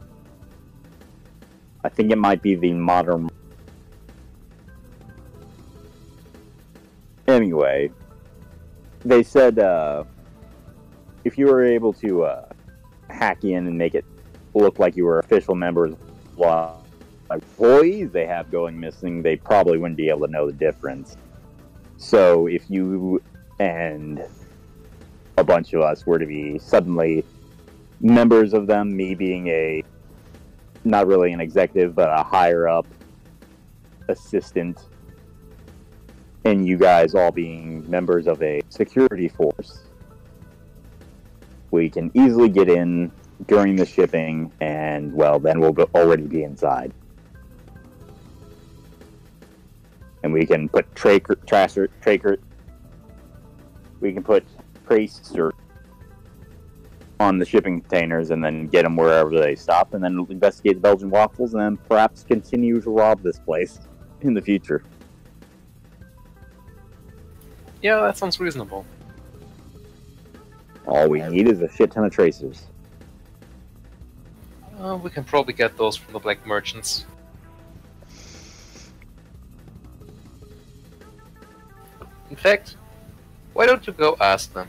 think it might be the modern... Anyway, they said if you were able to hack in and make it look like you were official members while employees they have going missing, they probably wouldn't be able to know the difference. So if you and a bunch of us were to be suddenly members of them, me being a, not really an executive, but a higher up assistant, and you guys all being members of a security force, we can easily get in during the shipping, and, well, then we'll already be inside. And we can put we can put priests or on the shipping containers and then get them wherever they stop, and then investigate the Belgian waffles, and then perhaps continue to rob this place in the future. Yeah, that sounds reasonable. All we need is a shit ton of tracers. We can probably get those from the black merchants. In fact, why don't you go ask them?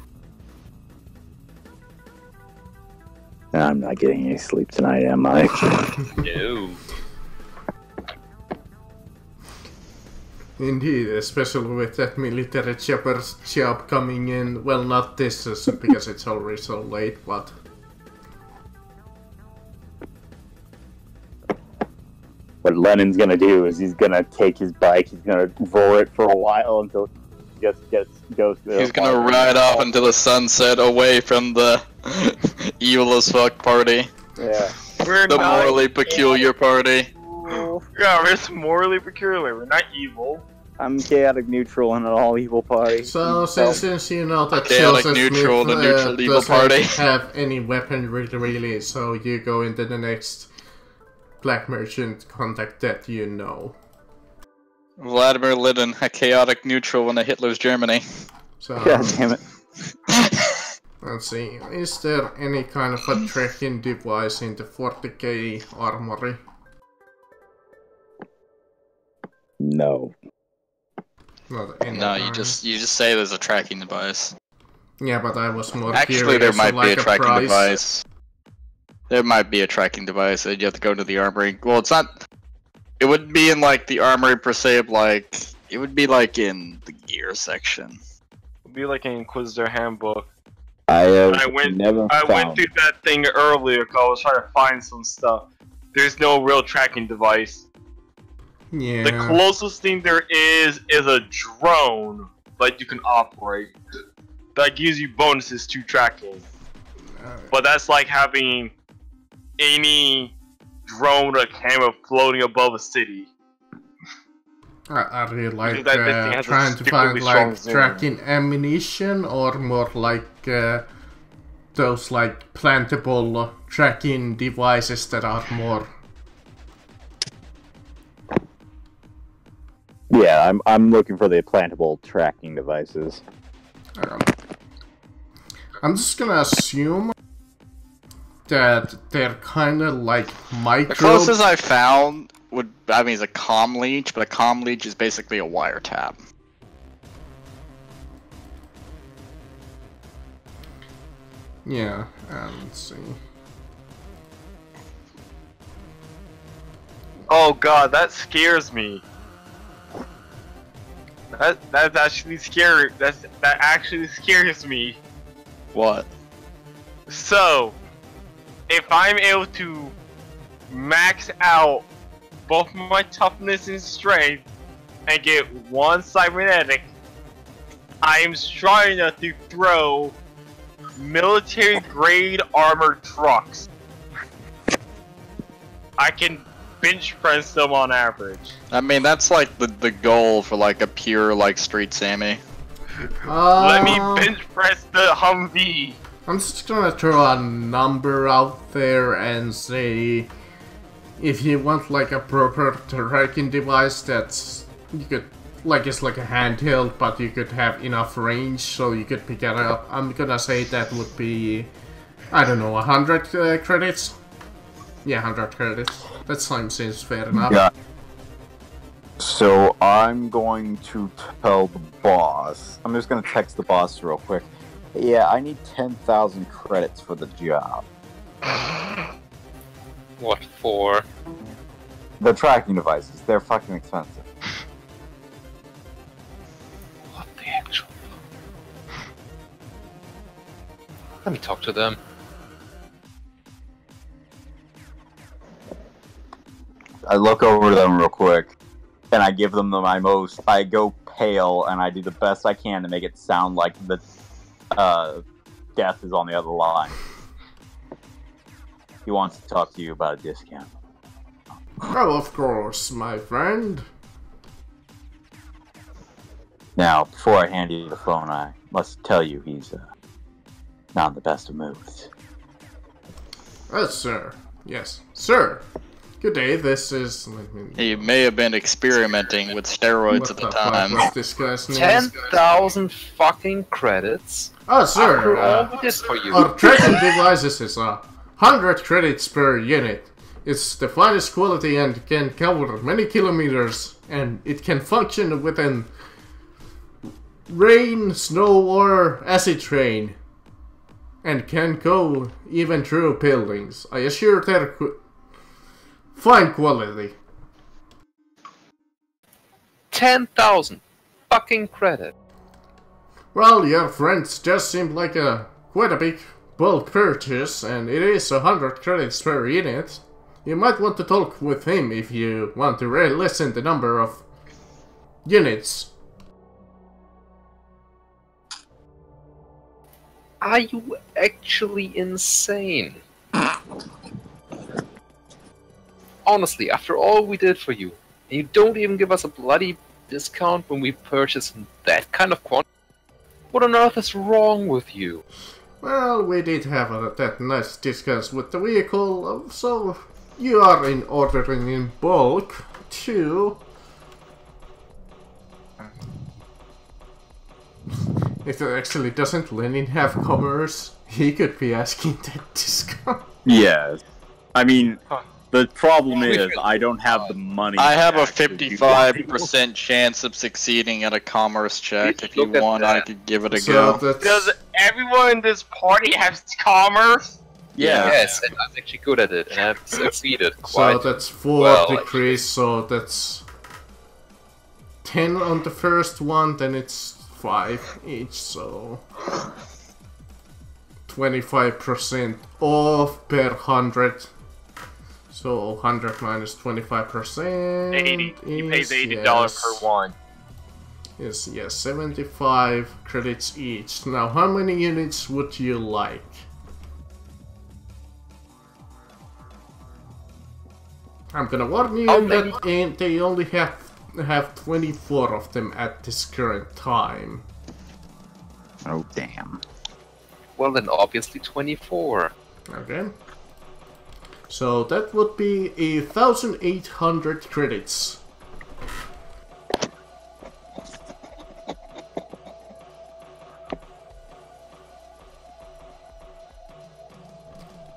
I'm not getting any sleep tonight, am I? No. Indeed, especially with that military chopper's job coming in. Well, not this because it's already so late, but... What Lennon's gonna do is he's gonna take his bike, he's gonna roar it for a while until he goes to He's gonna ride off into the sunset away from the evil as fuck party. Yeah. We're The not morally peculiar party. Yeah, we're morally peculiar. We're not evil. I'm chaotic neutral in an all evil party. So, since you know that Chaotic Joseph neutral, Smith the neutral evil doesn't party. have any weaponry really, so you go into the next black merchant contact that you know. Vladimir Lydon, a chaotic neutral in a Hitler's Germany. So, God damn it. let's see, is there any kind of a tracking device in the 40k armory? No. Not any No, you kind. just say there's a tracking device. Yeah, but I was more Actually, curious there might of, be like, a tracking price. device. There might be a tracking device, and you have to go to the armory. Well, it's not. It wouldn't be in like the armory per se, of like it would be like in the gear section. It'd be like an Inquisitor handbook. I have I went never I found... went through that thing earlier because I was trying to find some stuff. There's no real tracking device. Yeah. The closest thing there is a drone that you can operate. That gives you bonuses to tracking. But that's like having any drone or camera floating above a city. Are you like Because that thing has a trying to find stupidly strong like zoom. tracking ammunition or more like those like plantable tracking devices that are more? Yeah, I'm looking for the plantable tracking devices. I'm just gonna assume that they're kind of like micro. The closest I found is a comm leech, but a comm leech is basically a wiretap. Yeah, let's see. Oh god, that scares me. That's actually scary. That actually scares me. What? So, if I'm able to max out both my toughness and strength and get one cybernetic, I am strong enough to throw military grade armored trucks. I can bench press them on average. I mean, that's like the goal for like a pure like street Sammy. Let me bench press the Humvee. I'm just gonna throw a number out there and say, if you want like a proper tracking device that's you could like it's like a handheld, but you could have enough range so you could pick it up. I'm gonna say that would be, I don't know, 100 credits. Yeah, 100 credits. That seems fair enough. Yeah. So I'm going to tell the boss. I'm just going to text the boss real quick. Yeah, I need 10,000 credits for the job. What for? The tracking devices, they're fucking expensive. What the actual? Let me talk to them. I look over them real quick, and I give them my most. I go pale, and I do the best I can to make it sound like the death is on the other line. He wants to talk to you about a discount. Oh, of course, my friend. Now, before I hand you the phone, I must tell you he's not in the best of moods. Sir. Yes, sir. Good day, this is... He may have been experimenting with steroids What at the the fuck time. was this guy's name? 10,000 fucking credits? Oh, sir, After all we did for you. our tracking devices is 100 credits per unit. It's the finest quality and can cover many kilometers, and it can function within rain, snow, or acid rain, and can go even through buildings. I assure they're fine quality. 10,000 fucking credit. Well, your friends just seemed like quite a big bulk purchase, and it is 100 credits per unit. You might want to talk with him if you want to lessen the number of units. Are you actually insane? Honestly, after all we did for you, and you don't even give us a bloody discount when we purchase in that kind of quantity? What on earth is wrong with you? Well, we did have that nice discuss with the vehicle, so you are in ordering in bulk, too. If it actually doesn't Lenin have commerce, he could be asking that discount. Yes. I mean, the problem is I don't have the money. I have to a actually do 55% chance of succeeding at a commerce check. If you Look at want, I that. could give it a So go. that's... Does everyone in this party have commerce? Yeah. Yes, and I'm actually good at it, and I've succeeded So quite. that's 4 well, degrees, so that's 10 on the first one, then it's 5 each, so 25% off per 100. So 100 minus 25%. 80. He pays is, $80 yes, per one. Yes, 75 credits each. Now, how many units would you like? I'm gonna warn you How many? that they only have 24 of them at this current time. Oh, damn. Well, then obviously 24. Okay. So that would be 1,800 credits.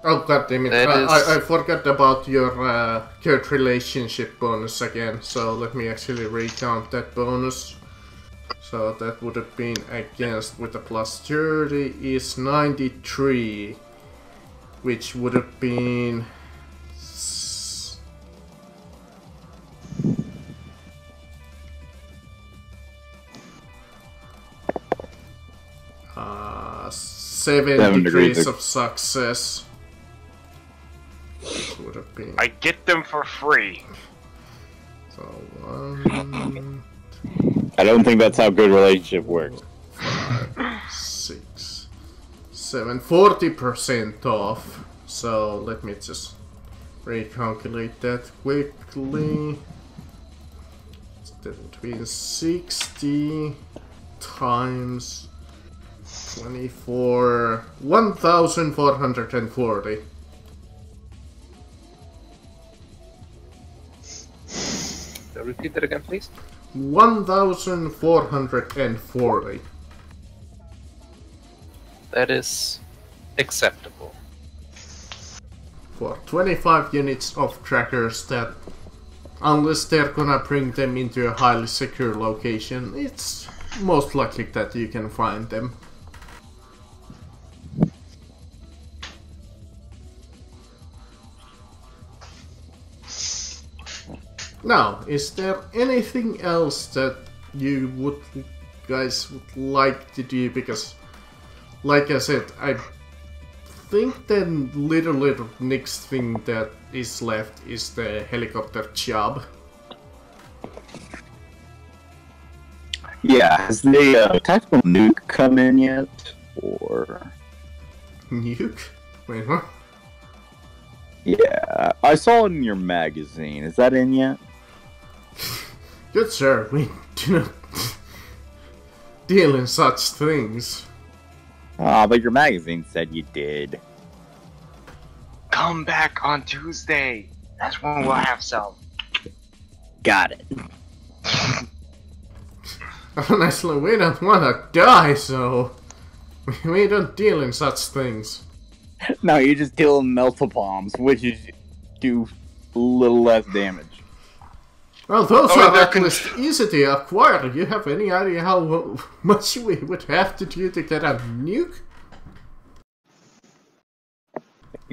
Oh, goddammit, I forgot about your third relationship bonus again, so let me actually recount that bonus. So that would have been against with a plus 30 is 93, which would have been... seven degrees of success. Would have been. I get them for free. So 1, I don't think that's how good relationship works. 5, 6, 7, 40% off. So let me just recalculate that quickly. That would be 60 times 24, 1,440. Repeat that again, please. 1,440. That is acceptable. For 25 units of trackers that, unless they're gonna bring them into a highly secure location, it's most likely that you can find them. Now, is there anything else that you guys would like to do? Because, like I said, I think the little next thing that is left is the helicopter job. Yeah, has the tactical nuke come in yet? Or... Nuke? Wait, what? Yeah, I saw it in your magazine. Is that in yet? Good sir, we do not deal in such things. Ah, but your magazine said you did. Come back on Tuesday That's when we'll have some. Got it. Honestly, we don't wanna die, so we don't deal in such things. No, you just deal in melta bombs, which is do a little less damage. Well, those Oh, are they're at least easy to acquire. Do you have any idea how much we would have to do to get a nuke?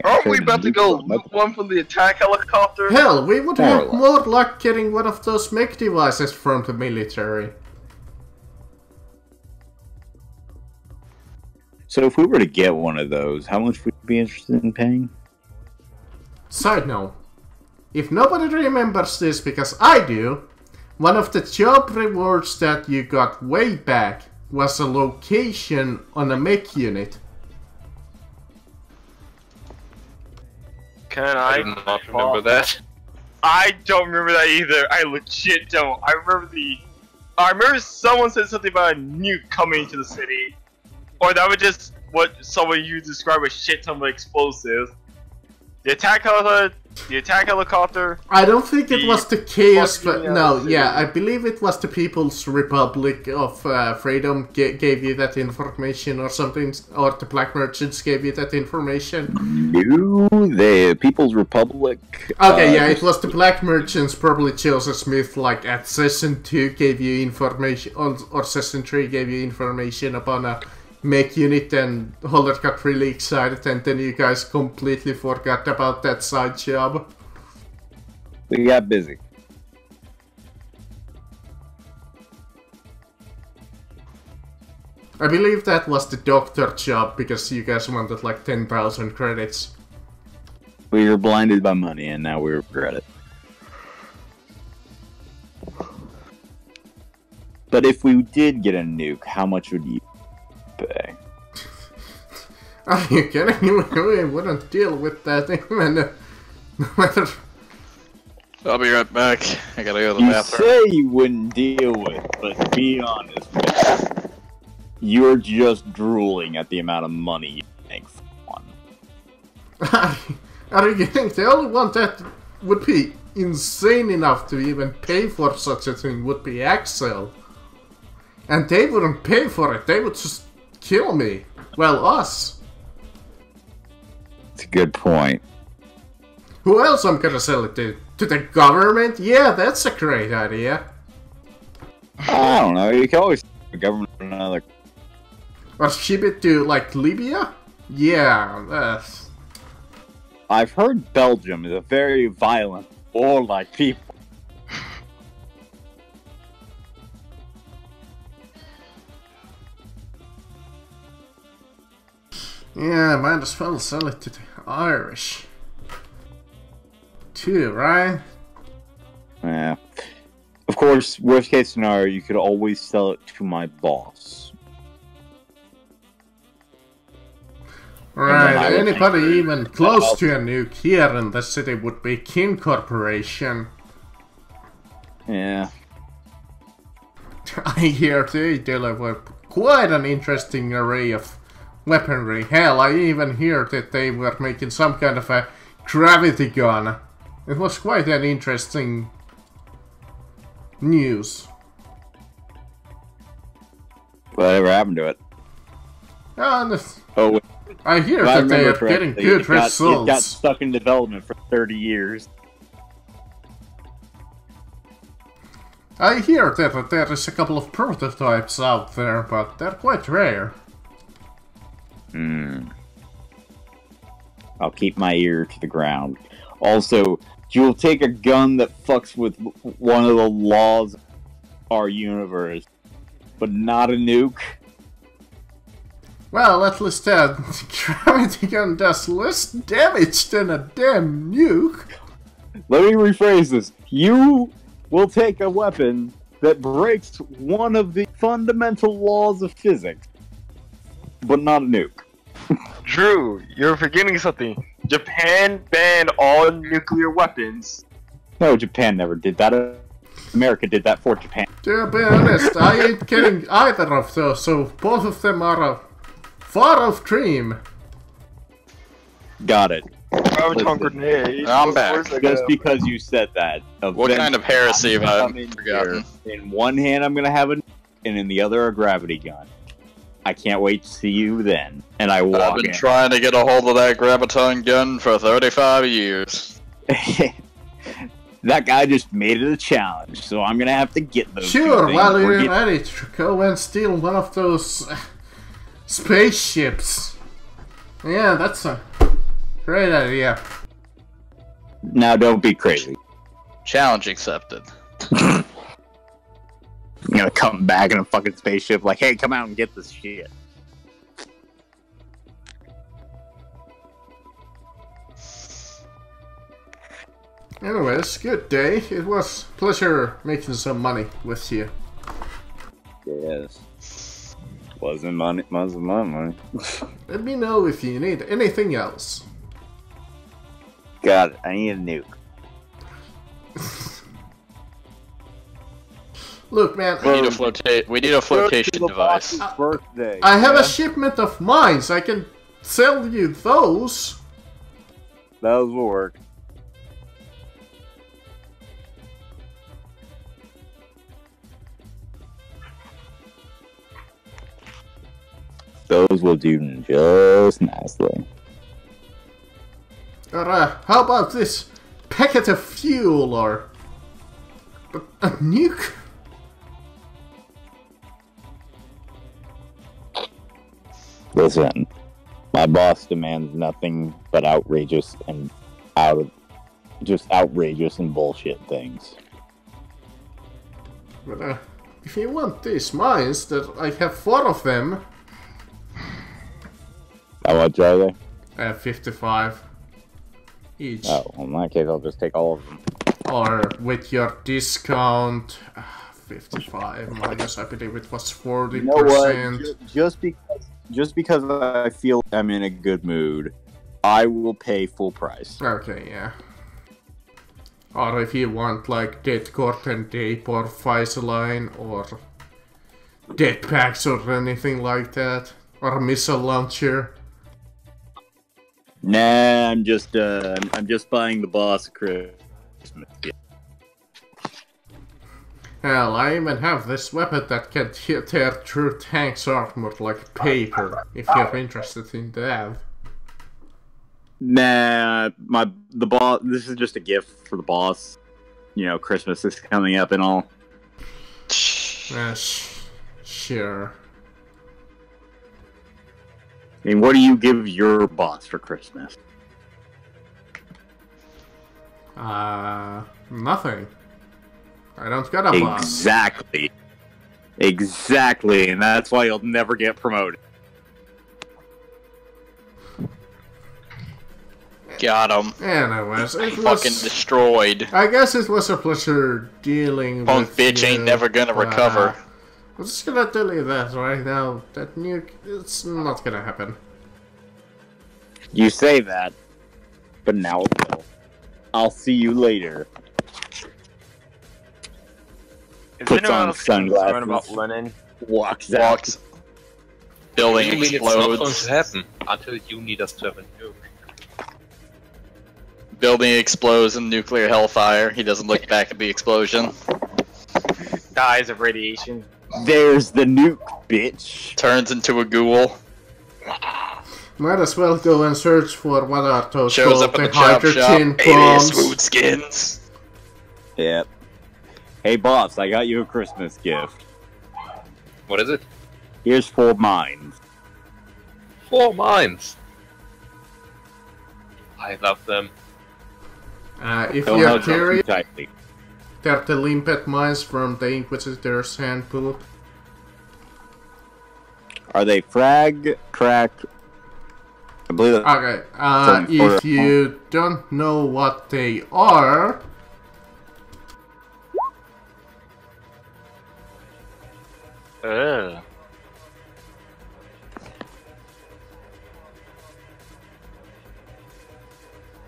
Aren't we about to go loot one from the attack helicopter? Hell, we would More or have less. more luck getting one of those mech devices from the military. So if we were to get one of those, how much would you be interested in paying? Side note, if nobody remembers this because I do, one of the job rewards that you got way back was a location on a mech unit. Can I I? do not remember that. I don't remember that either. I legit don't. I remember someone said something about a nuke coming into the city. Or that was just what someone you describe as shit ton of explosives. The attack helicopter. I don't think it was the chaos, fucking, but no, city. yeah, I believe it was the People's Republic of Freedom gave you that information or something, or the Black Merchants gave you that information. No, the People's Republic. Okay, yeah, it was the Black Merchants, probably Joseph Smith, like at Session 2 gave you information, or Session 3 gave you information upon a mech unit, and Holler got really excited, and then you guys completely forgot about that side job. We got busy. I believe that was the doctor job, because you guys wanted like 10,000 credits. We were blinded by money, and now we regret it. But if we did get a nuke, how much would you pay? Are you kidding me? We wouldn't deal with that even no matter. I'll be right back. I gotta go to the You bathroom. say you wouldn't deal with it, but be honest with you. You're just drooling at the amount of money you make for one. Are you kidding? The only one that would be insane enough to even pay for such a thing would be Axel. And they wouldn't pay for it, they would just kill me. Well, us. It's a good point. Who else I'm gonna sell it to? To the government? Yeah, that's a great idea. I don't know, you can always the government another. Or ship it to, like, Libya? Yeah, that's... I've heard Belgium is a very violent, warlike people. Yeah, might as well sell it to the Irish. Too, right? Yeah. Of course, worst case scenario, you could always sell it to my boss. Right, I would anybody think- even close to a nuke here in the city would be Kin Corporation. Yeah. I hear they deliver quite an interesting array of weaponry. Hell, I even hear that they were making some kind of a gravity gun. It was quite an interesting news. Whatever happened to it? And Oh, wait. I hear If I that they remember are getting correctly, good it got results. stuck in development for 30 years. I hear that there is a couple of prototypes out there, but they're quite rare. I'll keep my ear to the ground. Also, you'll take a gun that fucks with one of the laws of our universe, but not a nuke? Well, at least that gravity gun does less damage than a damn nuke. Let me rephrase this. You will take a weapon that breaks one of the fundamental laws of physics, but not a nuke. Drew, you're forgetting something. Japan banned all nuclear weapons. No, Japan never did that. America did that for Japan. To be honest, I ain't getting either of those, so both of them are a far off dream. Got it. graviton grenade. I'm Of back. course I Just got- because you said that. What kind of heresy have I come in forgotten? here. In one hand, I'm gonna have a, and in the other, a gravity gun. I can't wait to see you then. And I I've walk been trying to get a hold of that graviton gun for 35 years. in. That guy just made it a challenge, so I'm gonna have to get those. Sure, two things. while We're you're at it, go and steal one of those spaceships. Yeah, that's a great idea. Now, don't be crazy. Challenge accepted. I'm gonna come back in a fucking spaceship like, hey, come out and get this shit. Anyways, good day. It was a pleasure making some money with you. Yes. Wasn't money. Let me know if you need anything else. Got it. I need a nuke. Look, man, We need a flotation device. Birthday. I have a shipment of mines. I can sell you those. Those will work. Those will do just nicely. Or, how about this packet of fuel or a nuke? Listen, my boss demands nothing but outrageous and outrageous and bullshit things. But, if you want these mines, that I have 4 of them. How much are they? 55 each. Oh, in that case, I'll just take all of them. Or with your discount, 55 minus, I believe it was 40%. You know what? Just because I feel I'm in a good mood, I will pay full price. Okay, yeah. Or if you want like Dead Corten Tape or Visaline or Dead Packs or anything like that. Or a missile launcher. Nah, I'm just buying the boss a Christmas gift. Hell, I even have this weapon that can tear through tanks' armor like paper, if you're interested in that. Nah, the boss. This is just a gift for the boss. You know, Christmas is coming up and all. Sure. I mean, what do you give your boss for Christmas? Nothing. I don't got a boss. Exactly, and that's why you'll never get promoted. Got him. Anyways, it Fucking was... destroyed. I guess it was a pleasure dealing Punk with bitch you, ain't never gonna recover. I'm just gonna tell you that right now. That nuke, it's not gonna happen. You say that, but now it will. I'll see you later. Is Puts anyone on else concerned sunglasses. about Lennon? Walks out. Building You mean it's not going explodes. to happen until you need us to have a nuke. Building explodes in nuclear hellfire. He doesn't look back at the explosion. Dies of radiation. There's the nuke, bitch. Turns into a ghoul. Might as well go and search for what are those Shows called, up at the the chop shop. hydrogen Alias bombs. food skins. Yep. Hey, boss, I got you a Christmas gift. What is it? Here's 4 mines. 4 mines. I love them. If Don't you're hug them too curious, tightly. they're the limpet mines from the Inquisitor's Handbook. Are they frag, crack? I believe that. Okay, Something for- if you don't know what they are,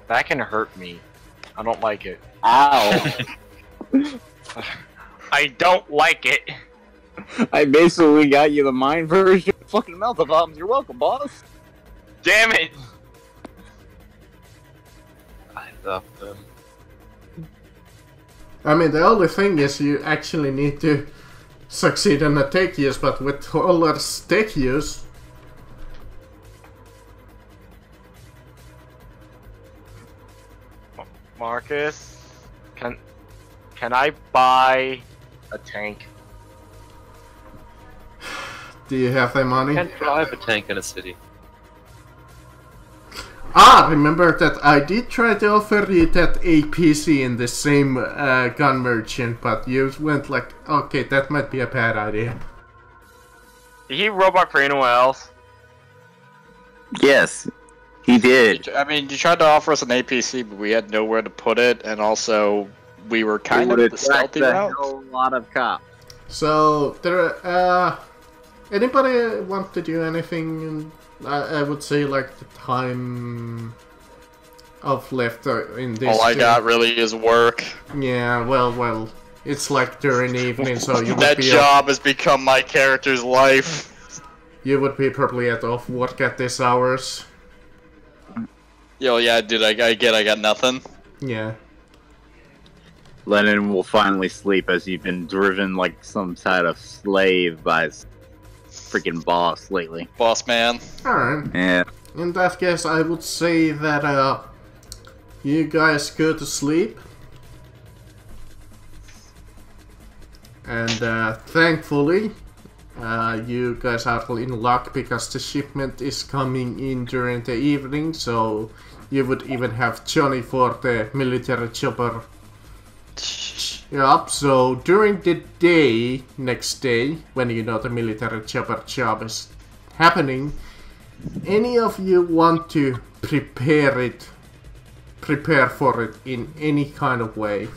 That can hurt me. I don't like it. Ow! I don't like it. I basically got you the mine version of fucking melta bombs. You're welcome, boss. Damn it. up. I mean, the only thing is you actually need to succeed in a tech use, but with all that tech use... Marcus, can I buy a tank? Do you have the money? Can't drive a tank in a city. Ah, remember that I did try to offer you that APC in the same gun merchant, but you went like, okay, that might be a bad idea. Did he robot for anyone else? Yes, he did. I mean, you tried to offer us an APC, but we had nowhere to put it, and also we were kind of the stealthy route. A lot of cops. So, there, anybody want to do anything? I would say like the time of left in this. All I got really is work. Yeah, well, it's like during the evening, so you would That be job has become my character's life. You would be probably at off work at this hours. Yo, yeah, dude, I got nothing. Yeah. Lennon will finally sleep as he's been driven like some kind of slave by his freaking boss lately. Boss man. Alright. Yeah. In that case, I would say that you guys go to sleep. And thankfully, you guys are in luck because the shipment is coming in during the evening, so you would even have Johnny for the military chopper. Yup, so during the day, next day, when you know the military chopper job is happening, any of you want to prepare for it in any kind of way?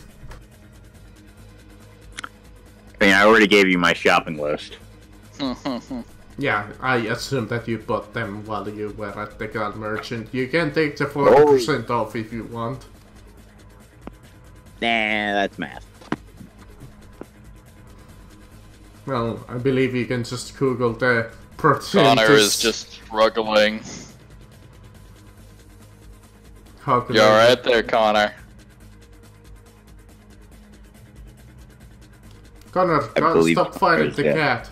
I mean, I already gave you my shopping list. Yeah, I assume that you bought them while you were at the gun merchant. You can take the 40% off if you want. Nah, that's math. Well, I believe you can just Google the percentage. Connor is just struggling. You You're right there, Connor. Connor, stop fighting the cat.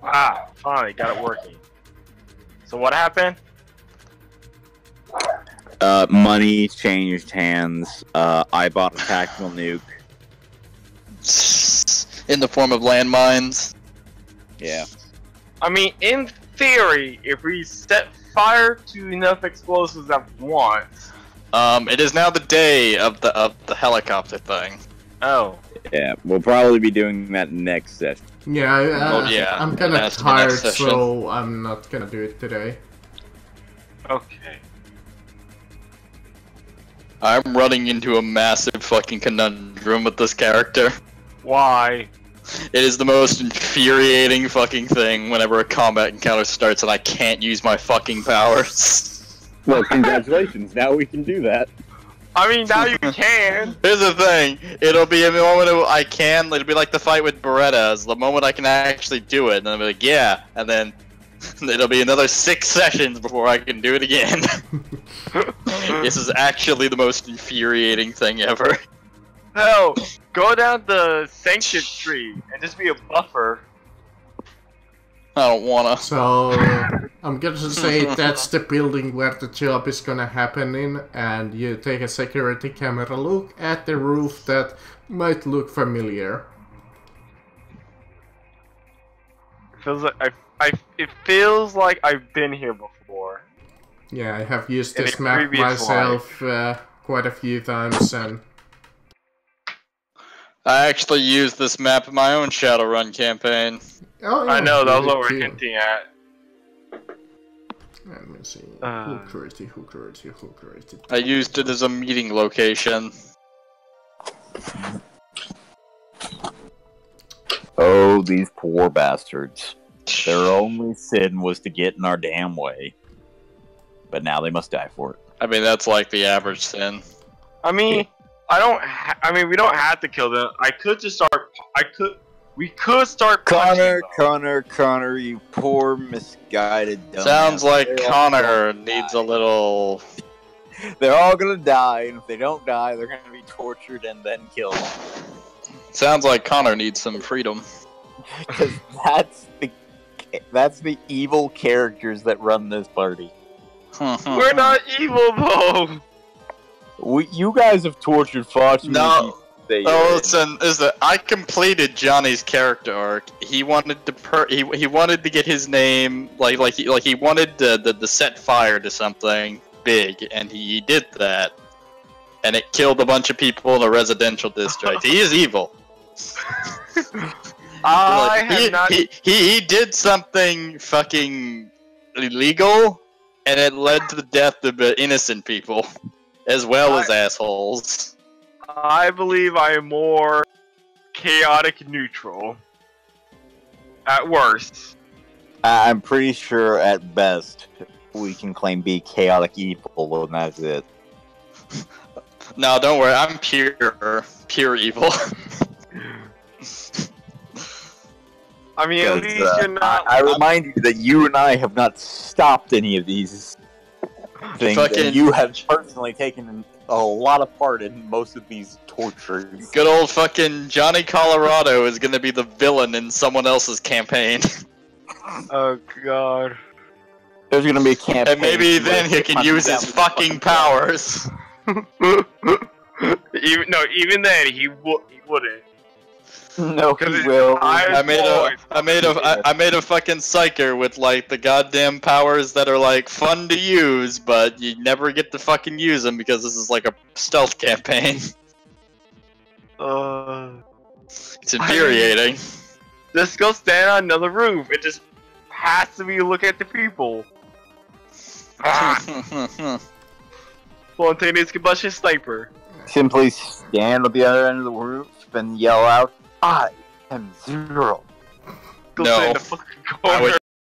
Ah, finally got it working. So what happened? Money changed hands. I bought a tactical nuke. In the form of landmines. Yeah. I mean, in theory, if we set fire to enough explosives at once. It is now the day of the helicopter thing. Oh. Yeah, we'll probably be doing that next session. Yeah, yeah, I'm kinda that's the tired, next session. so I'm not gonna do it today. Okay. I'm running into a massive fucking conundrum with this character. Why? It is the most infuriating fucking thing whenever a combat encounter starts and I can't use my fucking powers. Well, congratulations, now we can do that. I mean, now you can. Here's the thing, it'll be a moment I can, it'll be like the fight with Berettas, the moment I can actually do it, and I'll be like, yeah, and then it'll be another 6 sessions before I can do it again. This is actually the most infuriating thing ever. Hell, go down the Sanction tree and just be a buffer. I don't wanna. So, I'm gonna say that's the building where the job is gonna happen in, and you take a security camera look at the roof that might look familiar. Feels like it feels like I've been here before. Yeah, I have used In this a map previous myself quite a few times, and I actually used this map in my own Shadowrun campaign. oh, yeah, I know, that was you what we're did too. hinting at. Let me see. Uh. Who created? I used it as a meeting location. Oh, these poor bastards. Their only sin was to get in our damn way. But now they must die for it. I mean, that's like the average sin. I mean, we don't have to kill them. I could just start. We could start punching, Connor, you poor misguided dumbass. Sounds like Connor needs a little... They're all gonna die, and if they don't die, they're gonna be tortured and then killed. Sounds like Connor needs some freedom. Because that's the evil characters that run this party. We're not evil though. You guys have tortured far too many people. Listen, I completed Johnny's character arc. He wanted to he wanted to get his name like he wanted the set fire to something big, and he did that, and it killed a bunch of people in a residential district. He is evil. He did something fucking illegal, and it led to the death of innocent people, as well as assholes. I believe I am more chaotic neutral. At worst. I'm pretty sure at best we can claim be chaotic evil, and that's it. No, don't worry, I'm pure evil. I mean, at least you're not. I remind you that you and I have not stopped any of these things, and you have personally taken a lot of part in most of these tortures. Good old fucking Johnny Colorado is gonna be the villain in someone else's campaigen. Oh god. There's gonna be a campaign. And maybe then he can use his fucking powers. Even then he wouldn't. No, he will. I made a fucking psyker with like the goddamn powers that are like fun to use, but you never get to fucking use them because this is like a stealth campaign. It's infuriating. Just go stand on another roof. It just has to be look at the people. Spontaneous combustion sniper. Simply stand at the other end of the roof and yell out, "I am Zero." Go stand in the fucking corner.